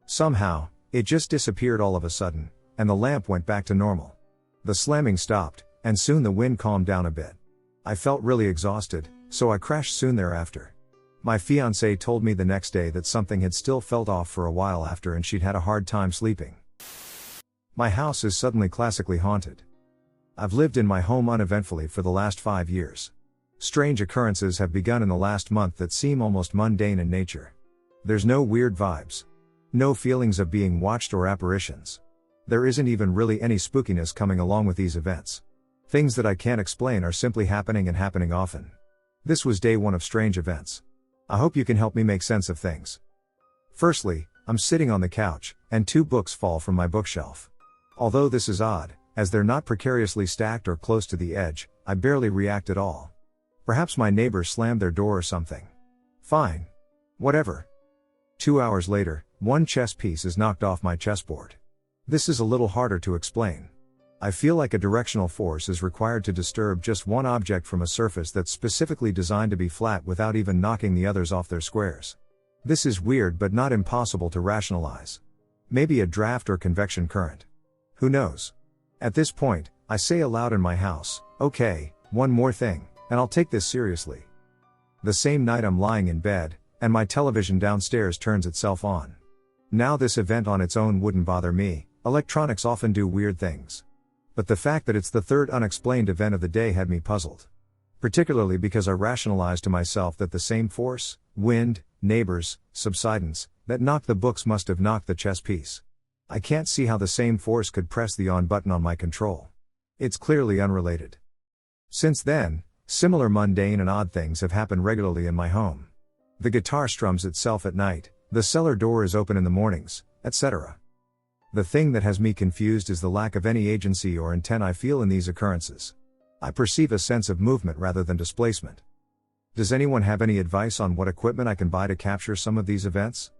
[SPEAKER 1] Somehow, it just disappeared all of a sudden, and the lamp went back to normal. The slamming stopped, and soon the wind calmed down a bit. I felt really exhausted, so I crashed soon thereafter. My fiancée told me the next day that something had still felt off for a while after and she'd had a hard time sleeping. My house is suddenly classically haunted. I've lived in my home uneventfully for the last 5 years. Strange occurrences have begun in the last month that seem almost mundane in nature. There's no weird vibes. No feelings of being watched or apparitions. There isn't even really any spookiness coming along with these events. Things that I can't explain are simply happening and happening often. This was day 1 of strange events. I hope you can help me make sense of things. Firstly, I'm sitting on the couch, and 2 books fall from my bookshelf. Although this is odd, as they're not precariously stacked or close to the edge, I barely react at all. Perhaps my neighbor slammed their door or something. Fine. Whatever. 2 hours later, 1 chess piece is knocked off my chessboard. This is a little harder to explain. I feel like a directional force is required to disturb just one object from a surface that's specifically designed to be flat without even knocking the others off their squares. This is weird but not impossible to rationalize. Maybe a draft or convection current. Who knows? At this point, I say aloud in my house, okay, one more thing, and I'll take this seriously. The same night I'm lying in bed, and my television downstairs turns itself on. Now this event on its own wouldn't bother me, electronics often do weird things. But the fact that it's the third unexplained event of the day had me puzzled. Particularly because I rationalized to myself that the same force, wind, neighbors, subsidence, that knocked the books must have knocked the chess piece. I can't see how the same force could press the on button on my control. It's clearly unrelated. Since then, similar mundane and odd things have happened regularly in my home. The guitar strums itself at night, the cellar door is open in the mornings, etc. The thing that has me confused is the lack of any agency or intent I feel in these occurrences. I perceive a sense of movement rather than displacement. Does anyone have any advice on what equipment I can buy to capture some of these events?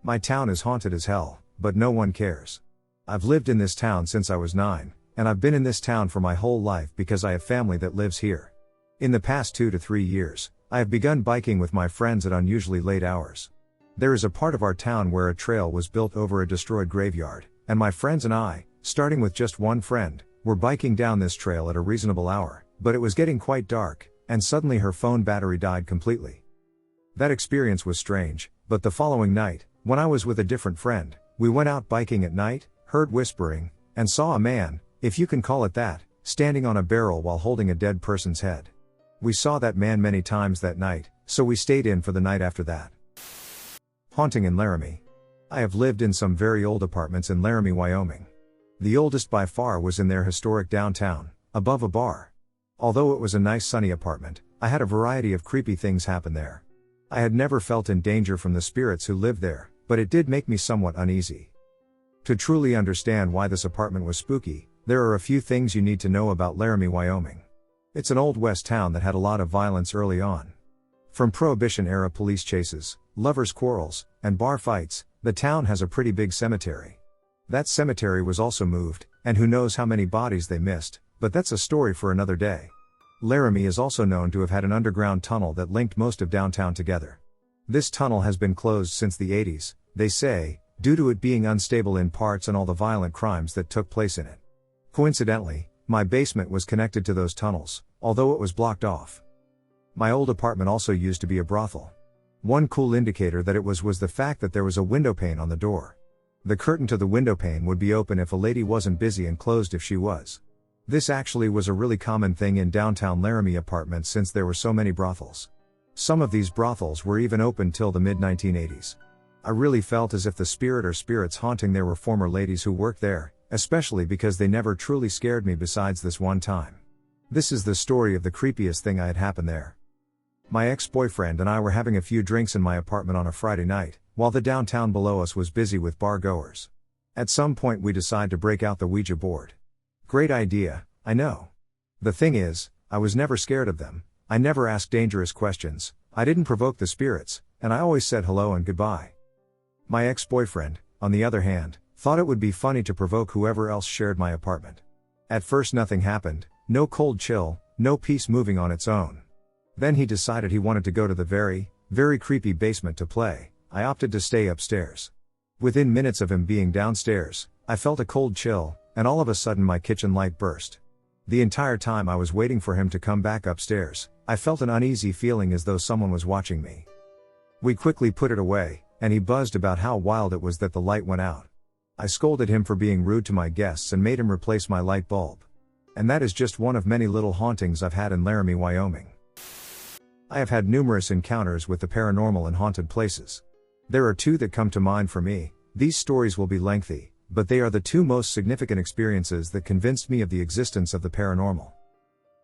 [SPEAKER 1] My town is haunted as hell, but no one cares. I've lived in this town since I was 9, and I've been in this town for my whole life because I have family that lives here. In the past 2 to 3 years, I have begun biking with my friends at unusually late hours. There is a part of our town where a trail was built over a destroyed graveyard, and my friends and I, starting with just one friend, were biking down this trail at a reasonable hour, but it was getting quite dark, and suddenly her phone battery died completely. That experience was strange, but the following night, when I was with a different friend, we went out biking at night, heard whispering, and saw a man, if you can call it that, standing on a barrel while holding a dead person's head. We saw that man many times that night, so we stayed in for the night after that. Haunting in Laramie. I have lived in some very old apartments in Laramie, Wyoming. The oldest by far was in their historic downtown, above a bar. Although it was a nice sunny apartment, I had a variety of creepy things happen there. I had never felt in danger from the spirits who lived there, but it did make me somewhat uneasy. To truly understand why this apartment was spooky, there are a few things you need to know about Laramie, Wyoming. It's an old west town that had a lot of violence early on. From Prohibition-era police chases, lovers' quarrels, and bar fights, the town has a pretty big cemetery. That cemetery was also moved, and who knows how many bodies they missed, but that's a story for another day. Laramie is also known to have had an underground tunnel that linked most of downtown together. This tunnel has been closed since the 80s, they say, due to it being unstable in parts and all the violent crimes that took place in it. Coincidentally, my basement was connected to those tunnels, although it was blocked off. My old apartment also used to be a brothel. One cool indicator that it was the fact that there was a window pane on the door. The curtain to the window pane would be open if a lady wasn't busy and closed if she was. This actually was a really common thing in downtown Laramie apartments since there were so many brothels. Some of these brothels were even open till the mid-1980s. I really felt as if the spirit or spirits haunting there were former ladies who worked there, especially because they never truly scared me besides this one time. This is the story of the creepiest thing I had happen there. My ex-boyfriend and I were having a few drinks in my apartment on a Friday night, while the downtown below us was busy with bar goers. At some point we decide to break out the Ouija board. Great idea, I know. The thing is, I was never scared of them, I never asked dangerous questions, I didn't provoke the spirits, and I always said hello and goodbye. My ex-boyfriend, on the other hand, thought it would be funny to provoke whoever else shared my apartment. At first nothing happened, no cold chill, no piece moving on its own. Then he decided he wanted to go to the very, very creepy basement to play. I opted to stay upstairs. Within minutes of him being downstairs, I felt a cold chill, and all of a sudden my kitchen light burst. The entire time I was waiting for him to come back upstairs, I felt an uneasy feeling as though someone was watching me. We quickly put it away, and he buzzed about how wild it was that the light went out. I scolded him for being rude to my guests and made him replace my light bulb. And that is just one of many little hauntings I've had in Laramie, Wyoming. I have had numerous encounters with the paranormal and haunted places. There are two that come to mind for me. These stories will be lengthy, but they are the two most significant experiences that convinced me of the existence of the paranormal.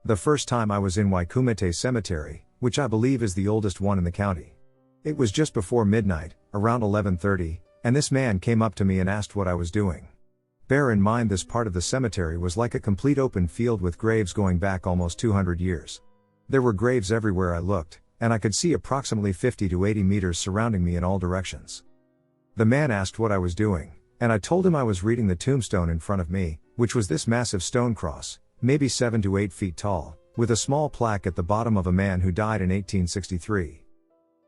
[SPEAKER 1] The first time I was in Waikumete Cemetery, which I believe is the oldest one in the county. It was just before midnight, around 11:30, and this man came up to me and asked what I was doing. Bear in mind this part of the cemetery was like a complete open field with graves going back almost 200 years. There were graves everywhere I looked, and I could see approximately 50 to 80 meters surrounding me in all directions. The man asked what I was doing, and I told him I was reading the tombstone in front of me, which was this massive stone cross, maybe 7 to 8 feet tall, with a small plaque at the bottom of a man who died in 1863.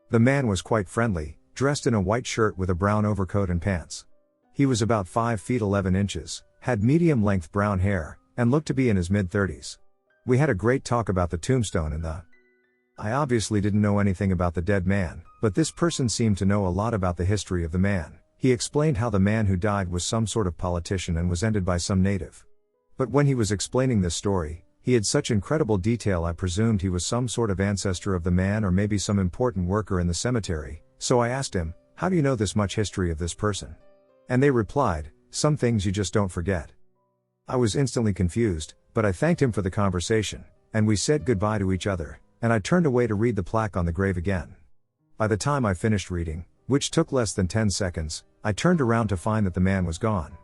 [SPEAKER 1] The man was quite friendly, dressed in a white shirt with a brown overcoat and pants. He was about 5 feet 11 inches, had medium-length brown hair, and looked to be in his mid-30s. We had a great talk about the tombstone and I obviously didn't know anything about the dead man, but this person seemed to know a lot about the history of the man. He explained how the man who died was some sort of politician and was ended by some native. But when he was explaining this story, he had such incredible detail I presumed he was some sort of ancestor of the man or maybe some important worker in the cemetery, so I asked him, "How do you know this much history of this person?" And they replied, "Some things you just don't forget." I was instantly confused, but I thanked him for the conversation, and we said goodbye to each other, and I turned away to read the plaque on the grave again. By the time I finished reading, which took less than 10 seconds, I turned around to find that the man was gone.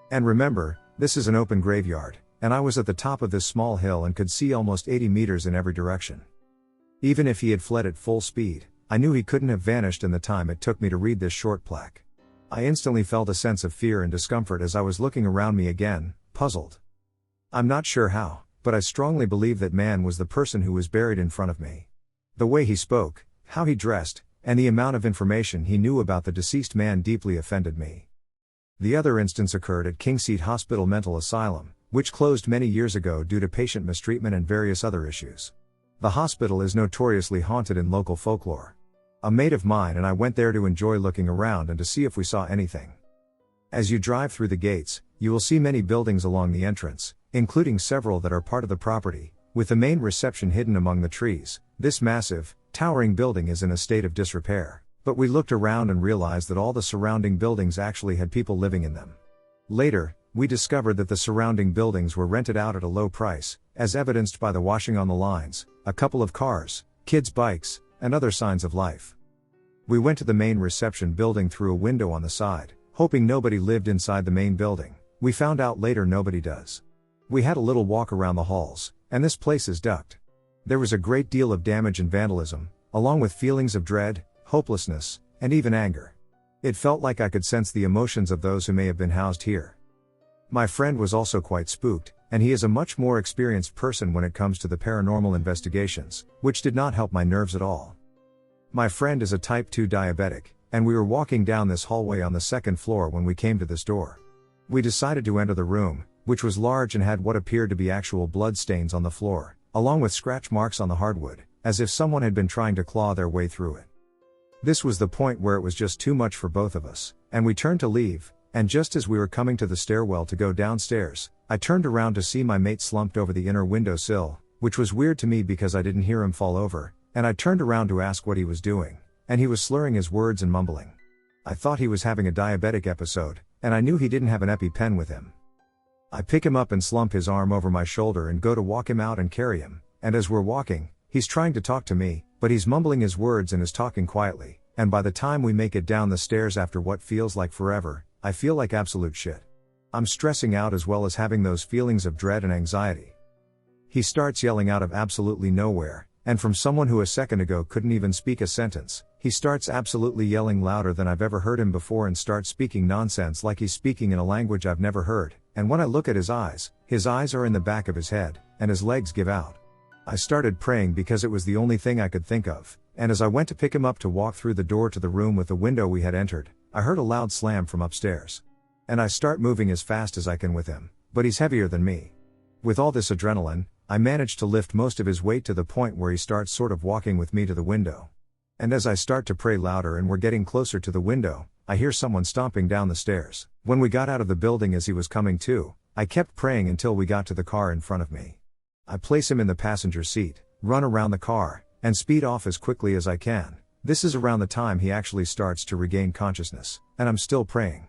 [SPEAKER 1] And remember, this is an open graveyard, and I was at the top of this small hill and could see almost 80 meters in every direction. Even if he had fled at full speed, I knew he couldn't have vanished in the time it took me to read this short plaque. I instantly felt a sense of fear and discomfort as I was looking around me again, puzzled. I'm not sure how, but I strongly believe that man was the person who was buried in front of me. The way he spoke, how he dressed, and the amount of information he knew about the deceased man deeply offended me. The other instance occurred at Kingseat Hospital Mental Asylum, which closed many years ago due to patient mistreatment and various other issues. The hospital is notoriously haunted in local folklore. A mate of mine and I went there to enjoy looking around and to see if we saw anything. As you drive through the gates, you will see many buildings along the entrance, including several that are part of the property, with the main reception hidden among the trees. This massive, towering building is in a state of disrepair, but we looked around and realized that all the surrounding buildings actually had people living in them. Later, we discovered that the surrounding buildings were rented out at a low price, as evidenced by the washing on the lines, a couple of cars, kids' bikes, and other signs of life. We went to the main reception building through a window on the side, hoping nobody lived inside the main building. We found out later nobody does. We had a little walk around the halls, and this place is ducked. There was a great deal of damage and vandalism, along with feelings of dread, hopelessness, and even anger. It felt like I could sense the emotions of those who may have been housed here. My friend was also quite spooked, and he is a much more experienced person when it comes to the paranormal investigations, which did not help my nerves at all. My friend is a type 2 diabetic, and we were walking down this hallway on the second floor when we came to this door. We decided to enter the room, which was large and had what appeared to be actual blood stains on the floor, along with scratch marks on the hardwood, as if someone had been trying to claw their way through it. This was the point where it was just too much for both of us, and we turned to leave, and just as we were coming to the stairwell to go downstairs, I turned around to see my mate slumped over the inner windowsill, which was weird to me because I didn't hear him fall over, and I turned around to ask what he was doing, and he was slurring his words and mumbling. I thought he was having a diabetic episode, and I knew he didn't have an EpiPen with him. I pick him up and slump his arm over my shoulder and go to walk him out and carry him, and as we're walking, he's trying to talk to me, but he's mumbling his words and is talking quietly, and by the time we make it down the stairs after what feels like forever, I feel like absolute shit. I'm stressing out as well as having those feelings of dread and anxiety. He starts yelling out of absolutely nowhere, and from someone who a second ago couldn't even speak a sentence, he starts absolutely yelling louder than I've ever heard him before and starts speaking nonsense like he's speaking in a language I've never heard, and when I look at his eyes are in the back of his head, and his legs give out. I started praying because it was the only thing I could think of, and as I went to pick him up to walk through the door to the room with the window we had entered, I heard a loud slam from upstairs. And I start moving as fast as I can with him, but he's heavier than me. With all this adrenaline, I manage to lift most of his weight to the point where he starts sort of walking with me to the window. And as I start to pray louder and we're getting closer to the window, I hear someone stomping down the stairs. When we got out of the building as he was coming to, I kept praying until we got to the car in front of me. I place him in the passenger seat, run around the car, and speed off as quickly as I can. This is around the time he actually starts to regain consciousness, and I'm still praying.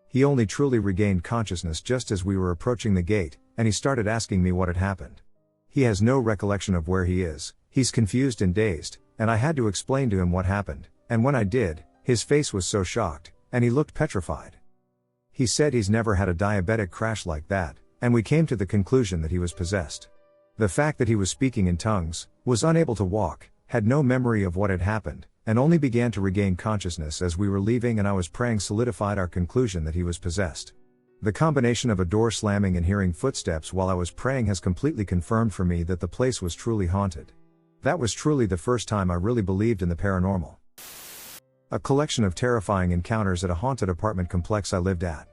[SPEAKER 1] He only truly regained consciousness just as we were approaching the gate, and he started asking me what had happened. He has no recollection of where he is, he's confused and dazed, and I had to explain to him what happened, and when I did, his face was so shocked, and he looked petrified. He said he's never had a diabetic crash like that, and we came to the conclusion that he was possessed. The fact that he was speaking in tongues, was unable to walk, had no memory of what had happened, and only began to regain consciousness as we were leaving and I was praying solidified our conclusion that he was possessed. The combination of a door slamming and hearing footsteps while I was praying has completely confirmed for me that the place was truly haunted. That was truly the first time I really believed in the paranormal. A collection of terrifying encounters at a haunted apartment complex I lived at.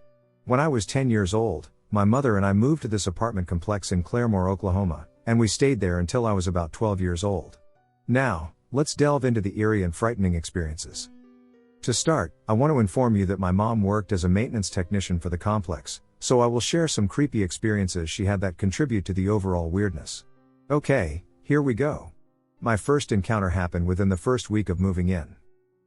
[SPEAKER 1] When I was 10 years old, my mother and I moved to this apartment complex in Claremore, Oklahoma, and we stayed there until I was about 12 years old. Now, let's delve into the eerie and frightening experiences. To start, I want to inform you that my mom worked as a maintenance technician for the complex, so I will share some creepy experiences she had that contribute to the overall weirdness. Okay, here we go. My first encounter happened within the first week of moving in.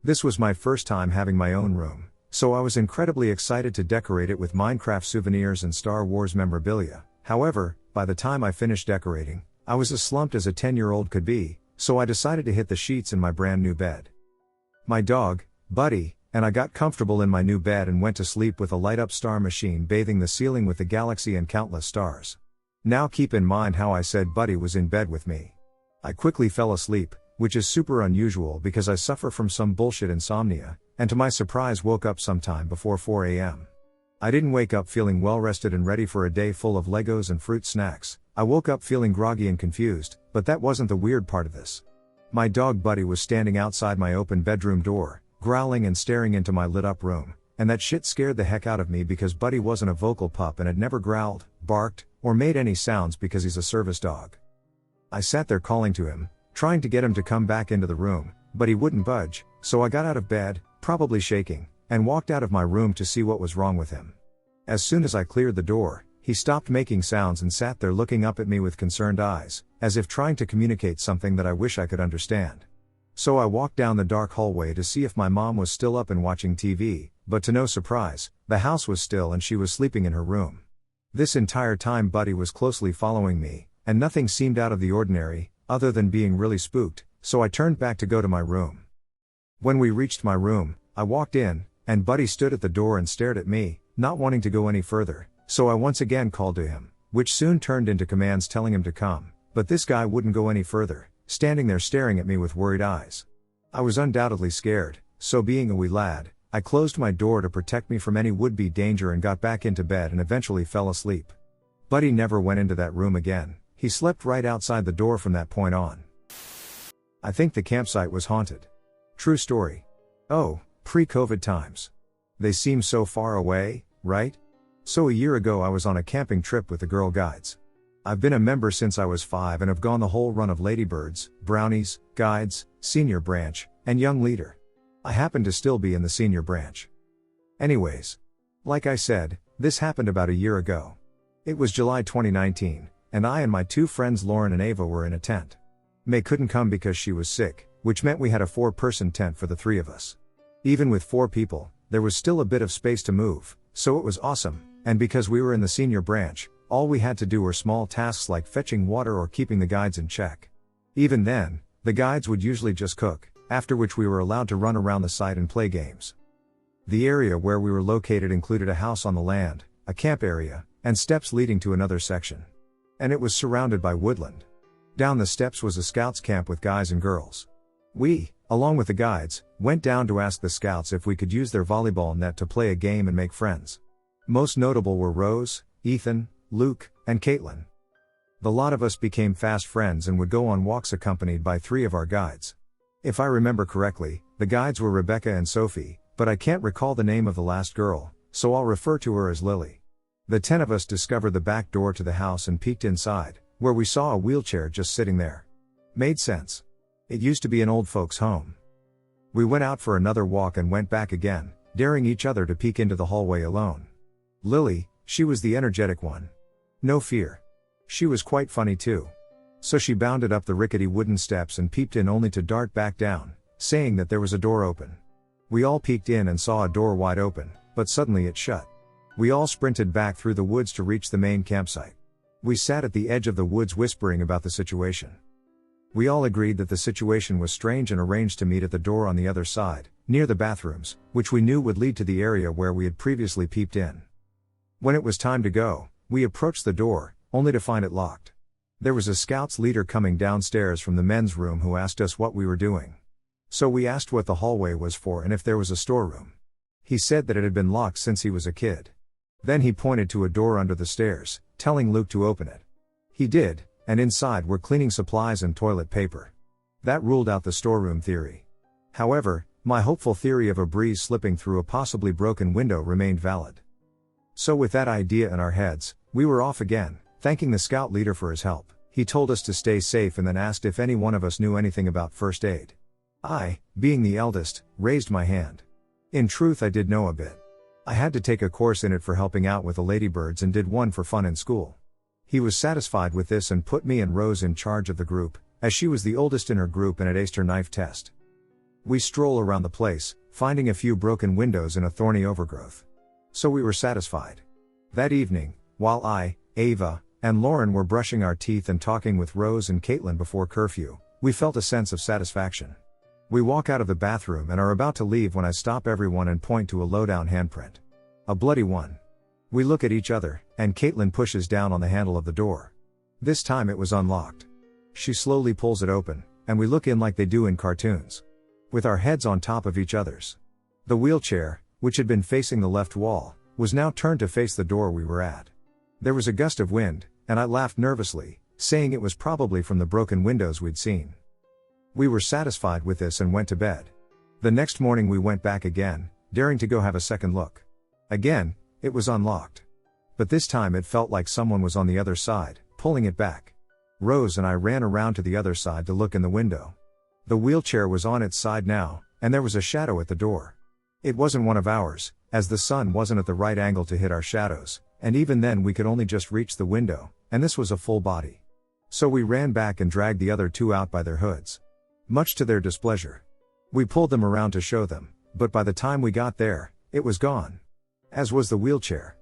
[SPEAKER 1] This was my first time having my own room, so I was incredibly excited to decorate it with Minecraft souvenirs and Star Wars memorabilia. However, by the time I finished decorating, I was as slumped as a 10-year-old could be, so I decided to hit the sheets in my brand new bed. My dog, Buddy, and I got comfortable in my new bed and went to sleep with a light-up star machine bathing the ceiling with the galaxy and countless stars. Now keep in mind how I said Buddy was in bed with me. I quickly fell asleep, which is super unusual because I suffer from some bullshit insomnia, and to my surprise woke up sometime before 4 a.m. I didn't wake up feeling well rested and ready for a day full of Legos and fruit snacks. I woke up feeling groggy and confused, but that wasn't the weird part of this. My dog Buddy was standing outside my open bedroom door, growling and staring into my lit-up room, and that shit scared the heck out of me because Buddy wasn't a vocal pup and had never growled, barked, or made any sounds because he's a service dog. I sat there calling to him, trying to get him to come back into the room, but he wouldn't budge, so I got out of bed, probably shaking, and walked out of my room to see what was wrong with him. As soon as I cleared the door, he stopped making sounds and sat there looking up at me with concerned eyes, as if trying to communicate something that I wish I could understand. So I walked down the dark hallway to see if my mom was still up and watching TV, but to no surprise, the house was still and she was sleeping in her room. This entire time Buddy was closely following me, and nothing seemed out of the ordinary, other than being really spooked, so I turned back to go to my room. When we reached my room, I walked in, and Buddy stood at the door and stared at me, not wanting to go any further, so I once again called to him, which soon turned into commands telling him to come, but this guy wouldn't go any further, standing there staring at me with worried eyes. I was undoubtedly scared, so being a wee lad, I closed my door to protect me from any would-be danger and got back into bed and eventually fell asleep. Buddy never went into that room again, he slept right outside the door from that point on. I think the campsite was haunted. True story. Oh, pre-COVID times. They seem so far away, right? So a year ago I was on a camping trip with the Girl Guides. I've been a member since I was 5 and have gone the whole run of Ladybirds, Brownies, Guides, Senior Branch, and Young Leader. I happen to still be in the Senior Branch. Anyways. Like I said, this happened about a year ago. It was July 2019, and I and my two friends Lauren and Ava were in a tent. May couldn't come because she was sick, which meant we had a 4-person tent for the 3 of us. Even with 4 people, there was still a bit of space to move, so it was awesome, and because we were in the senior branch, all we had to do were small tasks like fetching water or keeping the guides in check. Even then, the guides would usually just cook, after which we were allowed to run around the site and play games. The area where we were located included a house on the land, a camp area, and steps leading to another section. And it was surrounded by woodland. Down the steps was a scouts camp with guys and girls. We, along with the guides, went down to ask the scouts if we could use their volleyball net to play a game and make friends. Most notable were Rose, Ethan, Luke, and Caitlin. The lot of us became fast friends and would go on walks accompanied by 3 of our guides. If I remember correctly, the guides were Rebecca and Sophie, but I can't recall the name of the last girl, so I'll refer to her as Lily. The 10 of us discovered the back door to the house and peeked inside, where we saw a wheelchair just sitting there. Made sense. It used to be an old folks' home. We went out for another walk and went back again, daring each other to peek into the hallway alone. Lily, she was the energetic one. No fear. She was quite funny too. So she bounded up the rickety wooden steps and peeped in only to dart back down, saying that there was a door open. We all peeked in and saw a door wide open, but suddenly it shut. We all sprinted back through the woods to reach the main campsite. We sat at the edge of the woods whispering about the situation. We all agreed that the situation was strange and arranged to meet at the door on the other side, near the bathrooms, which we knew would lead to the area where we had previously peeped in. When it was time to go, we approached the door, only to find it locked. There was a scouts leader coming downstairs from the men's room who asked us what we were doing. So we asked what the hallway was for and if there was a storeroom. He said that it had been locked since he was a kid. Then he pointed to a door under the stairs, telling Luke to open it. He did, and inside were cleaning supplies and toilet paper. That ruled out the storeroom theory. However, my hopeful theory of a breeze slipping through a possibly broken window remained valid. So with that idea in our heads, we were off again, thanking the scout leader for his help. He told us to stay safe and then asked if any one of us knew anything about first aid. I, being the eldest, raised my hand. In truth, I did know a bit. I had to take a course in it for helping out with the ladybirds and did one for fun in school. He was satisfied with this and put me and Rose in charge of the group, as she was the oldest in her group and had aced her knife test. We stroll around the place, finding a few broken windows and a thorny overgrowth. So we were satisfied. That evening, while I, Ava, and Lauren were brushing our teeth and talking with Rose and Caitlin before curfew, we felt a sense of satisfaction. We walk out of the bathroom and are about to leave when I stop everyone and point to a low-down handprint. A bloody one. We look at each other, and Caitlin pushes down on the handle of the door. This time it was unlocked. She slowly pulls it open, and we look in like they do in cartoons. With our heads on top of each other's. The wheelchair, which had been facing the left wall, was now turned to face the door we were at. There was a gust of wind, and I laughed nervously, saying it was probably from the broken windows we'd seen. We were satisfied with this and went to bed. The next morning we went back again, daring to go have a second look. Again, it was unlocked. But this time it felt like someone was on the other side, pulling it back. Rose and I ran around to the other side to look in the window. The wheelchair was on its side now, and there was a shadow at the door. It wasn't one of ours, as the sun wasn't at the right angle to hit our shadows, and even then we could only just reach the window, and this was a full body. So we ran back and dragged the other 2 out by their hoods. Much to their displeasure. We pulled them around to show them, but by the time we got there, it was gone. As was the wheelchair.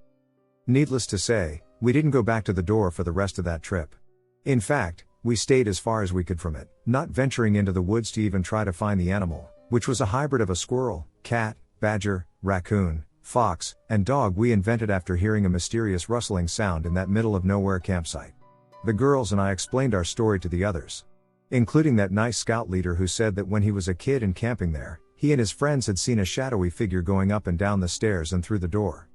[SPEAKER 1] Needless to say, we didn't go back to the door for the rest of that trip. In fact, we stayed as far as we could from it, not venturing into the woods to even try to find the animal, which was a hybrid of a squirrel, cat, badger, raccoon, fox, and dog we invented after hearing a mysterious rustling sound in that middle of nowhere campsite. The girls and I explained our story to the others. Including that nice scout leader who said that when he was a kid and camping there, he and his friends had seen a shadowy figure going up and down the stairs and through the door.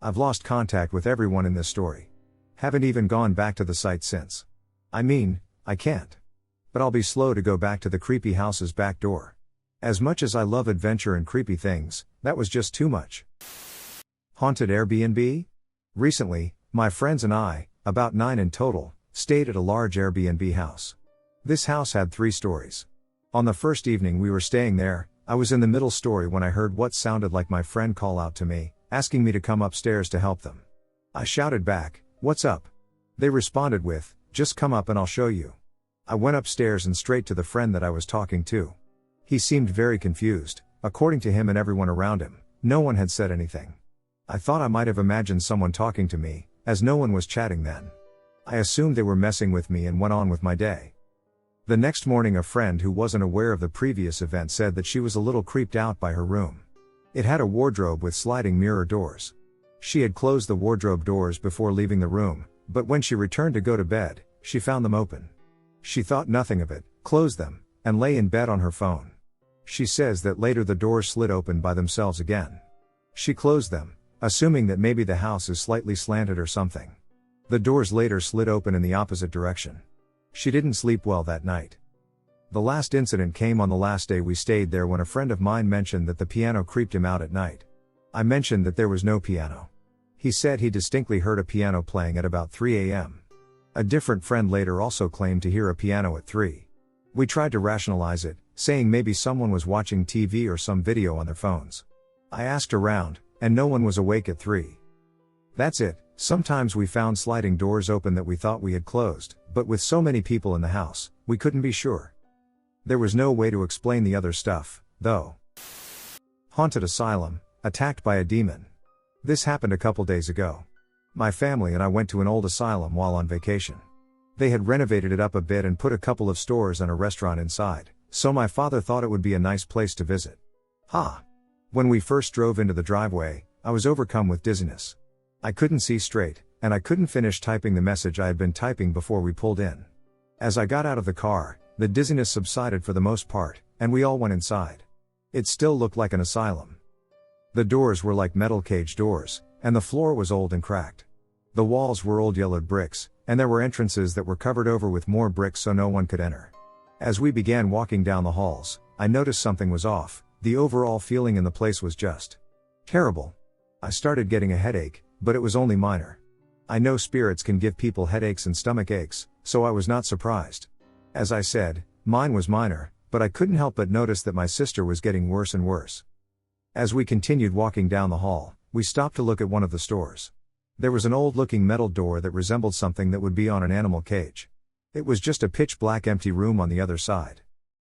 [SPEAKER 1] I've lost contact with everyone in this story. Haven't even gone back to the site since. I mean, I can't. But I'll be slow to go back to the creepy house's back door. As much as I love adventure and creepy things, that was just too much. Haunted Airbnb? Recently, my friends and I, about 9 in total, stayed at a large Airbnb house. This house had 3 stories. On the first evening we were staying there, I was in the middle story when I heard what sounded like my friend call out to me, asking me to come upstairs to help them. I shouted back, "What's up?" They responded with, "Just come up and I'll show you." I went upstairs and straight to the friend that I was talking to. He seemed very confused. According to him and everyone around him, no one had said anything. I thought I might have imagined someone talking to me, as no one was chatting then. I assumed they were messing with me and went on with my day. The next morning, a friend who wasn't aware of the previous event said that she was a little creeped out by her room. It had a wardrobe with sliding mirror doors. She had closed the wardrobe doors before leaving the room, but when she returned to go to bed, she found them open. She thought nothing of it, closed them, and lay in bed on her phone. She says that later the doors slid open by themselves again. She closed them, assuming that maybe the house is slightly slanted or something. The doors later slid open in the opposite direction. She didn't sleep well that night. The last incident came on the last day we stayed there when a friend of mine mentioned that the piano creeped him out at night. I mentioned that there was no piano. He said he distinctly heard a piano playing at about 3 a.m. A different friend later also claimed to hear a piano at 3. We tried to rationalize it, saying maybe someone was watching TV or some video on their phones. I asked around, and no one was awake at 3. That's it. Sometimes we found sliding doors open that we thought we had closed, but with so many people in the house, we couldn't be sure. There was no way to explain the other stuff, though. Haunted asylum, attacked by a demon. This happened a couple days ago. My family and I went to an old asylum while on vacation. They had renovated it up a bit and put a couple of stores and a restaurant inside, so my father thought it would be a nice place to visit. When we first drove into the driveway, I was overcome with dizziness. I couldn't see straight, and I couldn't finish typing the message I had been typing before we pulled in. As I got out of the car, the dizziness subsided for the most part, and we all went inside. It still looked like an asylum. The doors were like metal cage doors, and the floor was old and cracked. The walls were old yellowed bricks, and there were entrances that were covered over with more bricks so no one could enter. As we began walking down the halls, I noticed something was off. The overall feeling in the place was just terrible. I started getting a headache, but it was only minor. I know spirits can give people headaches and stomach aches, so I was not surprised. As I said, mine was minor, but I couldn't help but notice that my sister was getting worse and worse. As we continued walking down the hall, we stopped to look at one of the stores. There was an old-looking metal door that resembled something that would be on an animal cage. It was just a pitch-black empty room on the other side.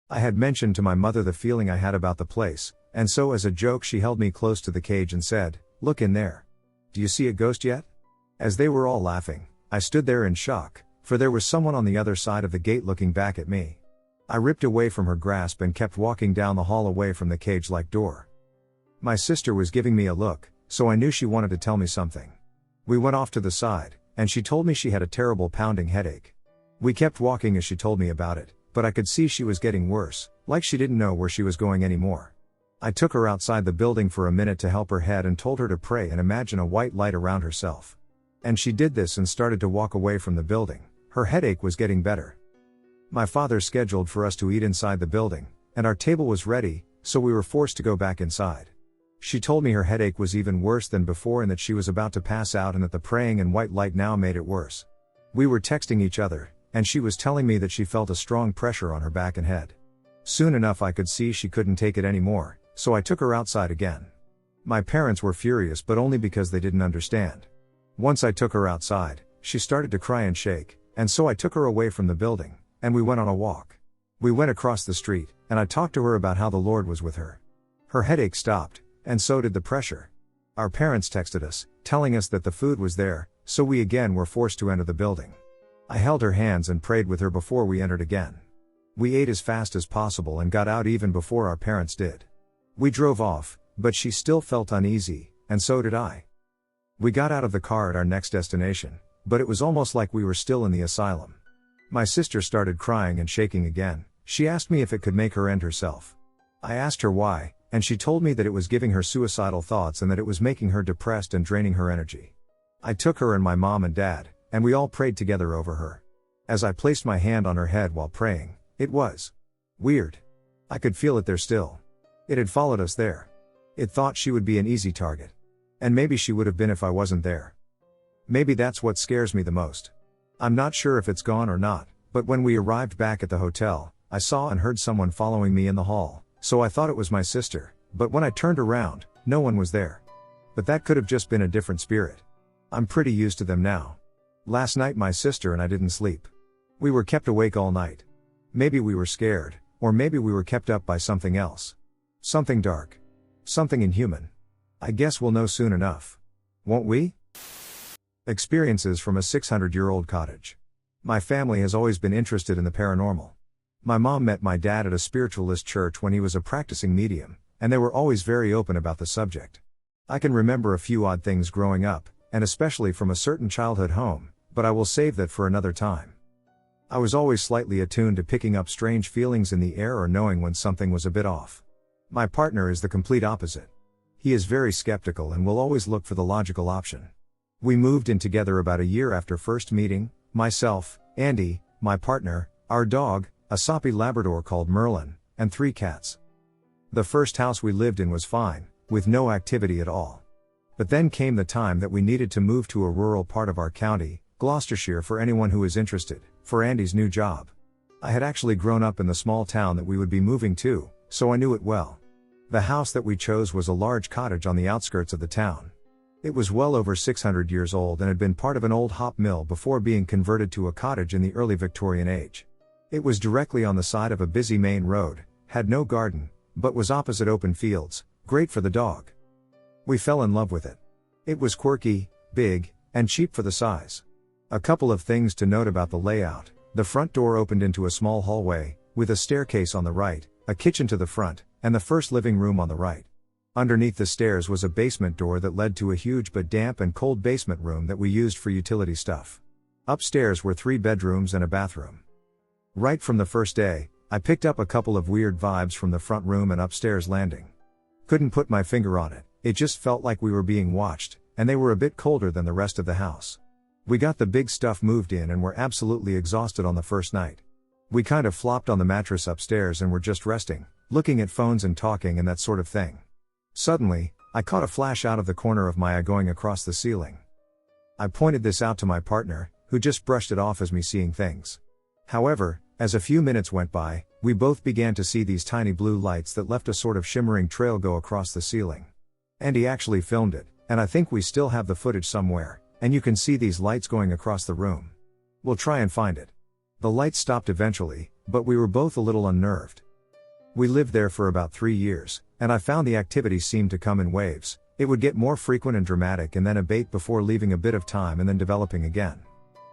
[SPEAKER 1] I had mentioned to my mother the feeling I had about the place, and so as a joke she held me close to the cage and said, "Look in there. Do you see a ghost yet?" As they were all laughing, I stood there in shock, for there was someone on the other side of the gate looking back at me. I ripped away from her grasp and kept walking down the hall away from the cage-like door. My sister was giving me a look, so I knew she wanted to tell me something. We went off to the side, and she told me she had a terrible pounding headache. We kept walking as she told me about it, but I could see she was getting worse, like she didn't know where she was going anymore. I took her outside the building for a minute to help her head and told her to pray and imagine a white light around herself. And she did this and started to walk away from the building. Her headache was getting better. My father scheduled for us to eat inside the building, and our table was ready, so we were forced to go back inside. She told me her headache was even worse than before and that she was about to pass out and that the praying and white light now made it worse. We were texting each other, and she was telling me that she felt a strong pressure on her back and head. Soon enough I could see she couldn't take it anymore, so I took her outside again. My parents were furious, but only because they didn't understand. Once I took her outside, she started to cry and shake, and so I took her away from the building, and we went on a walk. We went across the street, and I talked to her about how the Lord was with her. Her headache stopped, and so did the pressure. Our parents texted us, telling us that the food was there, so we again were forced to enter the building. I held her hands and prayed with her before we entered again. We ate as fast as possible and got out even before our parents did. We drove off, but she still felt uneasy, and so did I. We got out of the car at our next destination, but it was almost like we were still in the asylum. My sister started crying and shaking again. She asked me if it could make her end herself. I asked her why, and she told me that it was giving her suicidal thoughts and that it was making her depressed and draining her energy. I took her and my mom and dad, and we all prayed together over her. As I placed my hand on her head while praying, it was weird. I could feel it there still. It had followed us there. It thought she would be an easy target. And maybe she would have been if I wasn't there. Maybe that's what scares me the most. I'm not sure if it's gone or not, but when we arrived back at the hotel, I saw and heard someone following me in the hall, so I thought it was my sister, but when I turned around, no one was there. But that could have just been a different spirit. I'm pretty used to them now. Last night my sister and I didn't sleep. We were kept awake all night. Maybe we were scared, or maybe we were kept up by something else. Something dark. Something inhuman. I guess we'll know soon enough. Won't we? Experiences from a 600-year-old cottage. My family has always been interested in the paranormal. My mom met my dad at a spiritualist church when he was a practicing medium, and they were always very open about the subject. I can remember a few odd things growing up, and especially from a certain childhood home, but I will save that for another time. I was always slightly attuned to picking up strange feelings in the air or knowing when something was a bit off. My partner is the complete opposite. He is very skeptical and will always look for the logical option. We moved in together about a year after first meeting, myself, Andy, my partner, our dog, a soppy Labrador called Merlin, and 3 cats. The first house we lived in was fine, with no activity at all. But then came the time that we needed to move to a rural part of our county, Gloucestershire, for anyone who is interested, for Andy's new job. I had actually grown up in the small town that we would be moving to, so I knew it well. The house that we chose was a large cottage on the outskirts of the town. It was well over 600 years old and had been part of an old hop mill before being converted to a cottage in the early Victorian age. It was directly on the side of a busy main road, had no garden, but was opposite open fields, great for the dog. We fell in love with it. It was quirky, big, and cheap for the size. A couple of things to note about the layout: the front door opened into a small hallway, with a staircase on the right, a kitchen to the front, and the first living room on the right. Underneath the stairs was a basement door that led to a huge but damp and cold basement room that we used for utility stuff. Upstairs were 3 bedrooms and a bathroom. Right from the first day, I picked up a couple of weird vibes from the front room and upstairs landing. Couldn't put my finger on it, it just felt like we were being watched, and they were a bit colder than the rest of the house. We got the big stuff moved in and were absolutely exhausted on the first night. We kind of flopped on the mattress upstairs and were just resting, looking at phones and talking and that sort of thing. Suddenly, I caught a flash out of the corner of my eye going across the ceiling. I pointed this out to my partner, who just brushed it off as me seeing things. However, as a few minutes went by, we both began to see these tiny blue lights that left a sort of shimmering trail go across the ceiling. Andy actually filmed it, and I think we still have the footage somewhere, and you can see these lights going across the room. We'll try and find it. The lights stopped eventually, but we were both a little unnerved. We lived there for about 3 years, and I found the activity seemed to come in waves. It would get more frequent and dramatic and then abate before leaving a bit of time and then developing again.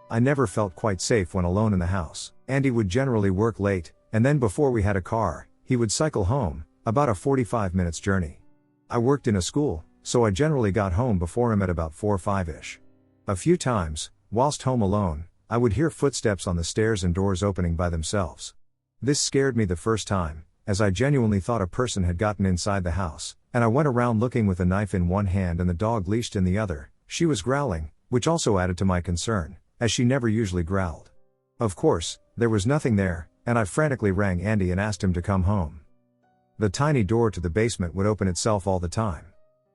[SPEAKER 1] I never felt quite safe when alone in the house. Andy would generally work late, and then before we had a car, he would cycle home, about a 45 minutes journey. I worked in a school, so I generally got home before him at about 4 or 5-ish. A few times, whilst home alone, I would hear footsteps on the stairs and doors opening by themselves. This scared me the first time, as I genuinely thought a person had gotten inside the house, and I went around looking with a knife in one hand and the dog leashed in the other. She was growling, which also added to my concern, as she never usually growled. Of course, there was nothing there, and I frantically rang Andy and asked him to come home. The tiny door to the basement would open itself all the time.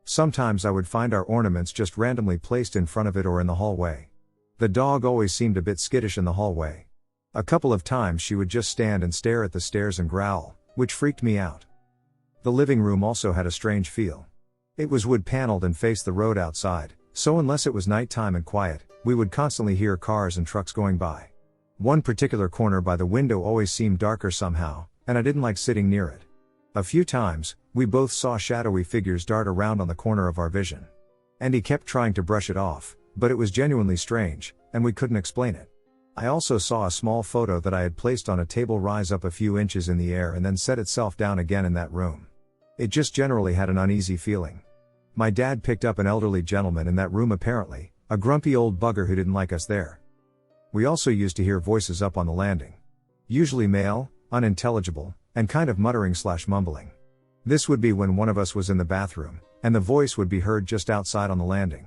[SPEAKER 1] Sometimes I would find our ornaments just randomly placed in front of it or in the hallway. The dog always seemed a bit skittish in the hallway. A couple of times she would just stand and stare at the stairs and growl, which freaked me out. The living room also had a strange feel. It was wood-paneled and faced the road outside, so unless it was nighttime and quiet, we would constantly hear cars and trucks going by. One particular corner by the window always seemed darker somehow, and I didn't like sitting near it. A few times, we both saw shadowy figures dart around on the corner of our vision. And he kept trying to brush it off, but it was genuinely strange, and we couldn't explain it. I also saw a small photo that I had placed on a table rise up a few inches in the air and then set itself down again in that room. It just generally had an uneasy feeling. My dad picked up an elderly gentleman in that room apparently, a grumpy old bugger who didn't like us there. We also used to hear voices up on the landing. Usually male, unintelligible, and kind of muttering/mumbling. This would be when one of us was in the bathroom, and the voice would be heard just outside on the landing.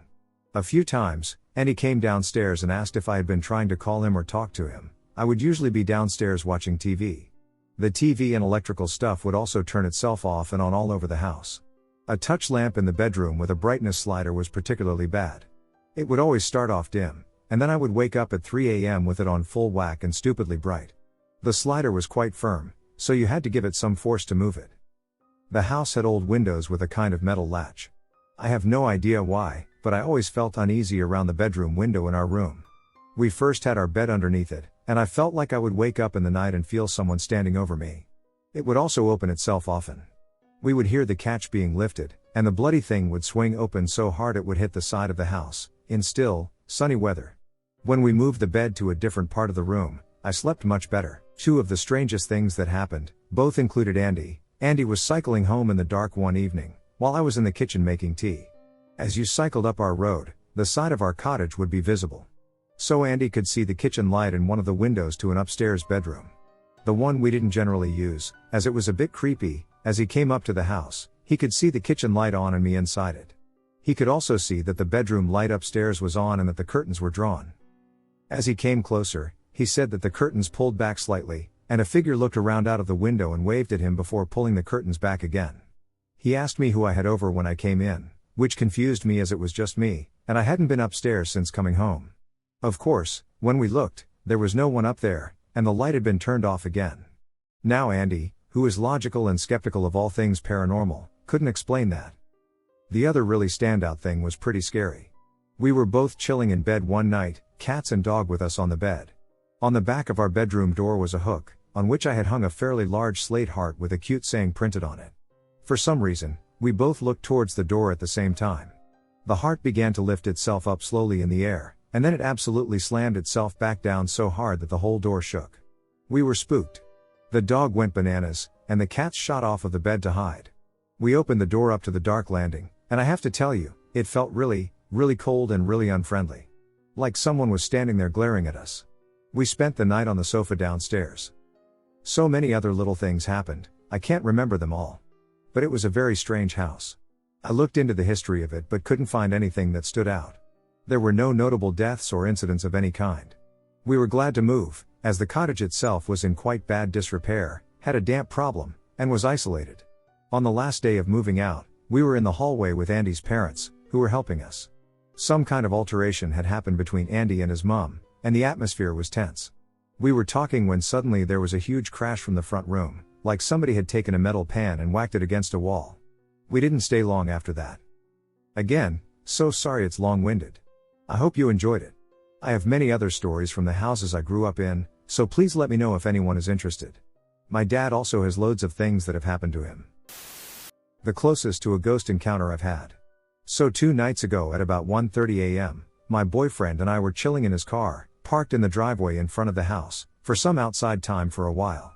[SPEAKER 1] A few times, Andy came downstairs and asked if I had been trying to call him or talk to him. I would usually be downstairs watching TV. The TV and electrical stuff would also turn itself off and on all over the house. A touch lamp in the bedroom with a brightness slider was particularly bad. It would always start off dim, and then I would wake up at 3 a.m. with it on full whack and stupidly bright. The slider was quite firm, so you had to give it some force to move it. The house had old windows with a kind of metal latch. I have no idea why, but I always felt uneasy around the bedroom window in our room. We first had our bed underneath it, and I felt like I would wake up in the night and feel someone standing over me. It would also open itself often. We would hear the catch being lifted, and the bloody thing would swing open so hard it would hit the side of the house, in still, sunny weather. When we moved the bed to a different part of the room, I slept much better. Two of the strangest things that happened, both included Andy. Andy was cycling home in the dark one evening, while I was in the kitchen making tea. As you cycled up our road, the side of our cottage would be visible. So Andy could see the kitchen light in one of the windows to an upstairs bedroom. The one we didn't generally use, as it was a bit creepy. As he came up to the house, he could see the kitchen light on and me inside it. He could also see that the bedroom light upstairs was on and that the curtains were drawn. As he came closer, he said that the curtains pulled back slightly, and a figure looked around out of the window and waved at him before pulling the curtains back again. He asked me who I had over when I came in, which confused me as it was just me, and I hadn't been upstairs since coming home. Of course, when we looked, there was no one up there, and the light had been turned off again. Now Andy, who is logical and skeptical of all things paranormal, couldn't explain that. The other really standout thing was pretty scary. We were both chilling in bed one night, cats and dog with us on the bed. On the back of our bedroom door was a hook, on which I had hung a fairly large slate heart with a cute saying printed on it. For some reason, we both looked towards the door at the same time. The heart began to lift itself up slowly in the air, and then it absolutely slammed itself back down so hard that the whole door shook. We were spooked. The dog went bananas, and the cats shot off of the bed to hide. We opened the door up to the dark landing, and I have to tell you, it felt really, really cold and really unfriendly. Like someone was standing there glaring at us. We spent the night on the sofa downstairs. So many other little things happened, I can't remember them all. But it was a very strange house. I looked into the history of it but couldn't find anything that stood out. There were no notable deaths or incidents of any kind. We were glad to move, as the cottage itself was in quite bad disrepair, had a damp problem, and was isolated. On the last day of moving out, we were in the hallway with Andy's parents, who were helping us. Some kind of alteration had happened between Andy and his mom, and the atmosphere was tense. We were talking when suddenly there was a huge crash from the front room, like somebody had taken a metal pan and whacked it against a wall. We didn't stay long after that. Again, so sorry it's long-winded. I hope you enjoyed it. I have many other stories from the houses I grew up in, so please let me know if anyone is interested. My dad also has loads of things that have happened to him. The closest to a ghost encounter I've had. So 2 nights ago at about 1:30 a.m., my boyfriend and I were chilling in his car, parked in the driveway in front of the house, for some outside time for a while.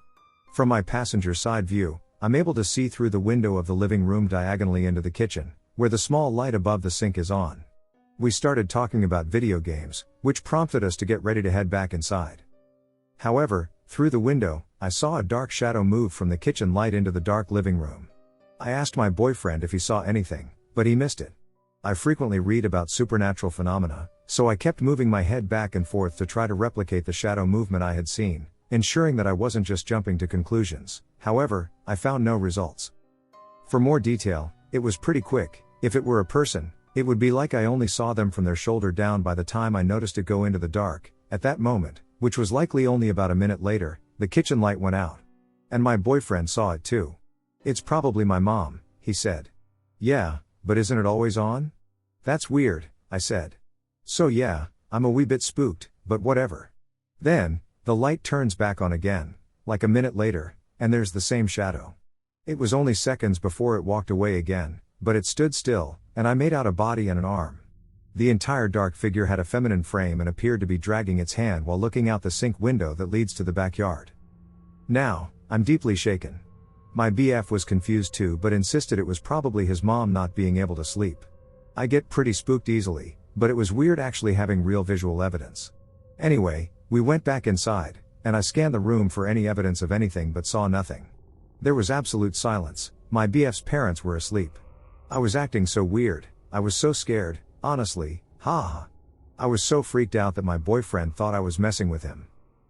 [SPEAKER 1] From my passenger side view, I'm able to see through the window of the living room diagonally into the kitchen, where the small light above the sink is on. We started talking about video games, which prompted us to get ready to head back inside. However, through the window, I saw a dark shadow move from the kitchen light into the dark living room. I asked my boyfriend if he saw anything, but he missed it. I frequently read about supernatural phenomena, so I kept moving my head back and forth to try to replicate the shadow movement I had seen, ensuring that I wasn't just jumping to conclusions. However, I found no results. For more detail, it was pretty quick. If it were a person, it would be like I only saw them from their shoulder down by the time I noticed it go into the dark. At that moment, which was likely only about a minute later, the kitchen light went out. And my boyfriend saw it too. "It's probably my mom," he said. "Yeah, but isn't it always on?" "That's weird," I said. "So yeah, I'm a wee bit spooked, but whatever." Then, the light turns back on again, like a minute later, and there's the same shadow. It was only seconds before it walked away again, but it stood still, and I made out a body and an arm. The entire dark figure had a feminine frame and appeared to be dragging its hand while looking out the sink window that leads to the backyard. Now, I'm deeply shaken. My BF was confused too but insisted it was probably his mom not being able to sleep. I get pretty spooked easily, but it was weird actually having real visual evidence. Anyway, we went back inside, and I scanned the room for any evidence of anything but saw nothing. There was absolute silence. My BF's parents were asleep. I was acting so weird, I was so scared, honestly, haha. I was so freaked out that my boyfriend thought I was messing with him.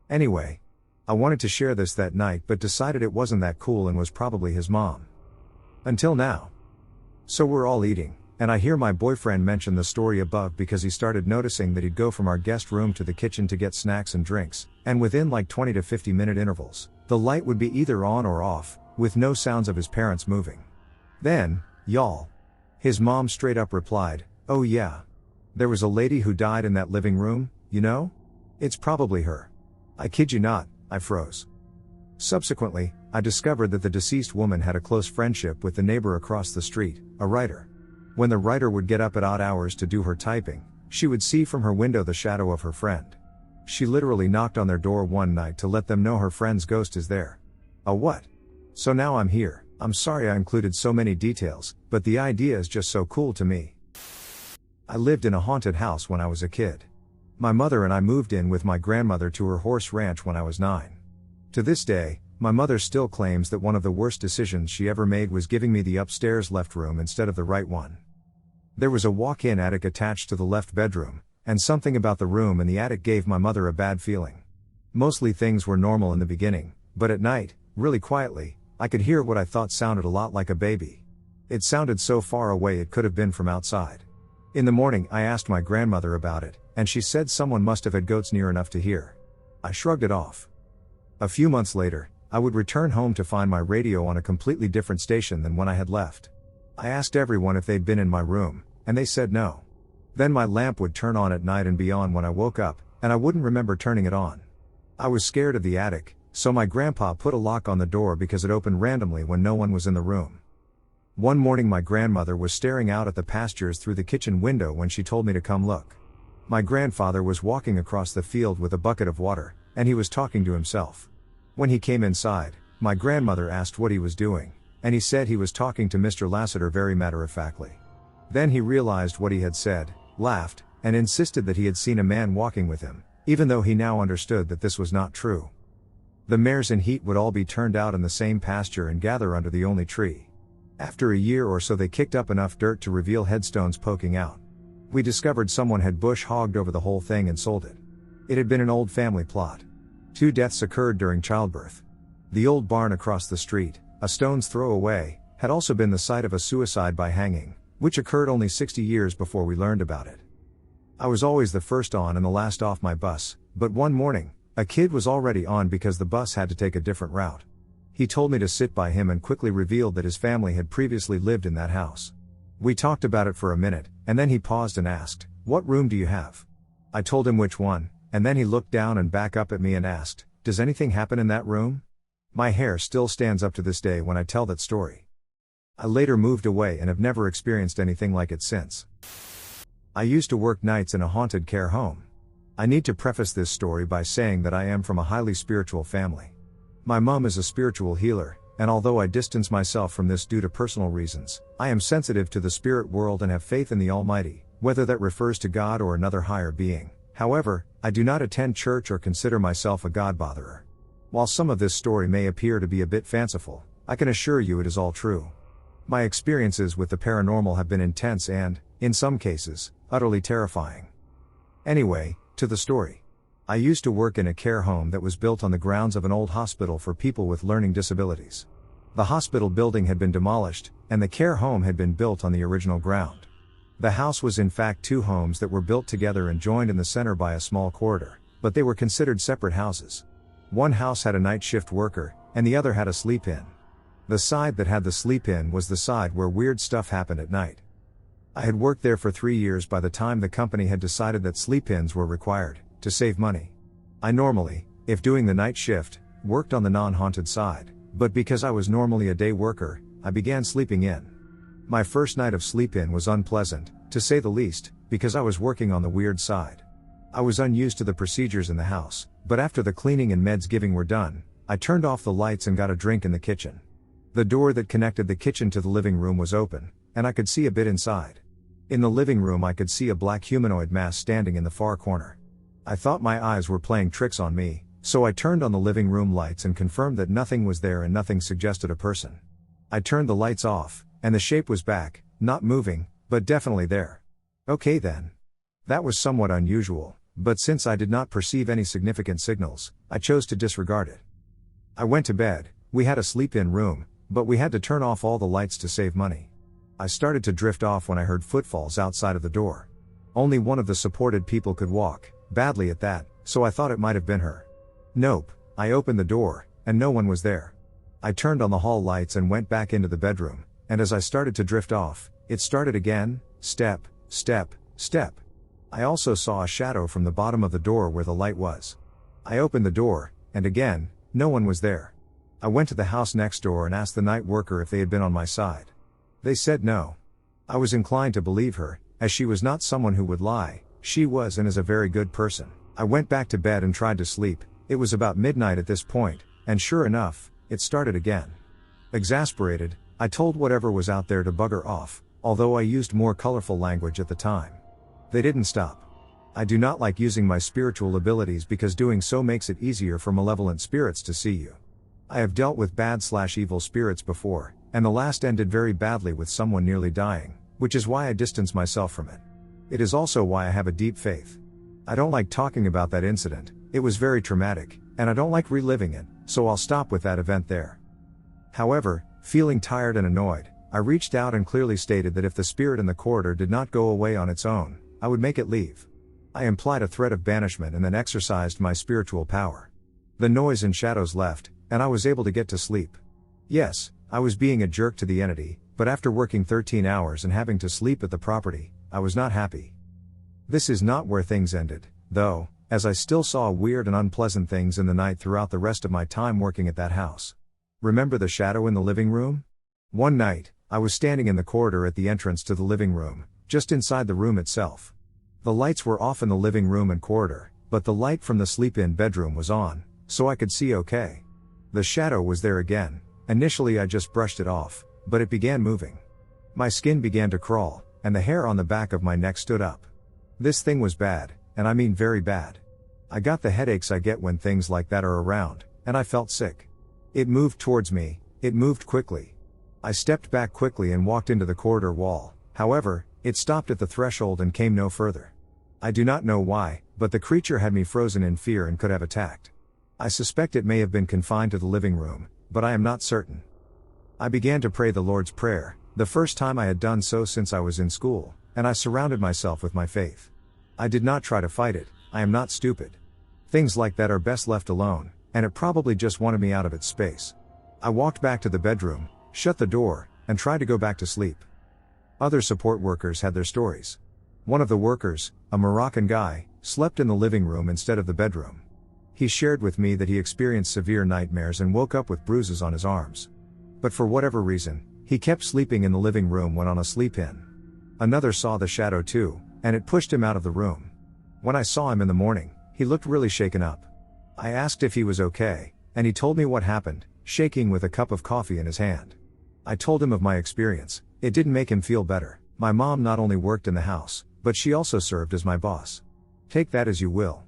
[SPEAKER 1] Anyway, I wanted to share this that night but decided it wasn't that cool and was probably his mom. Until now. So we're all eating, and I hear my boyfriend mention the story above because he started noticing that he'd go from our guest room to the kitchen to get snacks and drinks, and within like 20 to 50 minute intervals, the light would be either on or off, with no sounds of his parents moving. Then, y'all. His mom straight up replied, "Oh yeah. There was a lady who died in that living room, you know? It's probably her. I kid you not, I froze. Subsequently, I discovered that the deceased woman had a close friendship with the neighbor across the street, a writer. When the writer would get up at odd hours to do her typing, she would see from her window the shadow of her friend. She literally knocked on their door one night to let them know her friend's ghost is there. A what? So now I'm here. I'm sorry I included so many details, but the idea is just so cool to me. I lived in a haunted house when I was a kid. My mother and I moved in with my grandmother to her horse ranch when I was 9. To this day, my mother still claims that one of the worst decisions she ever made was giving me the upstairs left room instead of the right one. There was a walk-in attic attached to the left bedroom, and something about the room and the attic gave my mother a bad feeling. Mostly things were normal in the beginning, but at night, really quietly, I could hear what I thought sounded a lot like a baby. It sounded so far away it could have been from outside. In the morning I asked my grandmother about it, and she said someone must have had goats near enough to hear. I shrugged it off. A few months later, I would return home to find my radio on a completely different station than when I had left. I asked everyone if they'd been in my room, and they said no. Then my lamp would turn on at night and be on when I woke up, and I wouldn't remember turning it on. I was scared of the attic, so my grandpa put a lock on the door because it opened randomly when no one was in the room. One morning my grandmother was staring out at the pastures through the kitchen window when she told me to come look. My grandfather was walking across the field with a bucket of water, and he was talking to himself. When he came inside, my grandmother asked what he was doing, and he said he was talking to Mr. Lassiter very matter-of-factly. Then he realized what he had said, laughed, and insisted that he had seen a man walking with him, even though he now understood that this was not true. The mares in heat would all be turned out in the same pasture and gather under the only tree. After a year or so they kicked up enough dirt to reveal headstones poking out. We discovered someone had bush-hogged over the whole thing and sold it. It had been an old family plot. 2 deaths occurred during childbirth. The old barn across the street, a stone's throw away, had also been the site of a suicide by hanging, which occurred only 60 years before we learned about it. I was always the first on and the last off my bus, but one morning, a kid was already on because the bus had to take a different route. He told me to sit by him and quickly revealed that his family had previously lived in that house. We talked about it for a minute, and then he paused and asked, "What room do you have?" I told him which one, and then he looked down and back up at me and asked, "Does anything happen in that room?" My hair still stands up to this day when I tell that story. I later moved away and have never experienced anything like it since. I used to work nights in a haunted care home. I need to preface this story by saying that I am from a highly spiritual family. My mom is a spiritual healer, and although I distance myself from this due to personal reasons, I am sensitive to the spirit world and have faith in the Almighty, whether that refers to God or another higher being. However, I do not attend church or consider myself a God-botherer. While some of this story may appear to be a bit fanciful, I can assure you it is all true. My experiences with the paranormal have been intense and, in some cases, utterly terrifying. Anyway, to the story. I used to work in a care home that was built on the grounds of an old hospital for people with learning disabilities. The hospital building had been demolished, and the care home had been built on the original ground. The house was in fact 2 homes that were built together and joined in the center by a small corridor, but they were considered separate houses. One house had a night shift worker, and the other had a sleep-in. The side that had the sleep-in was the side where weird stuff happened at night. I had worked there for 3 years by the time the company had decided that sleep-ins were required, to save money. I normally, if doing the night shift, worked on the non-haunted side, but because I was normally a day worker, I began sleeping in. My first night of sleep-in was unpleasant, to say the least, because I was working on the weird side. I was unused to the procedures in the house, but after the cleaning and meds giving were done, I turned off the lights and got a drink in the kitchen. The door that connected the kitchen to the living room was open, and I could see a bit inside. In the living room I could see a black humanoid mass standing in the far corner. I thought my eyes were playing tricks on me, so I turned on the living room lights and confirmed that nothing was there and nothing suggested a person. I turned the lights off, and the shape was back, not moving, but definitely there. Okay then. That was somewhat unusual, but since I did not perceive any significant signals, I chose to disregard it. I went to bed. We had a sleep-in room, but we had to turn off all the lights to save money. I started to drift off when I heard footfalls outside of the door. Only one of the supported people could walk, badly at that, so I thought it might have been her. Nope, I opened the door, and no one was there. I turned on the hall lights and went back into the bedroom, and as I started to drift off, it started again, step, step, step. I also saw a shadow from the bottom of the door where the light was. I opened the door, and again, no one was there. I went to the house next door and asked the night worker if they had been on my side. They said no. I was inclined to believe her, as she was not someone who would lie. She was and is a very good person. I went back to bed and tried to sleep. It was about midnight at this point, and sure enough, it started again. Exasperated, I told whatever was out there to bugger off, although I used more colorful language at the time. They didn't stop. I do not like using my spiritual abilities because doing so makes it easier for malevolent spirits to see you. I have dealt with bad/evil spirits before, and the last ended very badly with someone nearly dying, which is why I distance myself from it. It is also why I have a deep faith. I don't like talking about that incident, it was very traumatic, and I don't like reliving it, so I'll stop with that event there. However, feeling tired and annoyed, I reached out and clearly stated that if the spirit in the corridor did not go away on its own, I would make it leave. I implied a threat of banishment and then exercised my spiritual power. The noise and shadows left, and I was able to get to sleep. Yes, I was being a jerk to the entity, but after working 13 hours and having to sleep at the property, I was not happy. This is not where things ended, though, as I still saw weird and unpleasant things in the night throughout the rest of my time working at that house. Remember the shadow in the living room? One night, I was standing in the corridor at the entrance to the living room, just inside the room itself. The lights were off in the living room and corridor, but the light from the sleep-in bedroom was on, so I could see okay. The shadow was there again. Initially I just brushed it off, but it began moving. My skin began to crawl, and the hair on the back of my neck stood up. This thing was bad, and I mean very bad. I got the headaches I get when things like that are around, and I felt sick. It moved towards me, it moved quickly. I stepped back quickly and walked into the corridor wall, however, it stopped at the threshold and came no further. I do not know why, but the creature had me frozen in fear and could have attacked. I suspect it may have been confined to the living room, but I am not certain. I began to pray the Lord's Prayer, the first time I had done so since I was in school, and I surrounded myself with my faith. I did not try to fight it, I am not stupid. Things like that are best left alone, and it probably just wanted me out of its space. I walked back to the bedroom, shut the door, and tried to go back to sleep. Other support workers had their stories. One of the workers, a Moroccan guy, slept in the living room instead of the bedroom. He shared with me that he experienced severe nightmares and woke up with bruises on his arms. But for whatever reason, he kept sleeping in the living room when on a sleep-in. Another saw the shadow too, and it pushed him out of the room. When I saw him in the morning, he looked really shaken up. I asked if he was okay, and he told me what happened, shaking with a cup of coffee in his hand. I told him of my experience. It didn't make him feel better. My mom not only worked in the house, but she also served as my boss. Take that as you will.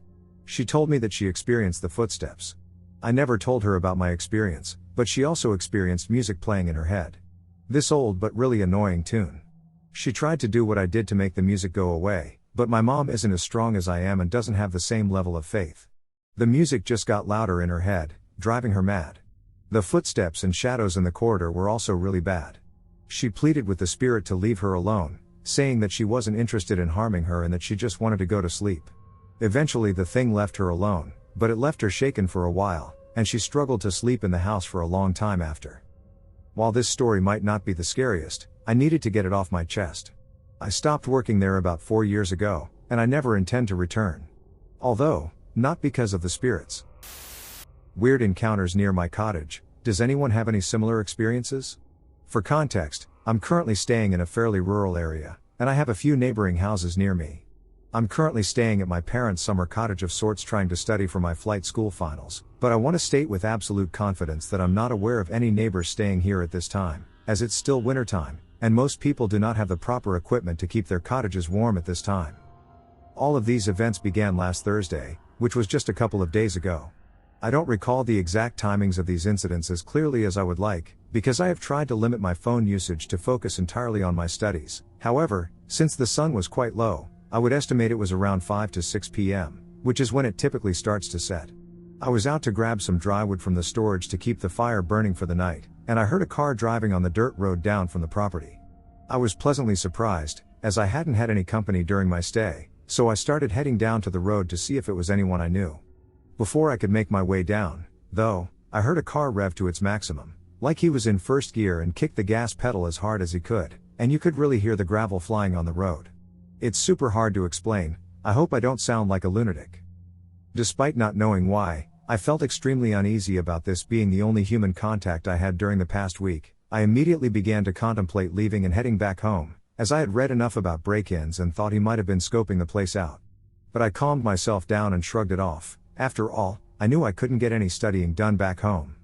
[SPEAKER 1] She told me that she experienced the footsteps. I never told her about my experience, but she also experienced music playing in her head. This old but really annoying tune. She tried to do what I did to make the music go away, but my mom isn't as strong as I am and doesn't have the same level of faith. The music just got louder in her head, driving her mad. The footsteps and shadows in the corridor were also really bad. She pleaded with the spirit to leave her alone, saying that she wasn't interested in harming her and that she just wanted to go to sleep. Eventually the thing left her alone, but it left her shaken for a while, and she struggled to sleep in the house for a long time after. While this story might not be the scariest, I needed to get it off my chest. I stopped working there about 4 years ago, and I never intend to return. Although, not because of the spirits. Weird encounters near my cottage. Does anyone have any similar experiences? For context, I'm currently staying in a fairly rural area, and I have a few neighboring houses near me. I'm currently staying at my parents' summer cottage of sorts trying to study for my flight school finals, but I want to state with absolute confidence that I'm not aware of any neighbors staying here at this time, as it's still wintertime, and most people do not have the proper equipment to keep their cottages warm at this time. All of these events began last Thursday, which was just a couple of days ago. I don't recall the exact timings of these incidents as clearly as I would like, because I have tried to limit my phone usage to focus entirely on my studies. However, since the sun was quite low, I would estimate it was around 5 to 6 p.m., which is when it typically starts to set. I was out to grab some dry wood from the storage to keep the fire burning for the night, and I heard a car driving on the dirt road down from the property. I was pleasantly surprised, as I hadn't had any company during my stay, so I started heading down to the road to see if it was anyone I knew. Before I could make my way down, though, I heard a car rev to its maximum, like he was in first gear, and kicked the gas pedal as hard as he could, and you could really hear the gravel flying on the road. It's super hard to explain. I hope I don't sound like a lunatic. Despite not knowing why, I felt extremely uneasy about this being the only human contact I had during the past week. I immediately began to contemplate leaving and heading back home, as I had read enough about break-ins and thought he might have been scoping the place out. But I calmed myself down and shrugged it off. After all, I knew I couldn't get any studying done back home.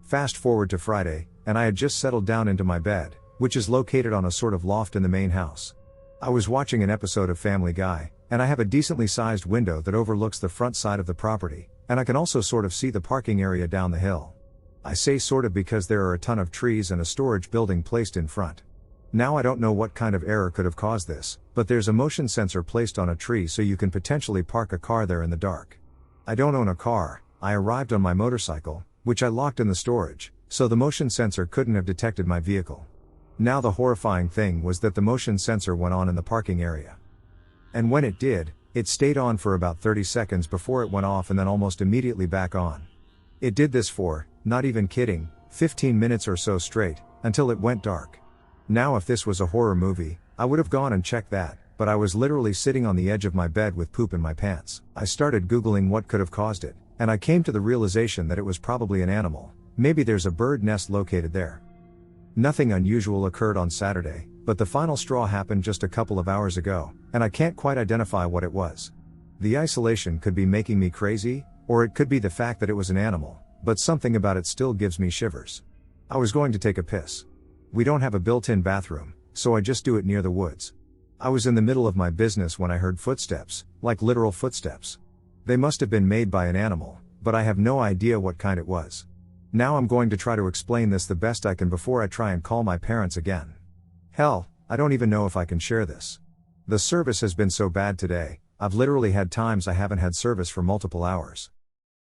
[SPEAKER 1] Fast forward to Friday, and I had just settled down into my bed, which is located on a sort of loft in the main house. I was watching an episode of Family Guy, and I have a decently sized window that overlooks the front side of the property, and I can also sort of see the parking area down the hill. I say sort of because there are a ton of trees and a storage building placed in front. Now I don't know what kind of error could have caused this, but there's a motion sensor placed on a tree so you can potentially park a car there in the dark. I don't own a car. I arrived on my motorcycle, which I locked in the storage, so the motion sensor couldn't have detected my vehicle. Now the horrifying thing was that the motion sensor went on in the parking area. And when it did, it stayed on for about 30 seconds before it went off and then almost immediately back on. It did this for, not even kidding, 15 minutes or so straight, until it went dark. Now if this was a horror movie, I would have gone and checked that, but I was literally sitting on the edge of my bed with poop in my pants. I started Googling what could have caused it, and I came to the realization that it was probably an animal. Maybe there's a bird nest located there. Nothing unusual occurred on Saturday, but the final straw happened just a couple of hours ago, and I can't quite identify what it was. The isolation could be making me crazy, or it could be the fact that it was an animal, but something about it still gives me shivers. I was going to take a piss. We don't have a built-in bathroom, so I just do it near the woods. I was in the middle of my business when I heard footsteps, like literal footsteps. They must have been made by an animal, but I have no idea what kind it was. Now I'm going to try to explain this the best I can before I try and call my parents again. Hell, I don't even know if I can share this. The service has been so bad today, I've literally had times I haven't had service for multiple hours.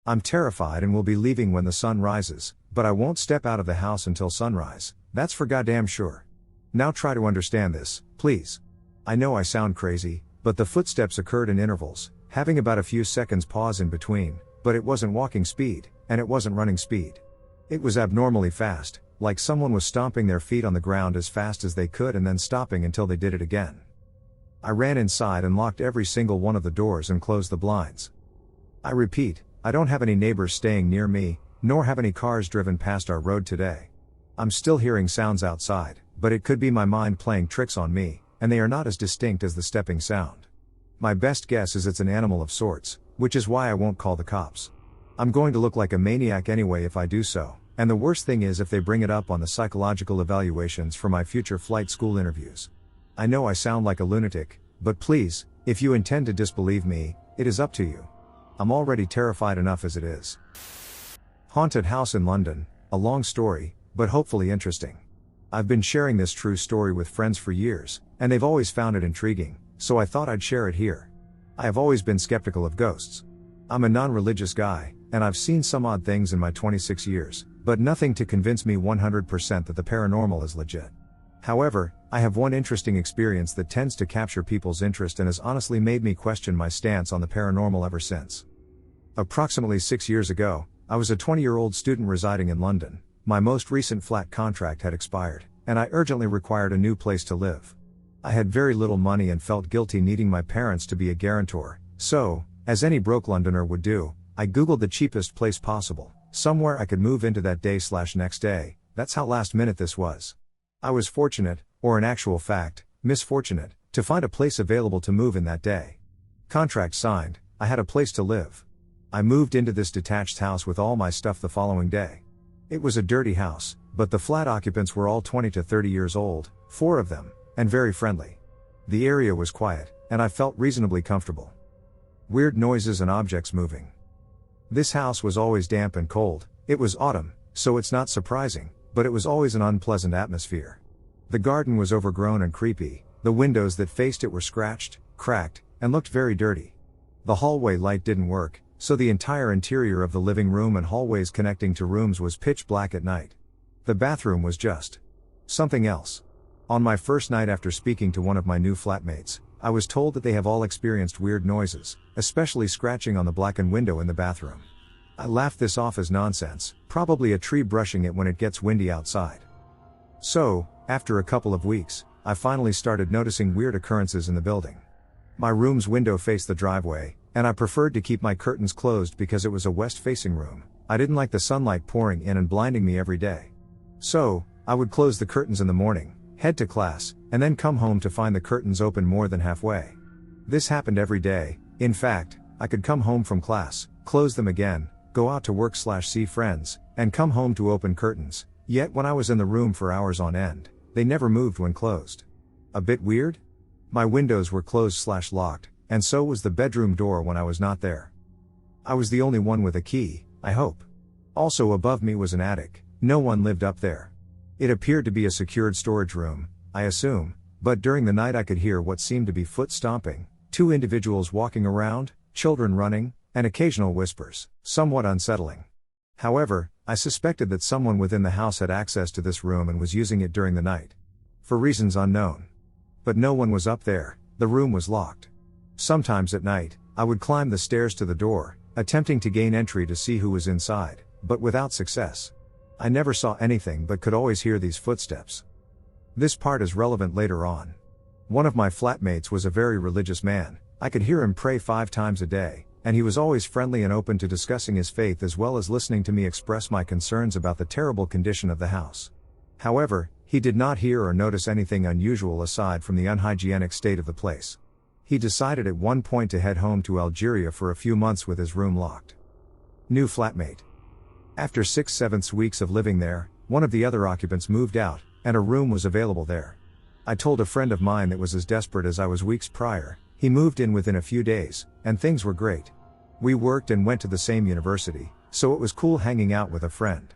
[SPEAKER 1] I'm terrified and will be leaving when the sun rises, but I won't step out of the house until sunrise, that's for goddamn sure. Now try to understand this, please. I know I sound crazy, but the footsteps occurred in intervals, having about a few seconds pause in between, but it wasn't walking speed, and it wasn't running speed. It was abnormally fast, like someone was stomping their feet on the ground as fast as they could and then stopping until they did it again. I ran inside and locked every single one of the doors and closed the blinds. I repeat, I don't have any neighbors staying near me, nor have any cars driven past our road today. I'm still hearing sounds outside, but it could be my mind playing tricks on me, and they are not as distinct as the stepping sound. My best guess is it's an animal of sorts, which is why I won't call the cops. I'm going to look like a maniac anyway if I do so, and the worst thing is if they bring it up on the psychological evaluations for my future flight school interviews. I know I sound like a lunatic, but please, if you intend to disbelieve me, it is up to you. I'm already terrified enough as it is. Haunted house in London, a long story, but hopefully interesting. I've been sharing this true story with friends for years, and they've always found it intriguing, so I thought I'd share it here. I have always been skeptical of ghosts. I'm a non-religious guy, and I've seen some odd things in my 26 years, but nothing to convince me 100% that the paranormal is legit. However, I have one interesting experience that tends to capture people's interest and has honestly made me question my stance on the paranormal ever since. Approximately 6 years ago, I was a 20-year-old student residing in London. My most recent flat contract had expired, and I urgently required a new place to live. I had very little money and felt guilty needing my parents to be a guarantor, so, as any broke Londoner would do, I googled the cheapest place possible, somewhere I could move into that day/next day. That's how last minute this was. I was fortunate, or in actual fact, misfortunate, to find a place available to move in that day. Contract signed, I had a place to live. I moved into this detached house with all my stuff the following day. It was a dirty house, but the flat occupants were all 20 to 30 years old, 4 of them, and very friendly. The area was quiet, and I felt reasonably comfortable. Weird noises and objects moving. This house was always damp and cold. It was autumn, so it's not surprising, but it was always an unpleasant atmosphere. The garden was overgrown and creepy, the windows that faced it were scratched, cracked, and looked very dirty. The hallway light didn't work, so the entire interior of the living room and hallways connecting to rooms was pitch black at night. The bathroom was just something else. On my first night after speaking to one of my new flatmates, I was told that they have all experienced weird noises, especially scratching on the blackened window in the bathroom. I laughed this off as nonsense, probably a tree brushing it when it gets windy outside. So, after a couple of weeks, I finally started noticing weird occurrences in the building. My room's window faced the driveway, and I preferred to keep my curtains closed because it was a west-facing room. I didn't like the sunlight pouring in and blinding me every day. So, I would close the curtains in the morning, head to class, and then come home to find the curtains open more than halfway. This happened every day. In fact, I could come home from class, close them again, go out to work/see friends, and come home to open curtains, yet when I was in the room for hours on end, they never moved when closed. A bit weird? My windows were closed/locked, and so was the bedroom door when I was not there. I was the only one with a key, I hope. Also above me was an attic. No one lived up there. It appeared to be a secured storage room, I assume, but during the night I could hear what seemed to be foot stomping, 2 individuals walking around, children running, and occasional whispers, somewhat unsettling. However, I suspected that someone within the house had access to this room and was using it during the night. For reasons unknown. But no one was up there, the room was locked. Sometimes at night, I would climb the stairs to the door, attempting to gain entry to see who was inside, but without success. I never saw anything but could always hear these footsteps. This part is relevant later on. One of my flatmates was a very religious man. I could hear him pray 5 times a day, and he was always friendly and open to discussing his faith as well as listening to me express my concerns about the terrible condition of the house. However, he did not hear or notice anything unusual aside from the unhygienic state of the place. He decided at one point to head home to Algeria for a few months with his room locked. New flatmate. After 6/7 weeks of living there, one of the other occupants moved out, and a room was available there. I told a friend of mine that was as desperate as I was weeks prior. He moved in within a few days, and things were great. We worked and went to the same university, so it was cool hanging out with a friend.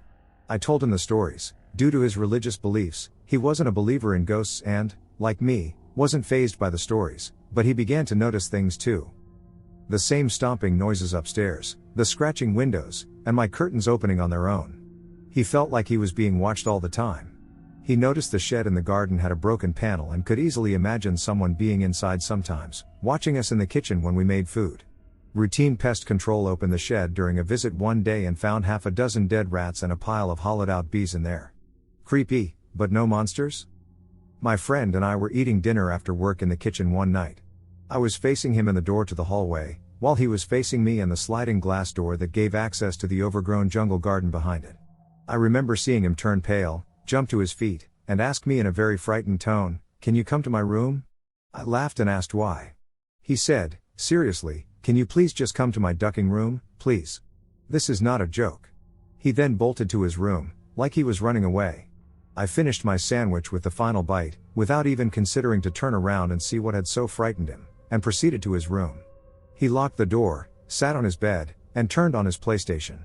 [SPEAKER 1] I told him the stories. Due to his religious beliefs, he wasn't a believer in ghosts and, like me, wasn't fazed by the stories, but he began to notice things too. The same stomping noises upstairs, the scratching windows, and my curtains opening on their own. He felt like he was being watched all the time. He noticed the shed in the garden had a broken panel and could easily imagine someone being inside sometimes, watching us in the kitchen when we made food. Routine pest control opened the shed during a visit one day and found 6 dead rats and a pile of hollowed out bees in there. Creepy, but no monsters? My friend and I were eating dinner after work in the kitchen one night. I was facing him in the door to the hallway, while he was facing me and the sliding glass door that gave access to the overgrown jungle garden behind it. I remember seeing him turn pale, jump to his feet, and ask me in a very frightened tone, "Can you come to my room?" I laughed and asked why. He said, "Seriously, can you please just come to my ducking room, please? This is not a joke." He then bolted to his room, like he was running away. I finished my sandwich with the final bite, without even considering to turn around and see what had so frightened him, and proceeded to his room. He locked the door, sat on his bed, and turned on his PlayStation.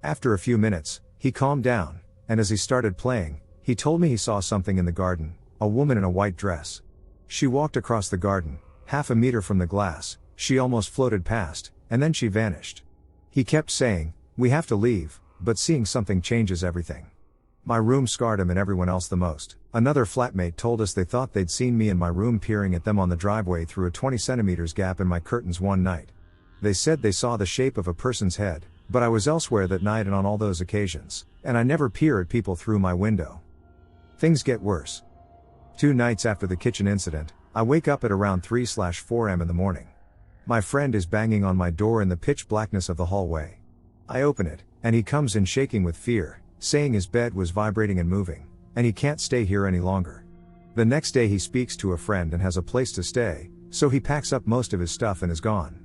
[SPEAKER 1] After a few minutes, he calmed down, and as he started playing, he told me he saw something in the garden, a woman in a white dress. She walked across the garden, 1/2 meter from the glass, she almost floated past, and then she vanished. He kept saying, "We have to leave," but seeing something changes everything. My room scarred him and everyone else the most. Another flatmate told us they thought they'd seen me in my room peering at them on the driveway through a 20 centimeters gap in my curtains one night. They said they saw the shape of a person's head, but I was elsewhere that night and on all those occasions, and I never peer at people through my window. Things get worse. 2 nights after the kitchen incident, I wake up at around 3/4 am in the morning. My friend is banging on my door in the pitch blackness of the hallway. I open it, and he comes in shaking with fear, saying his bed was vibrating and moving, and he can't stay here any longer. The next day he speaks to a friend and has a place to stay, so he packs up most of his stuff and is gone.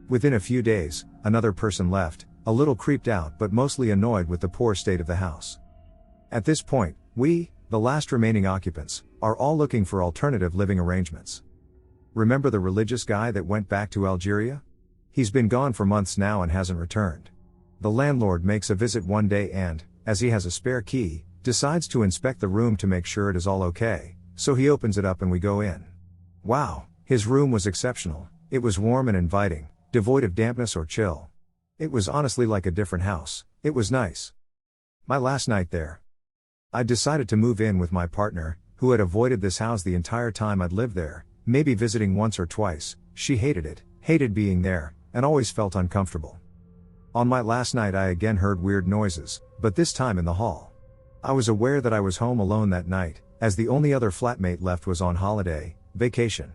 [SPEAKER 1] Within a few days, another person left, a little creeped out but mostly annoyed with the poor state of the house. At this point, we, the last remaining occupants, are all looking for alternative living arrangements. Remember the religious guy that went back to Algeria? He's been gone for months now and hasn't returned. The landlord makes a visit one day and, as he has a spare key, decides to inspect the room to make sure it is all okay, so he opens it up and we go in. Wow, his room was exceptional. It was warm and inviting, devoid of dampness or chill. It was honestly like a different house. It was nice. My last night there. I decided to move in with my partner, who had avoided this house the entire time I'd lived there, maybe visiting once or twice. She hated it, hated being there, and always felt uncomfortable. On my last night I again heard weird noises, but this time in the hall. I was aware that I was home alone that night, as the only other flatmate left was on holiday, vacation.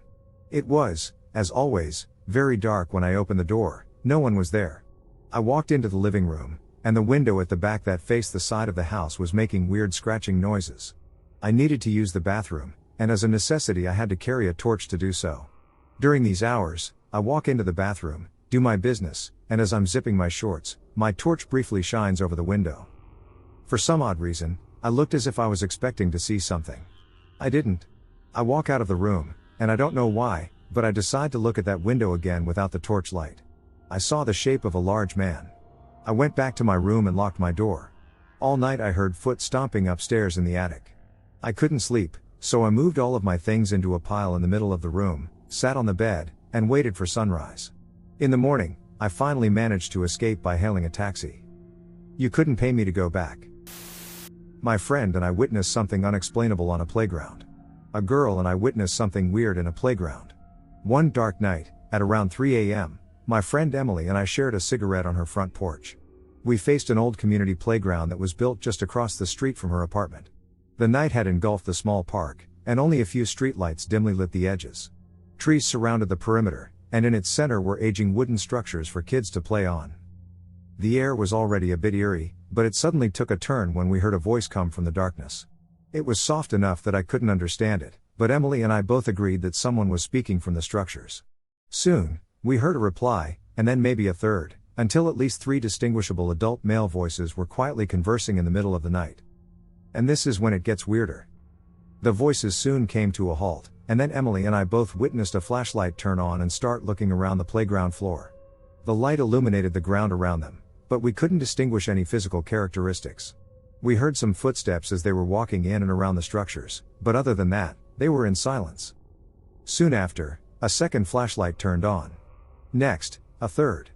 [SPEAKER 1] It was, as always, very dark when I opened the door. No one was there. I walked into the living room, and the window at the back that faced the side of the house was making weird scratching noises. I needed to use the bathroom, and as a necessity I had to carry a torch to do so. During these hours, I walk into the bathroom, do my business, and as I'm zipping my shorts, my torch briefly shines over the window. For some odd reason, I looked as if I was expecting to see something. I didn't. I walk out of the room, and I don't know why, but I decide to look at that window again without the torch light. I saw the shape of a large man. I went back to my room and locked my door. All night I heard foot stomping upstairs in the attic. I couldn't sleep, so I moved all of my things into a pile in the middle of the room, sat on the bed, and waited for sunrise. In the morning, I finally managed to escape by hailing a taxi. You couldn't pay me to go back. My friend and I witnessed something unexplainable on a playground. A girl and I witnessed something weird in a playground. One dark night, at around 3 a.m., my friend Emily and I shared a cigarette on her front porch. We faced an old community playground that was built just across the street from her apartment. The night had engulfed the small park, and only a few streetlights dimly lit the edges. Trees surrounded the perimeter, and in its center were aging wooden structures for kids to play on. The air was already a bit eerie, but it suddenly took a turn when we heard a voice come from the darkness. It was soft enough that I couldn't understand it, but Emily and I both agreed that someone was speaking from the structures. Soon, we heard a reply, and then maybe a third, until at least 3 distinguishable adult male voices were quietly conversing in the middle of the night. And this is when it gets weirder. The voices soon came to a halt, and then Emily and I both witnessed a flashlight turn on and start looking around the playground floor. The light illuminated the ground around them, but we couldn't distinguish any physical characteristics. We heard some footsteps as they were walking in and around the structures, but other than that, they were in silence. Soon after, a second flashlight turned on. Next, a third.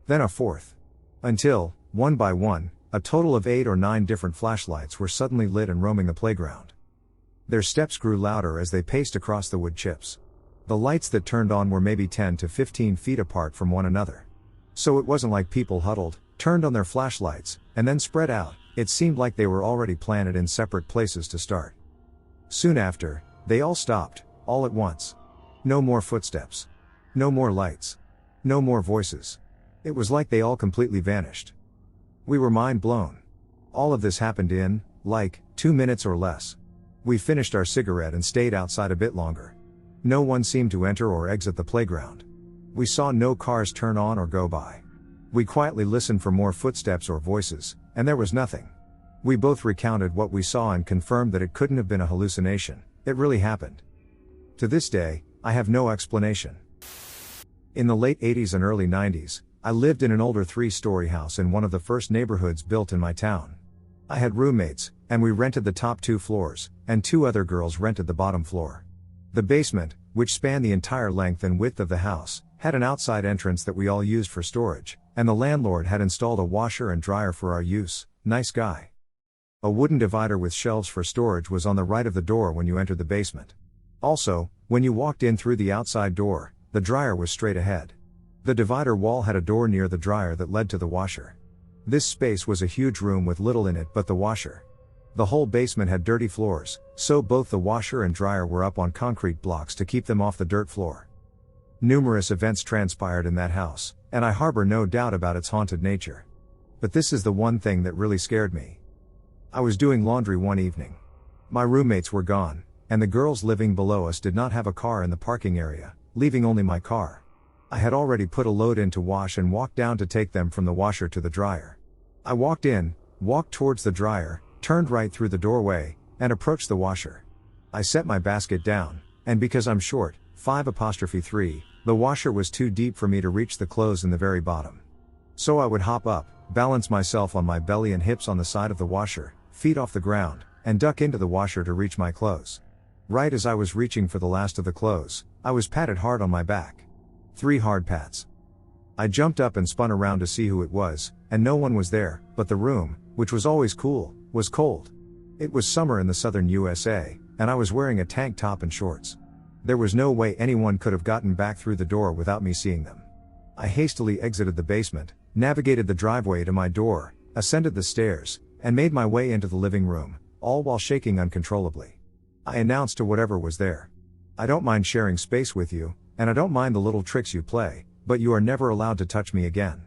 [SPEAKER 1] Then a fourth. Until, one by one, a total of 8 or 9 different flashlights were suddenly lit and roaming the playground. Their steps grew louder as they paced across the wood chips. The lights that turned on were maybe 10 to 15 feet apart from one another. So it wasn't like people huddled, turned on their flashlights, and then spread out. It seemed like they were already planted in separate places to start. Soon after, they all stopped, all at once. No more footsteps. No more lights. No more voices. It was like they all completely vanished. We were mind blown. All of this happened in, 2 minutes or less. We finished our cigarette and stayed outside a bit longer. No one seemed to enter or exit the playground. We saw no cars turn on or go by. We quietly listened for more footsteps or voices, and there was nothing. We both recounted what we saw and confirmed that it couldn't have been a hallucination. It really happened. To this day, I have no explanation. In the late 80s and early 90s, I lived in an older 3-story house in one of the first neighborhoods built in my town. I had roommates, and we rented the top 2 floors, and 2 other girls rented the bottom floor. The basement, which spanned the entire length and width of the house, had an outside entrance that we all used for storage, and the landlord had installed a washer and dryer for our use. Nice guy. A wooden divider with shelves for storage was on the right of the door when you entered the basement. Also, when you walked in through the outside door, the dryer was straight ahead. The divider wall had a door near the dryer that led to the washer. This space was a huge room with little in it but the washer. The whole basement had dirty floors, so both the washer and dryer were up on concrete blocks to keep them off the dirt floor. Numerous events transpired in that house, and I harbor no doubt about its haunted nature. But this is the one thing that really scared me. I was doing laundry one evening. My roommates were gone, and the girls living below us did not have a car in the parking area, leaving only my car. I had already put a load in to wash and walked down to take them from the washer to the dryer. I walked in, walked towards the dryer, turned right through the doorway, and approached the washer. I set my basket down, and because I'm short, 5'3", the washer was too deep for me to reach the clothes in the very bottom. So I would hop up, balance myself on my belly and hips on the side of the washer, feet off the ground, and duck into the washer to reach my clothes. Right as I was reaching for the last of the clothes, I was patted hard on my back. 3 hard pats. I jumped up and spun around to see who it was, and no one was there, but the room, which was always cool, was cold. It was summer in the southern USA, and I was wearing a tank top and shorts. There was no way anyone could have gotten back through the door without me seeing them. I hastily exited the basement, navigated the driveway to my door, ascended the stairs, and made my way into the living room, all while shaking uncontrollably. I announced to whatever was there, "I don't mind sharing space with you, and I don't mind the little tricks you play, but you are never allowed to touch me again."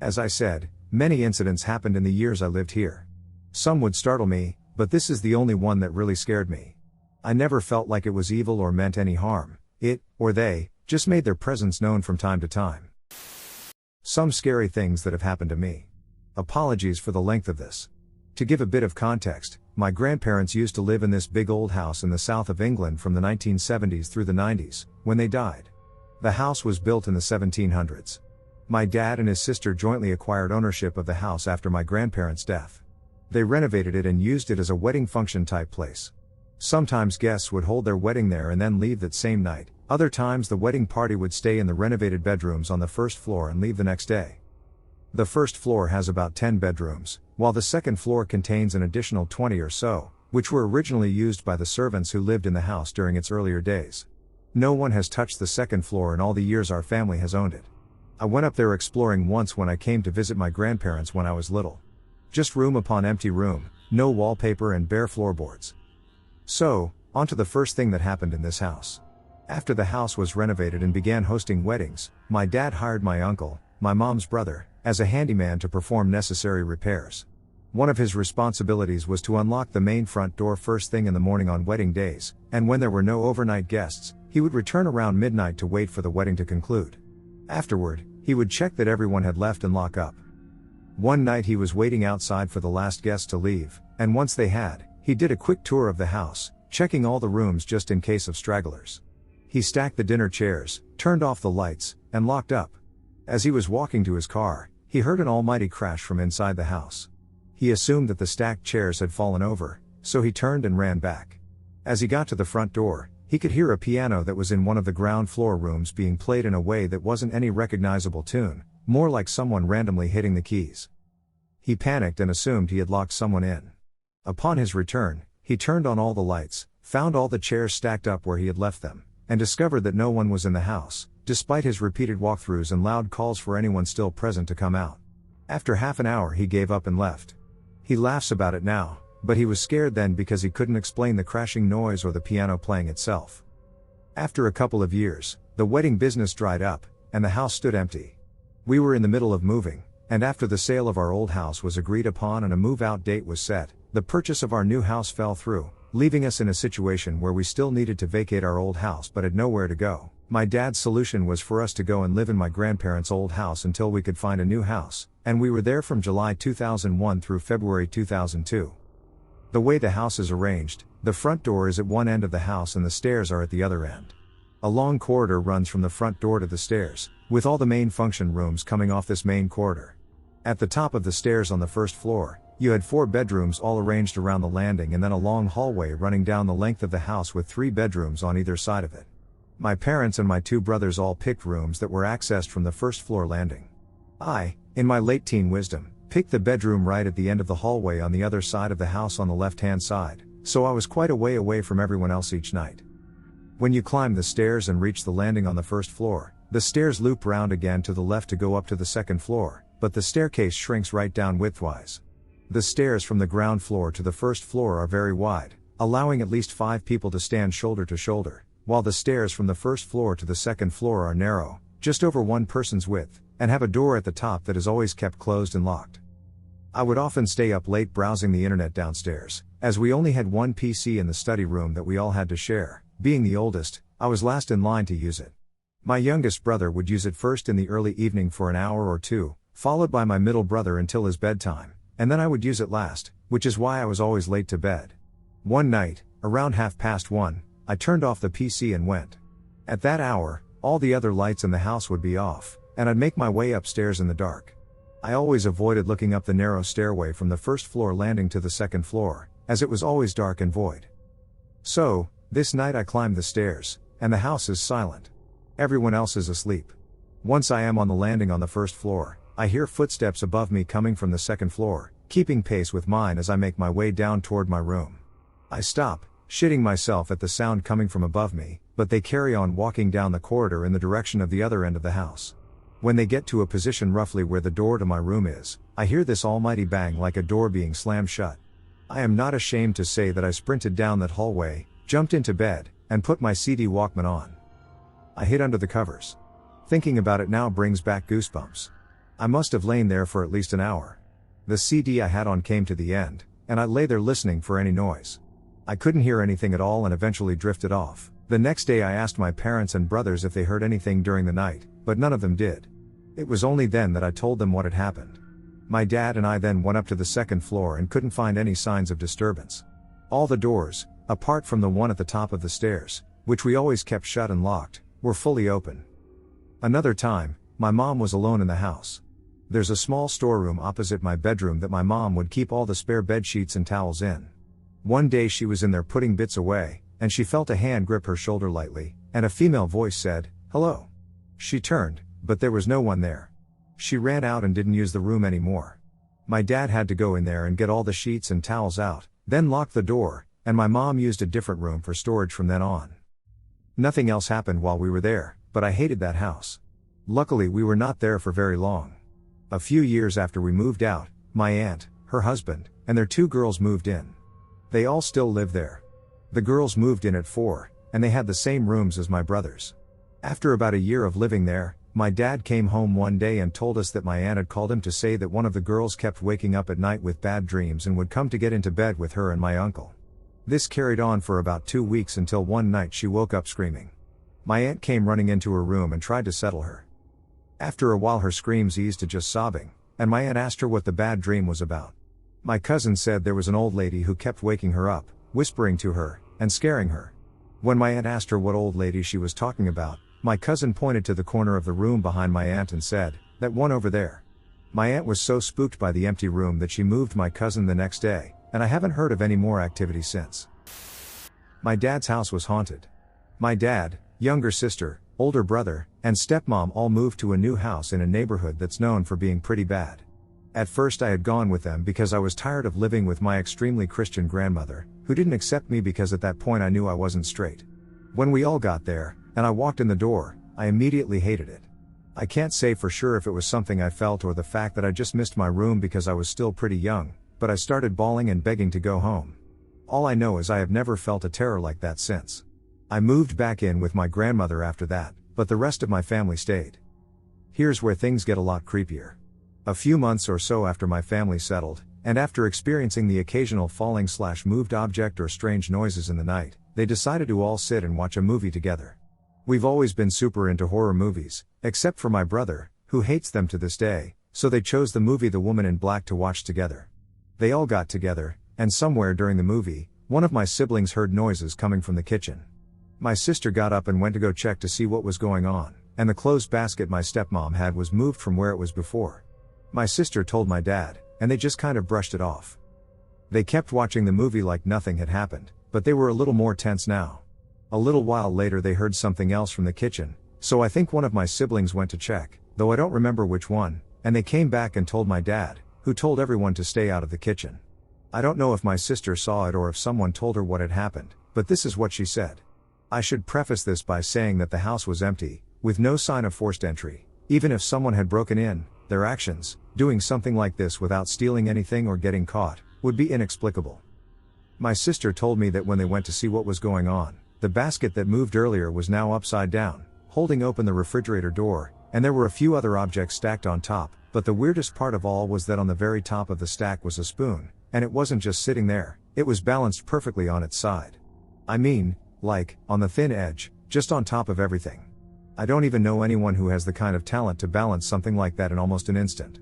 [SPEAKER 1] As I said, many incidents happened in the years I lived here. Some would startle me, but this is the only one that really scared me. I never felt like it was evil or meant any harm. It, or they, just made their presence known from time to time. Some scary things that have happened to me. Apologies for the length of this. To give a bit of context, my grandparents used to live in this big old house in the south of England from the 1970s through the 90s, when they died. The house was built in the 1700s. My dad and his sister jointly acquired ownership of the house after my grandparents' death. They renovated it and used it as a wedding function type place. Sometimes guests would hold their wedding there and then leave that same night. Other times the wedding party would stay in the renovated bedrooms on the first floor and leave the next day. The first floor has about 10 bedrooms, while the second floor contains an additional 20 or so, which were originally used by the servants who lived in the house during its earlier days. No one has touched the second floor in all the years our family has owned it. I went up there exploring once when I came to visit my grandparents when I was little. Just room upon empty room, no wallpaper and bare floorboards. So, on to the first thing that happened in this house. After the house was renovated and began hosting weddings, my dad hired my uncle, my mom's brother, as a handyman to perform necessary repairs. One of his responsibilities was to unlock the main front door first thing in the morning on wedding days, and when there were no overnight guests, he would return around midnight to wait for the wedding to conclude. Afterward, he would check that everyone had left and lock up. One night he was waiting outside for the last guest to leave, and once they had, he did a quick tour of the house, checking all the rooms just in case of stragglers. He stacked the dinner chairs, turned off the lights, and locked up. As he was walking to his car, he heard an almighty crash from inside the house. He assumed that the stacked chairs had fallen over, so he turned and ran back. As he got to the front door, he could hear a piano that was in one of the ground floor rooms being played in a way that wasn't any recognizable tune, more like someone randomly hitting the keys. He panicked and assumed he had locked someone in. Upon his return, he turned on all the lights, found all the chairs stacked up where he had left them, and discovered that no one was in the house, despite his repeated walkthroughs and loud calls for anyone still present to come out. After half an hour he gave up and left. He laughs about it now, but he was scared then because he couldn't explain the crashing noise or the piano playing itself. After a couple of years, the wedding business dried up, and the house stood empty. We were in the middle of moving, and after the sale of our old house was agreed upon and a move-out date was set, the purchase of our new house fell through, leaving us in a situation where we still needed to vacate our old house but had nowhere to go. My dad's solution was for us to go and live in my grandparents' old house until we could find a new house, and we were there from July 2001 through February 2002. The way the house is arranged, the front door is at one end of the house and the stairs are at the other end. A long corridor runs from the front door to the stairs, with all the main function rooms coming off this main corridor. At the top of the stairs on the first floor, you had 4 bedrooms all arranged around the landing and then a long hallway running down the length of the house with 3 bedrooms on either side of it. My parents and my 2 brothers all picked rooms that were accessed from the first floor landing. I, in my late teen wisdom, picked the bedroom right at the end of the hallway on the other side of the house on the left-hand side, so I was quite a way away from everyone else each night. When you climb the stairs and reach the landing on the first floor, the stairs loop round again to the left to go up to the second floor, but the staircase shrinks right down widthwise. The stairs from the ground floor to the first floor are very wide, allowing at least 5 people to stand shoulder to shoulder, while the stairs from the first floor to the second floor are narrow, just over one person's width, and have a door at the top that is always kept closed and locked. I would often stay up late browsing the internet downstairs, as we only had one PC in the study room that we all had to share. Being the oldest, I was last in line to use it. My youngest brother would use it first in the early evening for an hour or two, followed by my middle brother until his bedtime, and then I would use it last, which is why I was always late to bed. One night, around 1:30, I turned off the PC and went. At that hour, all the other lights in the house would be off, and I'd make my way upstairs in the dark. I always avoided looking up the narrow stairway from the first floor landing to the second floor, as it was always dark and void. So, this night I climbed the stairs, and the house is silent. Everyone else is asleep. Once I am on the landing on the first floor, I hear footsteps above me coming from the second floor, keeping pace with mine as I make my way down toward my room. I stop, shitting myself at the sound coming from above me, but they carry on walking down the corridor in the direction of the other end of the house. When they get to a position roughly where the door to my room is, I hear this almighty bang like a door being slammed shut. I am not ashamed to say that I sprinted down that hallway, jumped into bed, and put my CD Walkman on. I hid under the covers. Thinking about it now brings back goosebumps. I must have lain there for at least an hour. The CD I had on came to the end, and I lay there listening for any noise. I couldn't hear anything at all and eventually drifted off. The next day I asked my parents and brothers if they heard anything during the night, but none of them did. It was only then that I told them what had happened. My dad and I then went up to the second floor and couldn't find any signs of disturbance. All the doors, apart from the one at the top of the stairs, which we always kept shut and locked, were fully open. Another time, my mom was alone in the house. There's a small storeroom opposite my bedroom that my mom would keep all the spare bed sheets and towels in. One day she was in there putting bits away, and she felt a hand grip her shoulder lightly, and a female voice said, "Hello." She turned, but there was no one there. She ran out and didn't use the room anymore. My dad had to go in there and get all the sheets and towels out, then lock the door, and my mom used a different room for storage from then on. Nothing else happened while we were there, but I hated that house. Luckily we were not there for very long. A few years after we moved out, my aunt, her husband, and their 2 girls moved in. They all still live there. The girls moved in at 4, and they had the same rooms as my brothers. After about a year of living there, my dad came home one day and told us that my aunt had called him to say that one of the girls kept waking up at night with bad dreams and would come to get into bed with her and my uncle. This carried on for about 2 weeks until one night she woke up screaming. My aunt came running into her room and tried to settle her. After a while her screams eased to just sobbing, and my aunt asked her what the bad dream was about. My cousin said there was an old lady who kept waking her up, whispering to her, and scaring her. When my aunt asked her what old lady she was talking about, my cousin pointed to the corner of the room behind my aunt and said, "That one over there." My aunt was so spooked by the empty room that she moved my cousin the next day, and I haven't heard of any more activity since. My dad's house was haunted. My dad, younger sister, older brother, and stepmom all moved to a new house in a neighborhood that's known for being pretty bad. At first I had gone with them because I was tired of living with my extremely Christian grandmother, who didn't accept me because at that point I knew I wasn't straight. When we all got there, and I walked in the door, I immediately hated it. I can't say for sure if it was something I felt or the fact that I just missed my room because I was still pretty young, but I started bawling and begging to go home. All I know is I have never felt a terror like that since. I moved back in with my grandmother after that, but the rest of my family stayed. Here's where things get a lot creepier. A few months or so after my family settled, and after experiencing the occasional falling/moved object or strange noises in the night, they decided to all sit and watch a movie together. We've always been super into horror movies, except for my brother, who hates them to this day, so they chose the movie The Woman in Black to watch together. They all got together, and somewhere during the movie, one of my siblings heard noises coming from the kitchen. My sister got up and went to go check to see what was going on, and the clothes basket my stepmom had was moved from where it was before. My sister told my dad, and they just kind of brushed it off. They kept watching the movie like nothing had happened, but they were a little more tense now. A little while later they heard something else from the kitchen, so I think one of my siblings went to check, though I don't remember which one, and they came back and told my dad, who told everyone to stay out of the kitchen. I don't know if my sister saw it or if someone told her what had happened, but this is what she said. I should preface this by saying that the house was empty, with no sign of forced entry. Even if someone had broken in, their actions, doing something like this without stealing anything or getting caught, would be inexplicable. My sister told me that when they went to see what was going on, the basket that moved earlier was now upside down, holding open the refrigerator door, and there were a few other objects stacked on top, but the weirdest part of all was that on the very top of the stack was a spoon, and it wasn't just sitting there, it was balanced perfectly on its side. I mean, like, on the thin edge, just on top of everything. I don't even know anyone who has the kind of talent to balance something like that in almost an instant.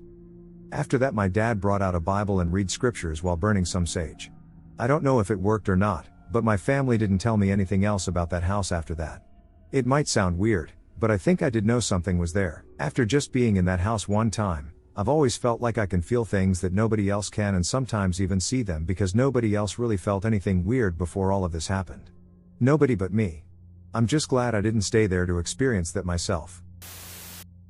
[SPEAKER 1] After that my dad brought out a Bible and read scriptures while burning some sage. I don't know if it worked or not, but my family didn't tell me anything else about that house after that. It might sound weird, but I think I did know something was there. After just being in that house one time, I've always felt like I can feel things that nobody else can and sometimes even see them because nobody else really felt anything weird before all of this happened. Nobody but me. I'm just glad I didn't stay there to experience that myself.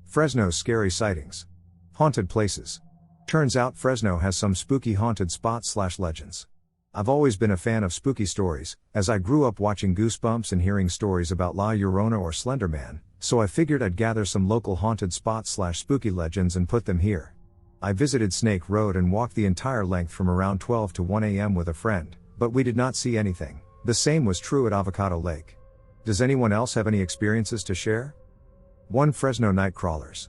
[SPEAKER 1] Fresno's scary sightings. Haunted places. Turns out Fresno has some spooky haunted spots/legends. I've always been a fan of spooky stories, as I grew up watching Goosebumps and hearing stories about La Llorona or Slender Man, so I figured I'd gather some local haunted spots/spooky legends and put them here. I visited Snake Road and walked the entire length from around 12 to 1 a.m. with a friend, but we did not see anything. The same was true at Avocado Lake. Does anyone else have any experiences to share? 1. Fresno night crawlers.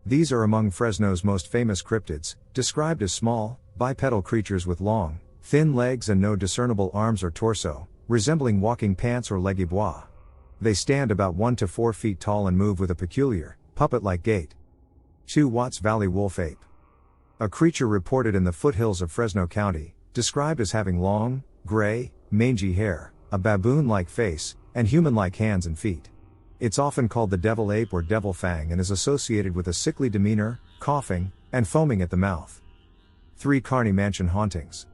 [SPEAKER 1] These are among Fresno's most famous cryptids, described as small, bipedal creatures with long, thin legs and no discernible arms or torso, resembling walking pants or leggy bois. They stand about 1 to 4 feet tall and move with a peculiar, puppet-like gait. 2. Watts Valley wolf ape. A creature reported in the foothills of Fresno County, described as having long, gray, mangy hair, a baboon-like face, and human-like hands and feet. It's often called the devil ape or devil fang and is associated with a sickly demeanor, coughing, and foaming at the mouth. 3. Carney Mansion hauntings.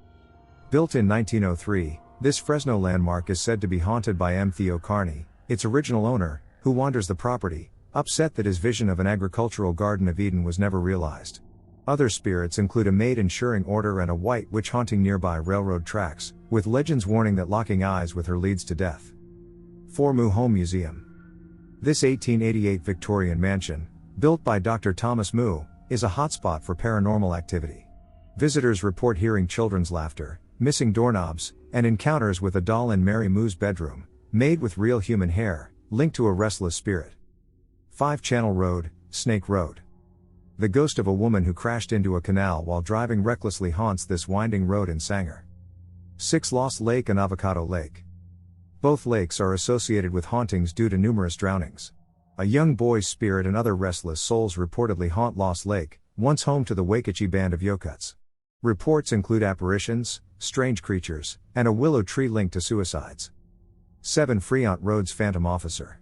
[SPEAKER 1] Built in 1903, this Fresno landmark is said to be haunted by M. Theo Carney, its original owner, who wanders the property, upset that his vision of an agricultural Garden of Eden was never realized. Other spirits include a maid ensuring order and a white witch haunting nearby railroad tracks, with legends warning that locking eyes with her leads to death. 4. Moo Home Museum. This 1888 Victorian mansion, built by Dr. Thomas Moo, is a hotspot for paranormal activity. Visitors report hearing children's laughter, missing doorknobs, and encounters with a doll in Mary Moo's bedroom, made with real human hair, linked to a restless spirit. 5. Channel Road, Snake Road. The ghost of a woman who crashed into a canal while driving recklessly haunts this winding road in Sanger. 6. Lost Lake and Avocado Lake. Both lakes are associated with hauntings due to numerous drownings. A young boy's spirit and other restless souls reportedly haunt Lost Lake, once home to the Waikiki band of Yokuts. Reports include apparitions, strange creatures, and a willow tree linked to suicides. 7. Fremont Road's Phantom Officer.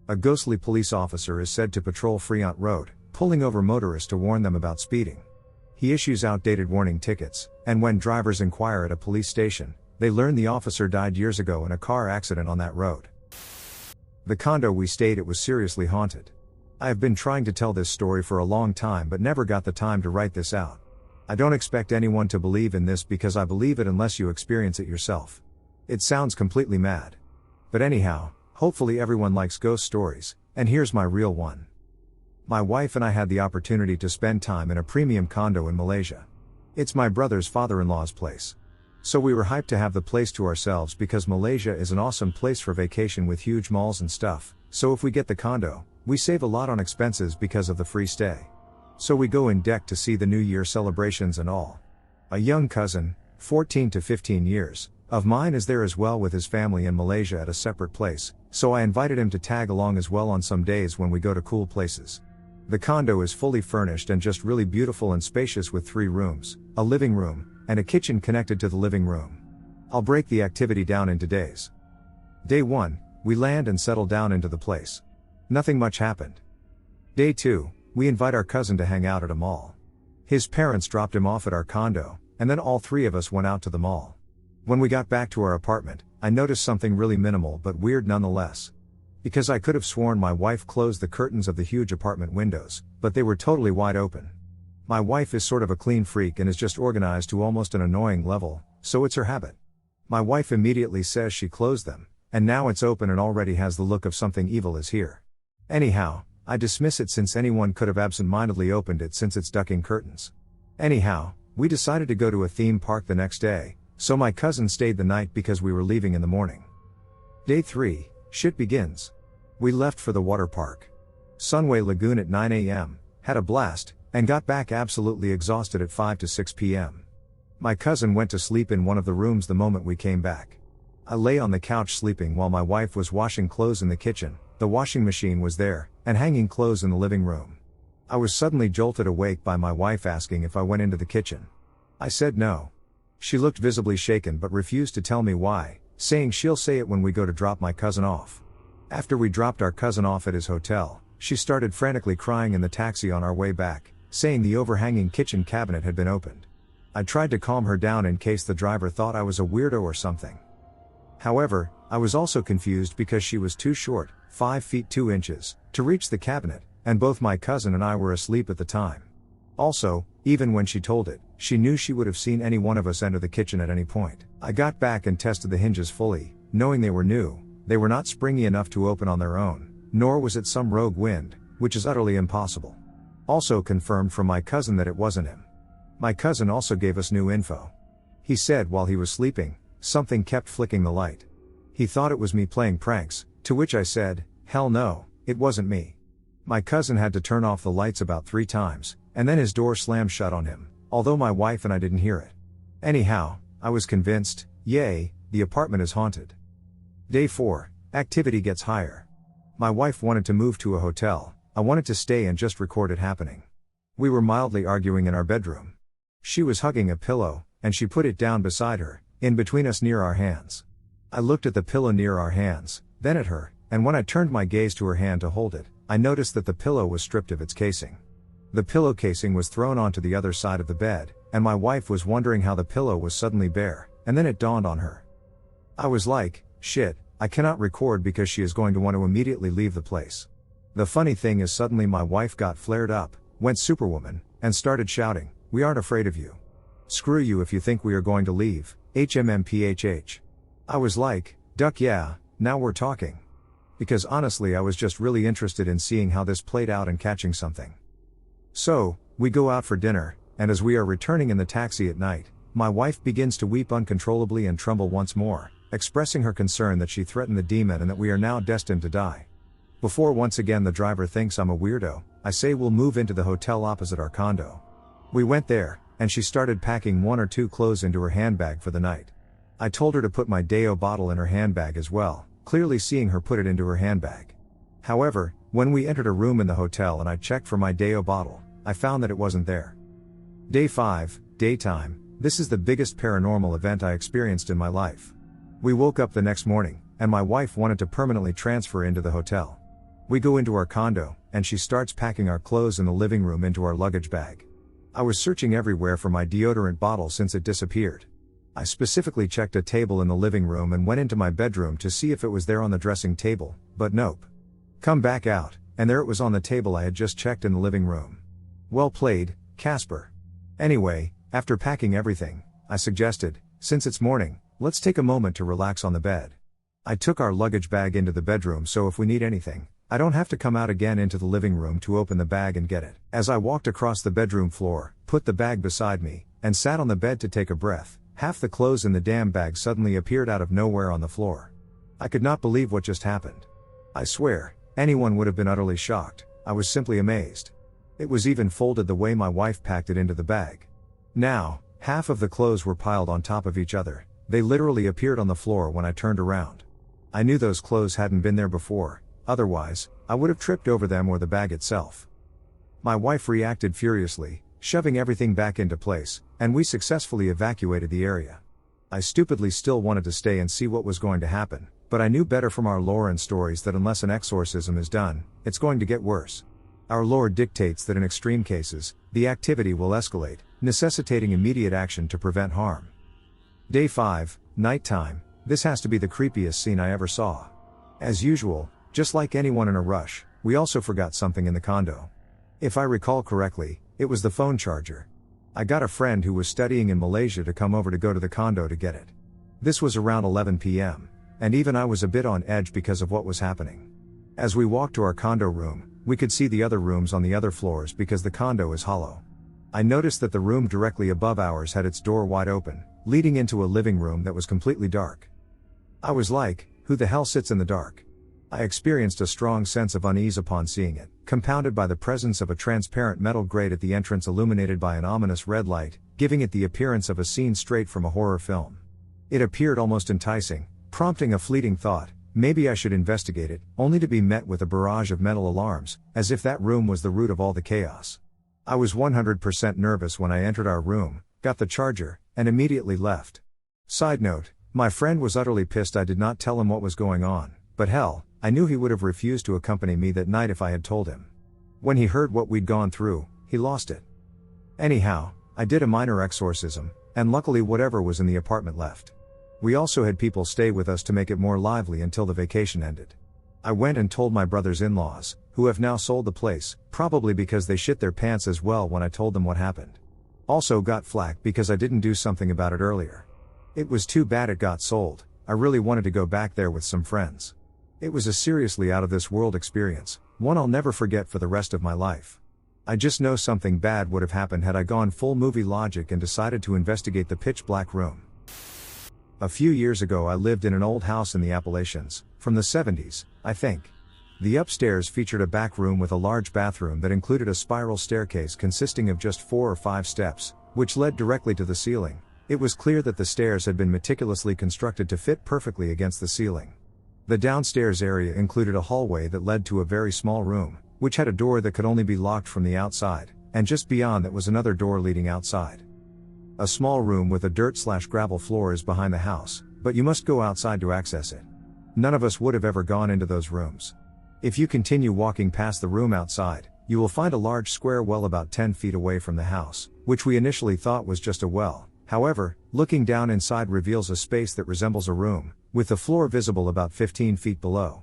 [SPEAKER 1] A ghostly police officer is said to patrol Fremont Road, pulling over motorists to warn them about speeding. He issues outdated warning tickets, and when drivers inquire at a police station, they learn the officer died years ago in a car accident on that road. The condo we stayed at was seriously haunted. I have been trying to tell this story for a long time but never got the time to write this out. I don't expect anyone to believe in this because I believe it unless you experience it yourself. It sounds completely mad. But anyhow, hopefully everyone likes ghost stories, and here's my real one. My wife and I had the opportunity to spend time in a premium condo in Malaysia. It's my brother's father-in-law's place. So we were hyped to have the place to ourselves because Malaysia is an awesome place for vacation with huge malls and stuff, so if we get the condo, we save a lot on expenses because of the free stay. So we go in deck to see the New Year celebrations and all. A young cousin, 14 to 15 years, of mine is there as well with his family in Malaysia at a separate place, so I invited him to tag along as well on some days when we go to cool places. The condo is fully furnished and just really beautiful and spacious with 3 rooms, a living room, and a kitchen connected to the living room. I'll break the activity down into days. Day 1, we land and settle down into the place. Nothing much happened. Day 2, we invite our cousin to hang out at a mall. His parents dropped him off at our condo, and then all 3 of us went out to the mall. When we got back to our apartment, I noticed something really minimal but weird nonetheless. Because I could have sworn my wife closed the curtains of the huge apartment windows, but they were totally wide open. My wife is sort of a clean freak and is just organized to almost an annoying level, so it's her habit. My wife immediately says she closed them, and now it's open and already has the look of something evil is here. Anyhow, I dismiss it since anyone could have absent-mindedly opened it since it's ducking curtains. Anyhow, we decided to go to a theme park the next day, so my cousin stayed the night because we were leaving in the morning. Day 3, shit begins. We left for the water park. Sunway Lagoon at 9 a.m., had a blast, and got back absolutely exhausted at 5 to 6 p.m. My cousin went to sleep in one of the rooms the moment we came back. I lay on the couch sleeping while my wife was washing clothes in the kitchen, the washing machine was there, and hanging clothes in the living room. I was suddenly jolted awake by my wife asking if I went into the kitchen. I said no. She looked visibly shaken but refused to tell me why, saying she'll say it when we go to drop my cousin off. After we dropped our cousin off at his hotel, she started frantically crying in the taxi on our way back, saying the overhanging kitchen cabinet had been opened. I tried to calm her down in case the driver thought I was a weirdo or something. However, I was also confused because she was too short, 5 feet 2 inches, to reach the cabinet, and both my cousin and I were asleep at the time. Also, even when she told it, she knew she would have seen any one of us enter the kitchen at any point. I got back and tested the hinges fully, knowing they were new. They were not springy enough to open on their own, nor was it some rogue wind, which is utterly impossible. Also confirmed from my cousin that it wasn't him. My cousin also gave us new info. He said while he was sleeping, something kept flicking the light. He thought it was me playing pranks, To which I said, hell no, it wasn't me. My cousin had to turn off the lights about 3 times, and then his door slammed shut on him, although my wife and I didn't hear it. Anyhow, I was convinced, yay, the apartment is haunted. Day 4, activity gets higher. My wife wanted to move to a hotel, I wanted to stay and just record it happening. We were mildly arguing in our bedroom. She was hugging a pillow, and she put it down beside her, in between us near our hands. I looked at the pillow near our hands, then at her, and when I turned my gaze to her hand to hold it, I noticed that the pillow was stripped of its casing. The pillow casing was thrown onto the other side of the bed, and my wife was wondering how the pillow was suddenly bare, and then it dawned on her. I was like, shit, I cannot record because she is going to want to immediately leave the place. The funny thing is suddenly my wife got flared up, went superwoman, and started shouting, we aren't afraid of you. Screw you if you think we are going to leave, HMMPHH. I was like, duck yeah, now we're talking. Because honestly I was just really interested in seeing how this played out and catching something. So, we go out for dinner, and as we are returning in the taxi at night, my wife begins to weep uncontrollably and tremble once more, expressing her concern that she threatened the demon and that we are now destined to die. Before once again the driver thinks I'm a weirdo, I say we'll move into the hotel opposite our condo. We went there, and she started packing 1 or 2 clothes into her handbag for the night. I told her to put my deo bottle in her handbag as well, clearly seeing her put it into her handbag. However, when we entered a room in the hotel and I checked for my deo bottle, I found that it wasn't there. Day 5, daytime, this is the biggest paranormal event I experienced in my life. We woke up the next morning, and my wife wanted to permanently transfer into the hotel. We go into our condo, and she starts packing our clothes in the living room into our luggage bag. I was searching everywhere for my deodorant bottle since it disappeared. I specifically checked a table in the living room and went into my bedroom to see if it was there on the dressing table, but nope. Come back out, and there it was on the table I had just checked in the living room. Well played, Casper. Anyway, after packing everything, I suggested, since it's morning, let's take a moment to relax on the bed. I took our luggage bag into the bedroom so if we need anything, I don't have to come out again into the living room to open the bag and get it. As I walked across the bedroom floor, put the bag beside me, and sat on the bed to take a breath, half the clothes in the damn bag suddenly appeared out of nowhere on the floor. I could not believe what just happened. I swear, anyone would have been utterly shocked, I was simply amazed. It was even folded the way my wife packed it into the bag. Now, half of the clothes were piled on top of each other, they literally appeared on the floor when I turned around. I knew those clothes hadn't been there before, otherwise, I would have tripped over them or the bag itself. My wife reacted furiously, shoving everything back into place, and we successfully evacuated the area. I stupidly still wanted to stay and see what was going to happen, but I knew better from our lore and stories that unless an exorcism is done, it's going to get worse. Our lore dictates that in extreme cases, the activity will escalate, necessitating immediate action to prevent harm. Day 5, nighttime, this has to be the creepiest scene I ever saw. As usual, just like anyone in a rush, we also forgot something in the condo. If I recall correctly, it was the phone charger. I got a friend who was studying in Malaysia to come over to go to the condo to get it. This was around 11 p.m., and even I was a bit on edge because of what was happening. As we walked to our condo room, we could see the other rooms on the other floors because the condo is hollow. I noticed that the room directly above ours had its door wide open, leading into a living room that was completely dark. I was like, who the hell sits in the dark? I experienced a strong sense of unease upon seeing it, compounded by the presence of a transparent metal grate at the entrance illuminated by an ominous red light, giving it the appearance of a scene straight from a horror film. It appeared almost enticing, prompting a fleeting thought, maybe I should investigate it, only to be met with a barrage of metal alarms, as if that room was the root of all the chaos. I was 100% nervous when I entered our room, got the charger, and immediately left. Side note, my friend was utterly pissed I did not tell him what was going on, but hell, I knew he would have refused to accompany me that night if I had told him. When he heard what we'd gone through, he lost it. Anyhow, I did a minor exorcism, and luckily whatever was in the apartment left. We also had people stay with us to make it more lively until the vacation ended. I went and told my brother's in-laws, who have now sold the place, probably because they shit their pants as well when I told them what happened. Also got flack because I didn't do something about it earlier. It was too bad it got sold, I really wanted to go back there with some friends. It was a seriously out-of-this-world experience, one I'll never forget for the rest of my life. I just know something bad would have happened had I gone full movie logic and decided to investigate the pitch-black room. A few years ago I lived in an old house in the Appalachians, from the 70s, I think. The upstairs featured a back room with a large bathroom that included a spiral staircase consisting of just 4 or 5 steps, which led directly to the ceiling. It was clear that the stairs had been meticulously constructed to fit perfectly against the ceiling. The downstairs area included a hallway that led to a very small room, which had a door that could only be locked from the outside, and just beyond that was another door leading outside. A small room with a dirt/gravel floor is behind the house, but you must go outside to access it. None of us would have ever gone into those rooms. If you continue walking past the room outside, you will find a large square well about 10 feet away from the house, which we initially thought was just a well. However, looking down inside reveals a space that resembles a room, with the floor visible about 15 feet below.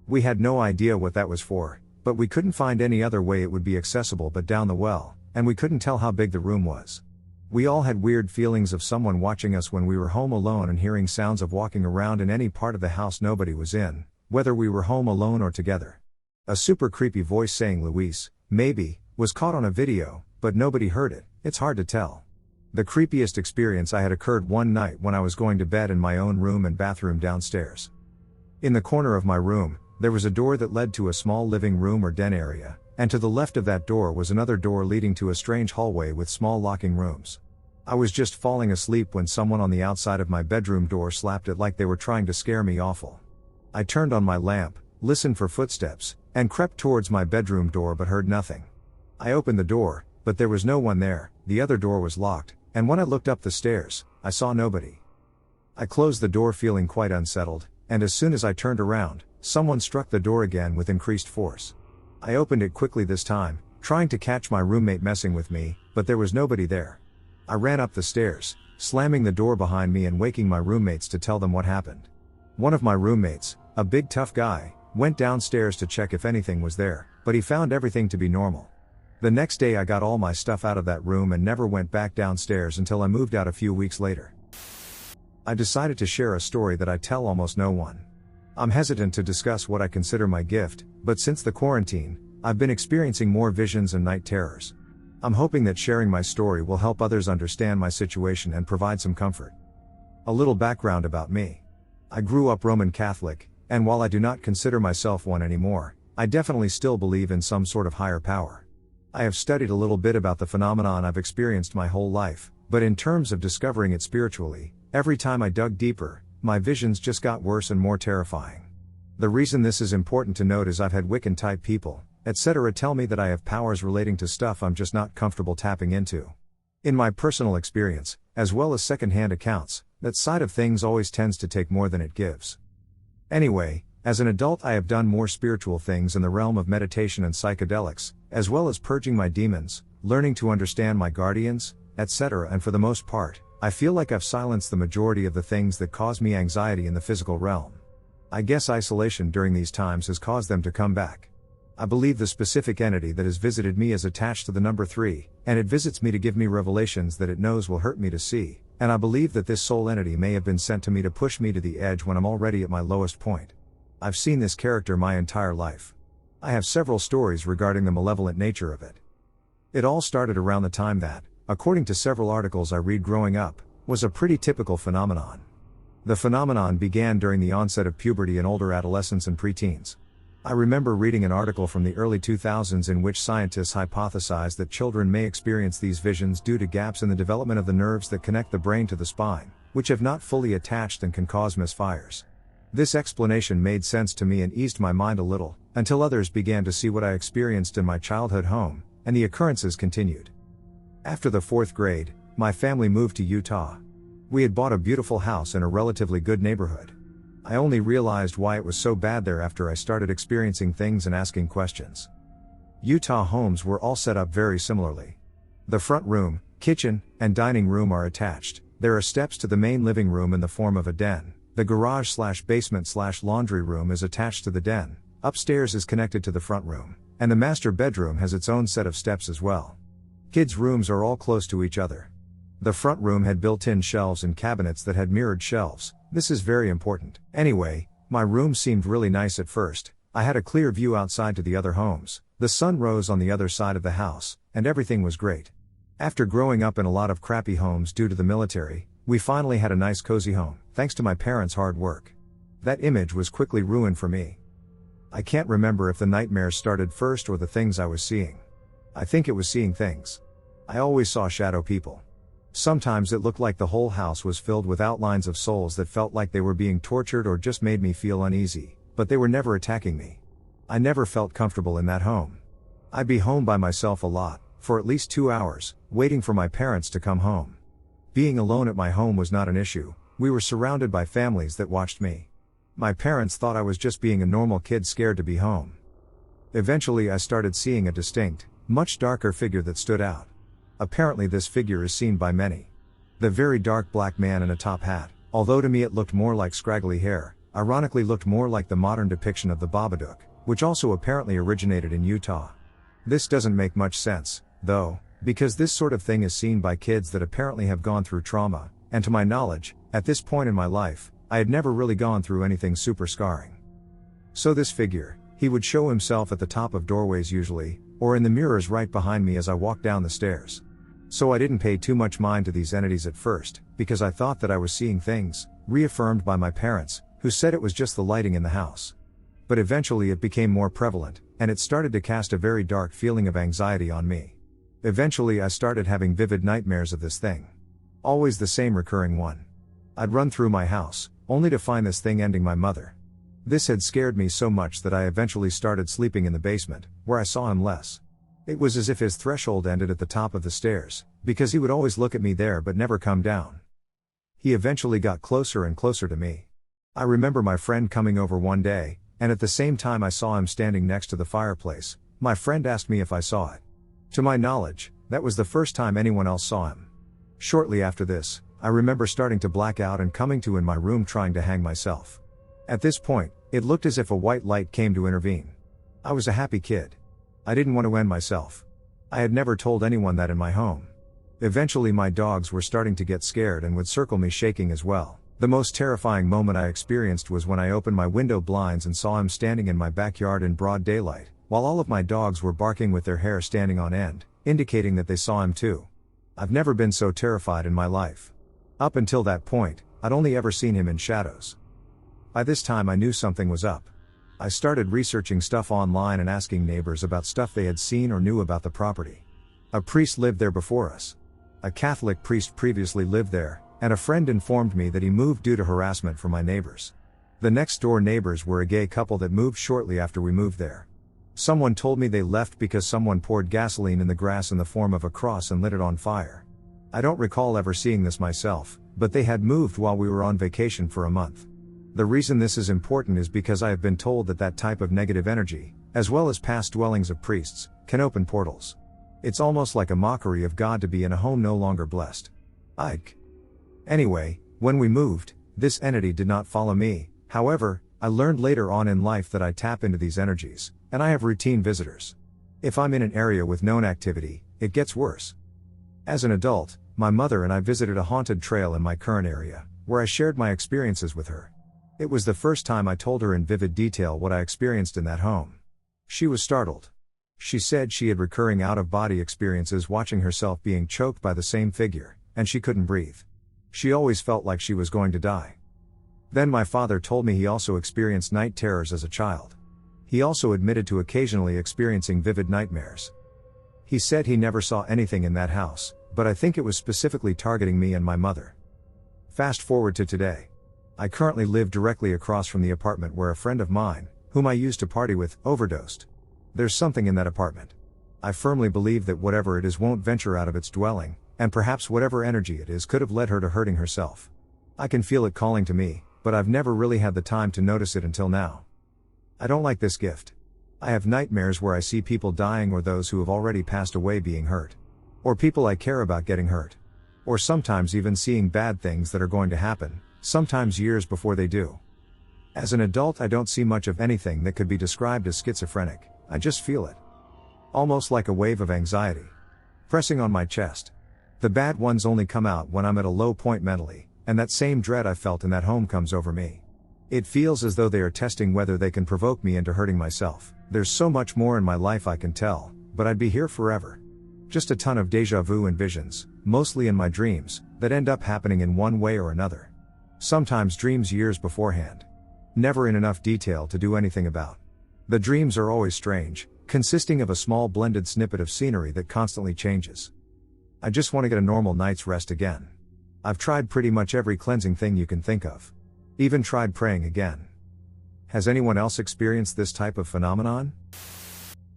[SPEAKER 1] We had no idea what that was for, but we couldn't find any other way it would be accessible but down the well, and we couldn't tell how big the room was. We all had weird feelings of someone watching us when we were home alone and hearing sounds of walking around in any part of the house nobody was in, whether we were home alone or together. A super creepy voice saying "Luis, maybe," was caught on a video, but nobody heard it. It's hard to tell. The creepiest experience I had occurred one night when I was going to bed in my own room and bathroom downstairs. In the corner of my room, there was a door that led to a small living room or den area, and to the left of that door was another door leading to a strange hallway with small locking rooms. I was just falling asleep when someone on the outside of my bedroom door slapped it like they were trying to scare me awful. I turned on my lamp, listened for footsteps, and crept towards my bedroom door but heard nothing. I opened the door, but there was no one there. The other door was locked, and when I looked up the stairs, I saw nobody. I closed the door feeling quite unsettled, and as soon as I turned around, someone struck the door again with increased force. I opened it quickly this time, trying to catch my roommate messing with me, but there was nobody there. I ran up the stairs, slamming the door behind me and waking my roommates to tell them what happened. One of my roommates, a big tough guy, went downstairs to check if anything was there, but he found everything to be normal. The next day I got all my stuff out of that room and never went back downstairs until I moved out a few weeks later. I decided to share a story that I tell almost no one. I'm hesitant to discuss what I consider my gift, but since the quarantine, I've been experiencing more visions and night terrors. I'm hoping that sharing my story will help others understand my situation and provide some comfort. A little background about me. I grew up Roman Catholic, and while I do not consider myself one anymore, I definitely still believe in some sort of higher power. I have studied a little bit about the phenomenon I've experienced my whole life, but in terms of discovering it spiritually, every time I dug deeper, my visions just got worse and more terrifying. The reason this is important to note is I've had Wiccan-type people, etc. tell me that I have powers relating to stuff I'm just not comfortable tapping into. In my personal experience, as well as second-hand accounts, that side of things always tends to take more than it gives. Anyway, as an adult I have done more spiritual things in the realm of meditation and psychedelics, as well as purging my demons, learning to understand my guardians, etc. and for the most part, I feel like I've silenced the majority of the things that cause me anxiety in the physical realm. I guess isolation during these times has caused them to come back. I believe the specific entity that has visited me is attached to the number 3, and it visits me to give me revelations that it knows will hurt me to see, and I believe that this soul entity may have been sent to me to push me to the edge when I'm already at my lowest point. I've seen this character my entire life. I have several stories regarding the malevolent nature of it. It all started around the time that, according to several articles I read growing up, was a pretty typical phenomenon. The phenomenon began during the onset of puberty in older adolescents and preteens. I remember reading an article from the early 2000s in which scientists hypothesized that children may experience these visions due to gaps in the development of the nerves that connect the brain to the spine, which have not fully attached and can cause misfires. This explanation made sense to me and eased my mind a little, until others began to see what I experienced in my childhood home, and the occurrences continued. After the 4th grade, my family moved to Utah. We had bought a beautiful house in a relatively good neighborhood. I only realized why it was so bad there after I started experiencing things and asking questions. Utah homes were all set up very similarly. The front room, kitchen, and dining room are attached. There are steps to the main living room in the form of a den. The garage/basement/laundry room is attached to the den. Upstairs is connected to the front room, and the master bedroom has its own set of steps as well. Kids' rooms are all close to each other. The front room had built-in shelves and cabinets that had mirrored shelves. This is very important. Anyway, my room seemed really nice at first. I had a clear view outside to the other homes. The sun rose on the other side of the house, and everything was great. After growing up in a lot of crappy homes due to the military, We finally had a nice cozy home, thanks to my parents' hard work. That image was quickly ruined for me. I can't remember if the nightmares started first or the things I was seeing. I think it was seeing things. I always saw shadow people. Sometimes it looked like the whole house was filled with outlines of souls that felt like they were being tortured or just made me feel uneasy, but they were never attacking me. I never felt comfortable in that home. I'd be home by myself a lot, for at least 2 hours, waiting for my parents to come home. Being alone at my home was not an issue. We were surrounded by families that watched me. My parents thought I was just being a normal kid scared to be home. Eventually I started seeing a distinct, much darker figure that stood out. Apparently this figure is seen by many. The very dark black man in a top hat, although to me it looked more like scraggly hair, ironically looked more like the modern depiction of the Babadook, which also apparently originated in Utah. This doesn't make much sense, though, because this sort of thing is seen by kids that apparently have gone through trauma, and to my knowledge, at this point in my life, I had never really gone through anything super scarring. So this figure, he would show himself at the top of doorways usually, or in the mirrors right behind me as I walked down the stairs. So I didn't pay too much mind to these entities at first, because I thought that I was seeing things, reaffirmed by my parents, who said it was just the lighting in the house. But eventually it became more prevalent, and it started to cast a very dark feeling of anxiety on me. Eventually I started having vivid nightmares of this thing. Always the same recurring one. I'd run through my house, only to find this thing ending my mother. This had scared me so much that I eventually started sleeping in the basement, where I saw him less. It was as if his threshold ended at the top of the stairs, because he would always look at me there but never come down. He eventually got closer and closer to me. I remember my friend coming over one day, and at the same time I saw him standing next to the fireplace. My friend asked me if I saw it. To my knowledge, that was the first time anyone else saw him. Shortly after this, I remember starting to black out and coming to in my room trying to hang myself. At this point, it looked as if a white light came to intervene. I was a happy kid. I didn't want to end myself. I had never told anyone that in my home. Eventually my dogs were starting to get scared and would circle me shaking as well. The most terrifying moment I experienced was when I opened my window blinds and saw him standing in my backyard in broad daylight, while all of my dogs were barking with their hair standing on end, indicating that they saw him too. I've never been so terrified in my life. Up until that point, I'd only ever seen him in shadows. By this time I knew something was up. I started researching stuff online and asking neighbors about stuff they had seen or knew about the property. A priest lived there before us. A Catholic priest previously lived there, and a friend informed me that he moved due to harassment from my neighbors. The next door neighbors were a gay couple that moved shortly after we moved there. Someone told me they left because someone poured gasoline in the grass in the form of a cross and lit it on fire. I don't recall ever seeing this myself, but they had moved while we were on vacation for a month. The reason this is important is because I have been told that that type of negative energy, as well as past dwellings of priests, can open portals. It's almost like a mockery of God to be in a home no longer blessed. Anyway, when we moved, this entity did not follow me. However, I learned later on in life that I tap into these energies, and I have routine visitors. If I'm in an area with known activity, it gets worse. As an adult, my mother and I visited a haunted trail in my current area, where I shared my experiences with her. It was the first time I told her in vivid detail what I experienced in that home. She was startled. She said she had recurring out-of-body experiences watching herself being choked by the same figure, and she couldn't breathe. She always felt like she was going to die. Then my father told me he also experienced night terrors as a child. He also admitted to occasionally experiencing vivid nightmares. He said he never saw anything in that house, but I think it was specifically targeting me and my mother. Fast forward to today. I currently live directly across from the apartment where a friend of mine, whom I used to party with, overdosed. There's something in that apartment. I firmly believe that whatever it is won't venture out of its dwelling, and perhaps whatever energy it is could have led her to hurting herself. I can feel it calling to me, but I've never really had the time to notice it until now. I don't like this gift. I have nightmares where I see people dying or those who have already passed away being hurt. Or people I care about getting hurt. Or sometimes even seeing bad things that are going to happen, sometimes years before they do. As an adult I don't see much of anything that could be described as schizophrenic, I just feel it. Almost like a wave of anxiety. Pressing on my chest. The bad ones only come out when I'm at a low point mentally, and that same dread I felt in that home comes over me. It feels as though they are testing whether they can provoke me into hurting myself. There's so much more in my life I can tell, but I'd be here forever. Just a ton of deja vu and visions, mostly in my dreams, that end up happening in one way or another. Sometimes dreams years beforehand. Never in enough detail to do anything about. The dreams are always strange, consisting of a small blended snippet of scenery that constantly changes. I just want to get a normal night's rest again. I've tried pretty much every cleansing thing you can think of. Even tried praying again. Has anyone else experienced this type of phenomenon?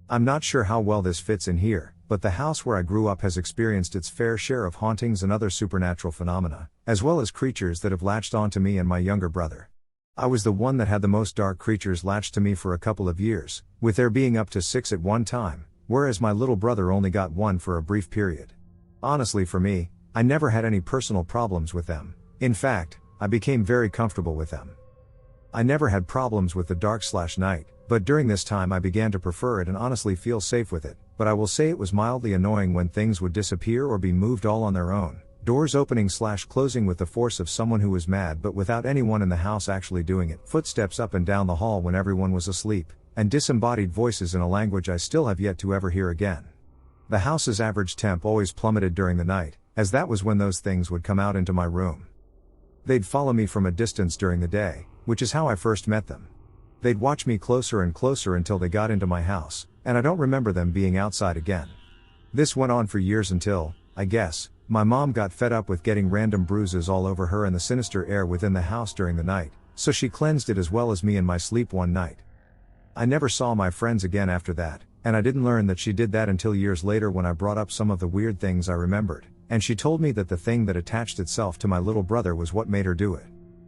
[SPEAKER 1] I'm not sure how well this fits in here, but the house where I grew up has experienced its fair share of hauntings and other supernatural phenomena, as well as creatures that have latched onto me and my younger brother. I was the one that had the most dark creatures latched to me for a couple of years, with there being up to 6 at one time, whereas my little brother only got 1 for a brief period. Honestly, for me, I never had any personal problems with them. In fact, I became very comfortable with them. I never had problems with the dark/night, but during this time I began to prefer it and honestly feel safe with it, but I will say it was mildly annoying when things would disappear or be moved all on their own, doors opening/closing with the force of someone who was mad but without anyone in the house actually doing it, footsteps up and down the hall when everyone was asleep, and disembodied voices in a language I still have yet to ever hear again. The house's average temp always plummeted during the night, as that was when those things would come out into my room. They'd follow me from a distance during the day, which is how I first met them. They'd watch me closer and closer until they got into my house, and I don't remember them being outside again. This went on for years until, I guess, my mom got fed up with getting random bruises all over her and the sinister air within the house during the night, so she cleansed it as well as me in my sleep one night. I never saw my friends again after that, and I didn't learn that she did that until years later when I brought up some of the weird things I remembered, and she told me that the thing that attached itself to my little brother was what made her do it.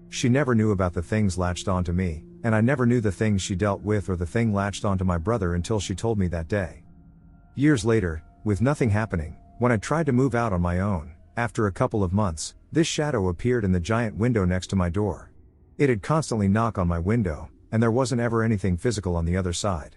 [SPEAKER 1] She never knew about the things latched onto me, and I never knew the things she dealt with or the thing latched onto my brother until she told me that day. Years later, with nothing happening, when I tried to move out on my own, after a couple of months, this shadow appeared in the giant window next to my door. It'd constantly knock on my window, and there wasn't ever anything physical on the other side.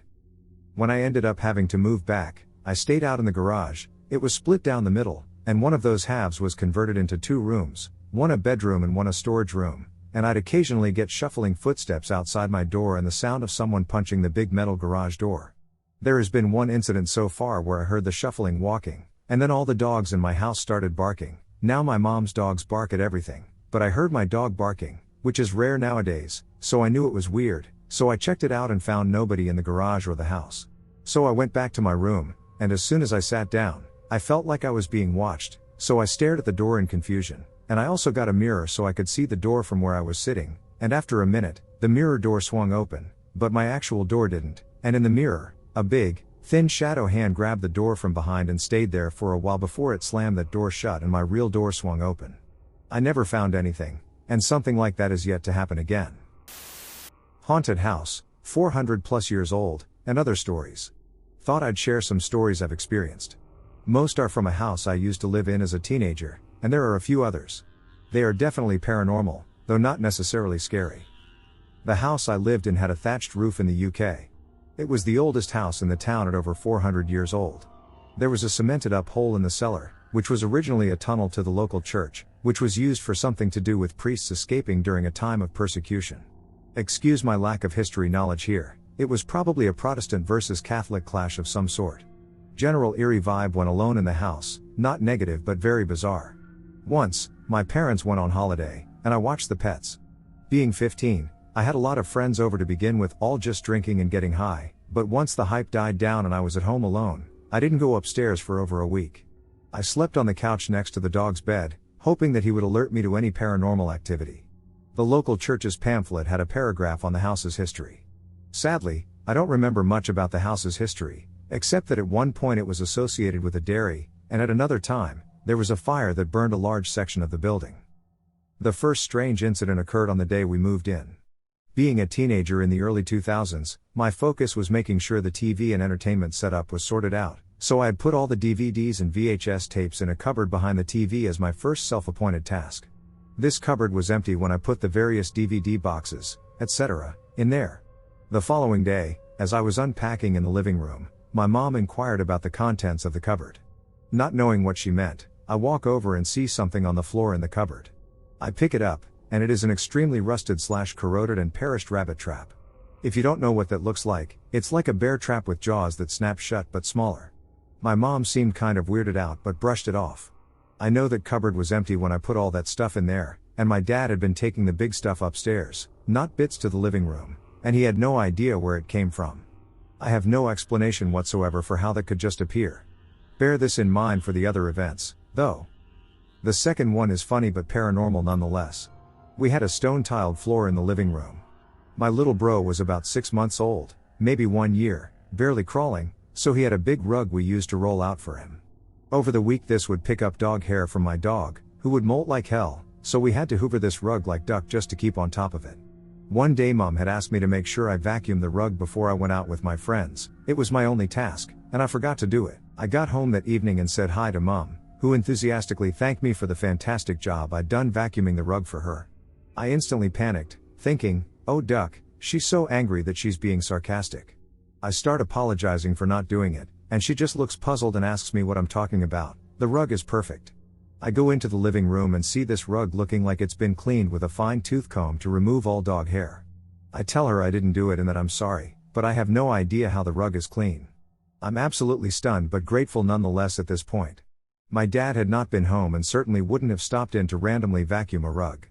[SPEAKER 1] When I ended up having to move back, I stayed out in the garage. It was split down the middle, and one of those halves was converted into 2 rooms, one a bedroom and one a storage room, and I'd occasionally get shuffling footsteps outside my door and the sound of someone punching the big metal garage door. There has been one incident so far where I heard the shuffling walking, and then all the dogs in my house started barking. Now my mom's dogs bark at everything, but I heard my dog barking, which is rare nowadays, so I knew it was weird, so I checked it out and found nobody in the garage or the house. So I went back to my room, and as soon as I sat down, I felt like I was being watched, so I stared at the door in confusion, and I also got a mirror so I could see the door from where I was sitting, and after a minute, the mirror door swung open, but my actual door didn't, and in the mirror, a big, thin shadow hand grabbed the door from behind and stayed there for a while before it slammed that door shut and my real door swung open. I never found anything, and something like that is yet to happen again. Haunted house, 400 plus years old, and other stories. Thought I'd share some stories I've experienced. Most are from a house I used to live in as a teenager, and there are a few others. They are definitely paranormal, though not necessarily scary. The house I lived in had a thatched roof in the UK. It was the oldest house in the town at over 400 years old. There was a cemented up hole in the cellar, which was originally a tunnel to the local church, which was used for something to do with priests escaping during a time of persecution. Excuse my lack of history knowledge here, it was probably a Protestant versus Catholic clash of some sort. General eerie vibe when alone in the house, not negative but very bizarre. Once, my parents went on holiday, and I watched the pets. Being 15, I had a lot of friends over to begin with, all just drinking and getting high, but once the hype died down and I was at home alone, I didn't go upstairs for over a week. I slept on the couch next to the dog's bed, hoping that he would alert me to any paranormal activity. The local church's pamphlet had a paragraph on the house's history. Sadly, I don't remember much about the house's history, except that at one point it was associated with a dairy, and at another time, there was a fire that burned a large section of the building. The first strange incident occurred on the day we moved in. Being a teenager in the early 2000s, my focus was making sure the TV and entertainment setup was sorted out, so I had put all the DVDs and VHS tapes in a cupboard behind the TV as my first self-appointed task. This cupboard was empty when I put the various DVD boxes, etc., in there. The following day, as I was unpacking in the living room, my mom inquired about the contents of the cupboard. Not knowing what she meant, I walk over and see something on the floor in the cupboard. I pick it up, and it is an extremely rusted/corroded and perished rabbit trap. If you don't know what that looks like, it's like a bear trap with jaws that snap shut but smaller. My mom seemed kind of weirded out but brushed it off. I know that cupboard was empty when I put all that stuff in there, and my dad had been taking the big stuff upstairs, not bits to the living room, and he had no idea where it came from. I have no explanation whatsoever for how that could just appear. Bear this in mind for the other events, though. The second one is funny but paranormal nonetheless. We had a stone-tiled floor in the living room. My little bro was about 6 months old, maybe 1 year, barely crawling, so he had a big rug we used to roll out for him. Over the week this would pick up dog hair from my dog, who would molt like hell, so we had to hoover this rug like duck just to keep on top of it. One day Mom had asked me to make sure I vacuumed the rug before I went out with my friends. It was my only task, and I forgot to do it. I got home that evening and said hi to Mom, who enthusiastically thanked me for the fantastic job I'd done vacuuming the rug for her. I instantly panicked, thinking, oh duck, she's so angry that she's being sarcastic. I start apologizing for not doing it, and she just looks puzzled and asks me what I'm talking about. The rug is perfect. I go into the living room and see this rug looking like it's been cleaned with a fine tooth comb to remove all dog hair. I tell her I didn't do it and that I'm sorry, but I have no idea how the rug is clean. I'm absolutely stunned but grateful nonetheless at this point. My dad had not been home and certainly wouldn't have stopped in to randomly vacuum a rug.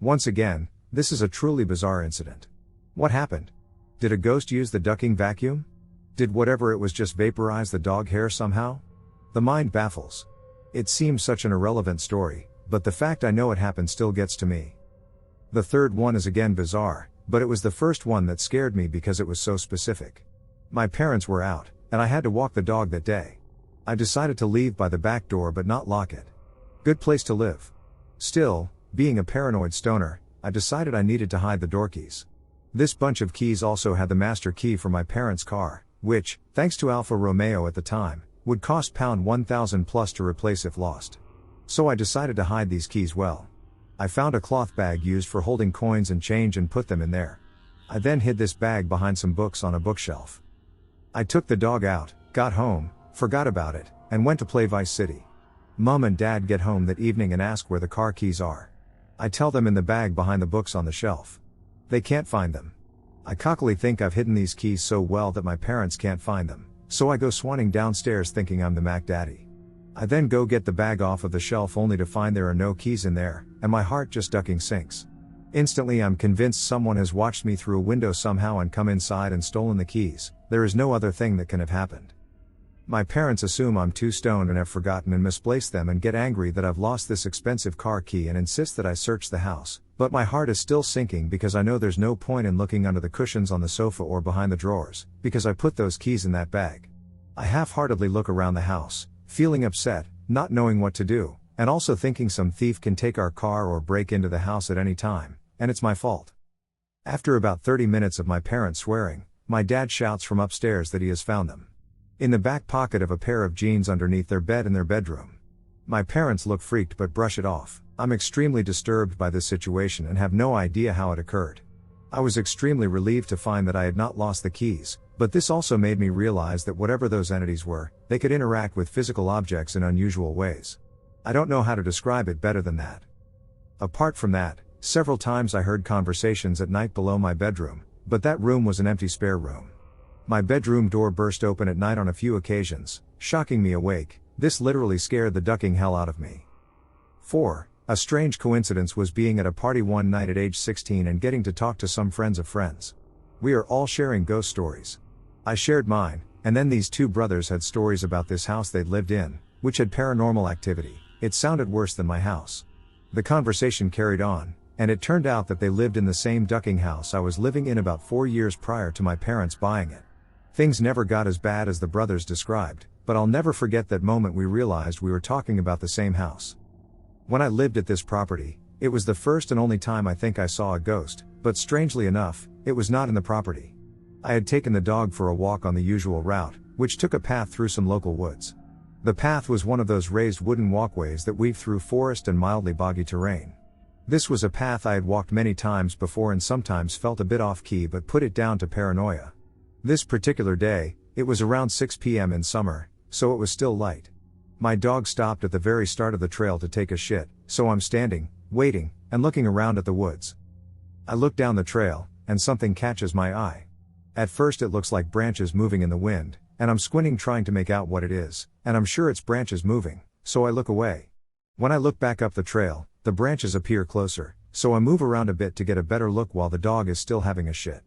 [SPEAKER 1] Once again, this is a truly bizarre incident. What happened? Did a ghost use the ducking vacuum? Did whatever it was just vaporize the dog hair somehow? The mind baffles. It seems such an irrelevant story, but the fact I know it happened still gets to me. The third one is again bizarre, but it was the first one that scared me because it was so specific. My parents were out, and I had to walk the dog that day. I decided to leave by the back door but not lock it. Good place to live. Still, being a paranoid stoner, I decided I needed to hide the door keys. This bunch of keys also had the master key for my parents' car, which, thanks to Alfa Romeo at the time, would cost £1,000 plus to replace if lost. So I decided to hide these keys well. I found a cloth bag used for holding coins and change and put them in there. I then hid this bag behind some books on a bookshelf. I took the dog out, got home, forgot about it, and went to play Vice City. Mom and Dad get home that evening and ask where the car keys are. I tell them in the bag behind the books on the shelf. They can't find them. I cockily think I've hidden these keys so well that my parents can't find them. So I go swanning downstairs thinking I'm the Mac Daddy. I then go get the bag off of the shelf only to find there are no keys in there, and my heart just ducking sinks. Instantly I'm convinced someone has watched me through a window somehow and come inside and stolen the keys. There is no other thing that can have happened. My parents assume I'm too stoned and have forgotten and misplaced them and get angry that I've lost this expensive car key and insist that I search the house, but my heart is still sinking because I know there's no point in looking under the cushions on the sofa or behind the drawers, because I put those keys in that bag. I half-heartedly look around the house, feeling upset, not knowing what to do, and also thinking some thief can take our car or break into the house at any time, and it's my fault. After about 30 minutes of my parents swearing, my dad shouts from upstairs that he has found them. In the back pocket of a pair of jeans underneath their bed in their bedroom. My parents look freaked but brush it off. I'm extremely disturbed by this situation and have no idea how it occurred. I was extremely relieved to find that I had not lost the keys, but this also made me realize that whatever those entities were, they could interact with physical objects in unusual ways. I don't know how to describe it better than that. Apart from that, several times I heard conversations at night below my bedroom, but that room was an empty spare room. My bedroom door burst open at night on a few occasions, shocking me awake. This literally scared the ducking hell out of me. 4. A strange coincidence was being at a party one night at age 16 and getting to talk to some friends of friends. We are all sharing ghost stories. I shared mine, and then these two brothers had stories about this house they'd lived in, which had paranormal activity. It sounded worse than my house. The conversation carried on, and it turned out that they lived in the same ducking house I was living in about 4 years prior to my parents buying it. Things never got as bad as the brothers described, but I'll never forget that moment we realized we were talking about the same house. When I lived at this property, it was the first and only time I think I saw a ghost, but strangely enough, it was not in the property. I had taken the dog for a walk on the usual route, which took a path through some local woods. The path was one of those raised wooden walkways that weave through forest and mildly boggy terrain. This was a path I had walked many times before and sometimes felt a bit off key but put it down to paranoia. This particular day, it was around 6 p.m. in summer, so it was still light. My dog stopped at the very start of the trail to take a shit, so I'm standing, waiting, and looking around at the woods. I look down the trail, and something catches my eye. At first it looks like branches moving in the wind, and I'm squinting trying to make out what it is, and I'm sure it's branches moving, so I look away. When I look back up the trail, the branches appear closer, so I move around a bit to get a better look while the dog is still having a shit.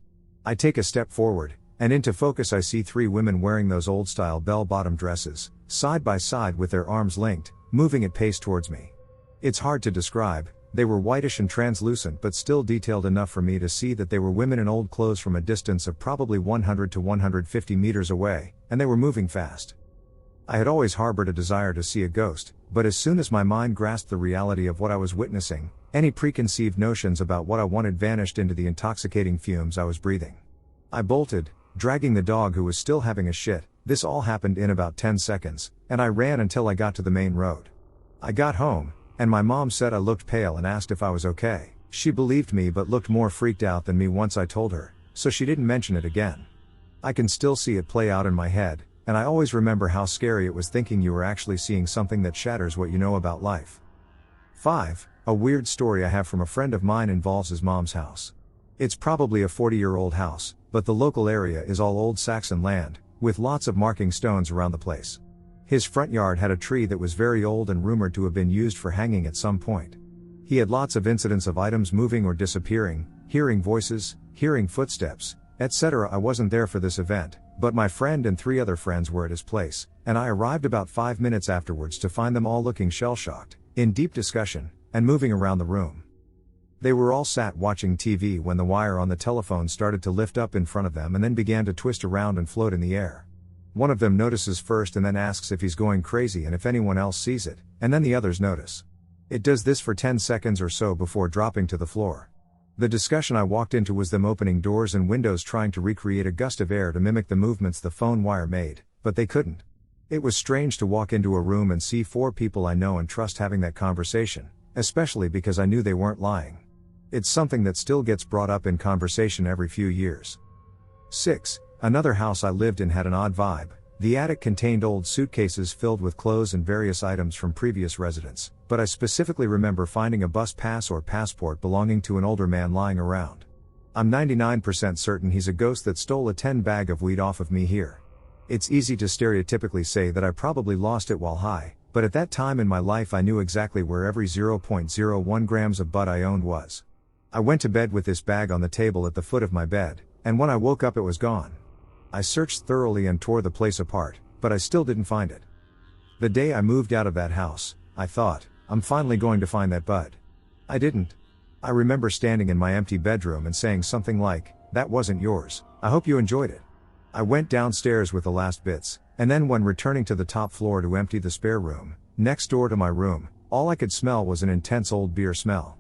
[SPEAKER 1] I take a step forward, and into focus I see 3 women wearing those old-style bell-bottom dresses, side by side with their arms linked, moving at pace towards me. It's hard to describe. They were whitish and translucent but still detailed enough for me to see that they were women in old clothes from a distance of probably 100 to 150 meters away, and they were moving fast. I had always harbored a desire to see a ghost, but as soon as my mind grasped the reality of what I was witnessing, any preconceived notions about what I wanted vanished into the intoxicating fumes I was breathing. I bolted, dragging the dog who was still having a shit. This all happened in about 10 seconds, and I ran until I got to the main road. I got home, and my mom said I looked pale and asked if I was okay. She believed me but looked more freaked out than me once I told her, so she didn't mention it again. I can still see it play out in my head, and I always remember how scary it was thinking you were actually seeing something that shatters what you know about life. 5. A weird story I have from a friend of mine involves his mom's house. It's probably a 40-year-old house, but the local area is all old Saxon land, with lots of marking stones around the place. His front yard had a tree that was very old and rumored to have been used for hanging at some point. He had lots of incidents of items moving or disappearing, hearing voices, hearing footsteps, etc. I wasn't there for this event, but my friend and 3 other friends were at his place, and I arrived about 5 minutes afterwards to find them all looking shell-shocked, in deep discussion, and moving around the room. They were all sat watching TV when the wire on the telephone started to lift up in front of them and then began to twist around and float in the air. One of them notices first and then asks if he's going crazy and if anyone else sees it, and then the others notice. It does this for 10 seconds or so before dropping to the floor. The discussion I walked into was them opening doors and windows trying to recreate a gust of air to mimic the movements the phone wire made, but they couldn't. It was strange to walk into a room and see 4 people I know and trust having that conversation, especially because I knew they weren't lying. It's something that still gets brought up in conversation every few years. 6. Another house I lived in had an odd vibe. The attic contained old suitcases filled with clothes and various items from previous residents, but I specifically remember finding a bus pass or passport belonging to an older man lying around. I'm 99% certain he's a ghost that stole a 10 bag of weed off of me here. It's easy to stereotypically say that I probably lost it while high, but at that time in my life I knew exactly where every 0.01 grams of bud I owned was. I went to bed with this bag on the table at the foot of my bed, and when I woke up it was gone. I searched thoroughly and tore the place apart, but I still didn't find it. The day I moved out of that house, I thought, I'm finally going to find that bud. I didn't. I remember standing in my empty bedroom and saying something like, "That wasn't yours, I hope you enjoyed it." I went downstairs with the last bits, and then when returning to the top floor to empty the spare room, next door to my room, all I could smell was an intense old beer smell.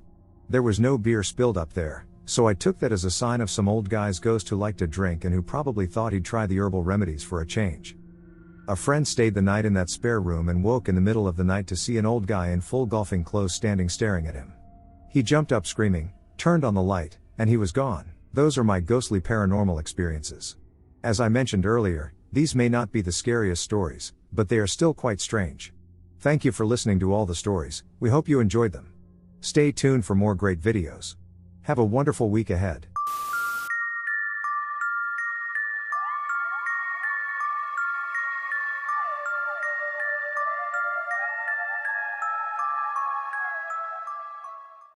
[SPEAKER 1] There was no beer spilled up there, so I took that as a sign of some old guy's ghost who liked to drink and who probably thought he'd try the herbal remedies for a change. A friend stayed the night in that spare room and woke in the middle of the night to see an old guy in full golfing clothes standing staring at him. He jumped up screaming, turned on the light, and he was gone. Those are my ghostly paranormal experiences. As I mentioned earlier, these may not be the scariest stories, but they are still quite strange. Thank you for listening to all the stories, we hope you enjoyed them. Stay tuned for more great videos. Have a wonderful week ahead.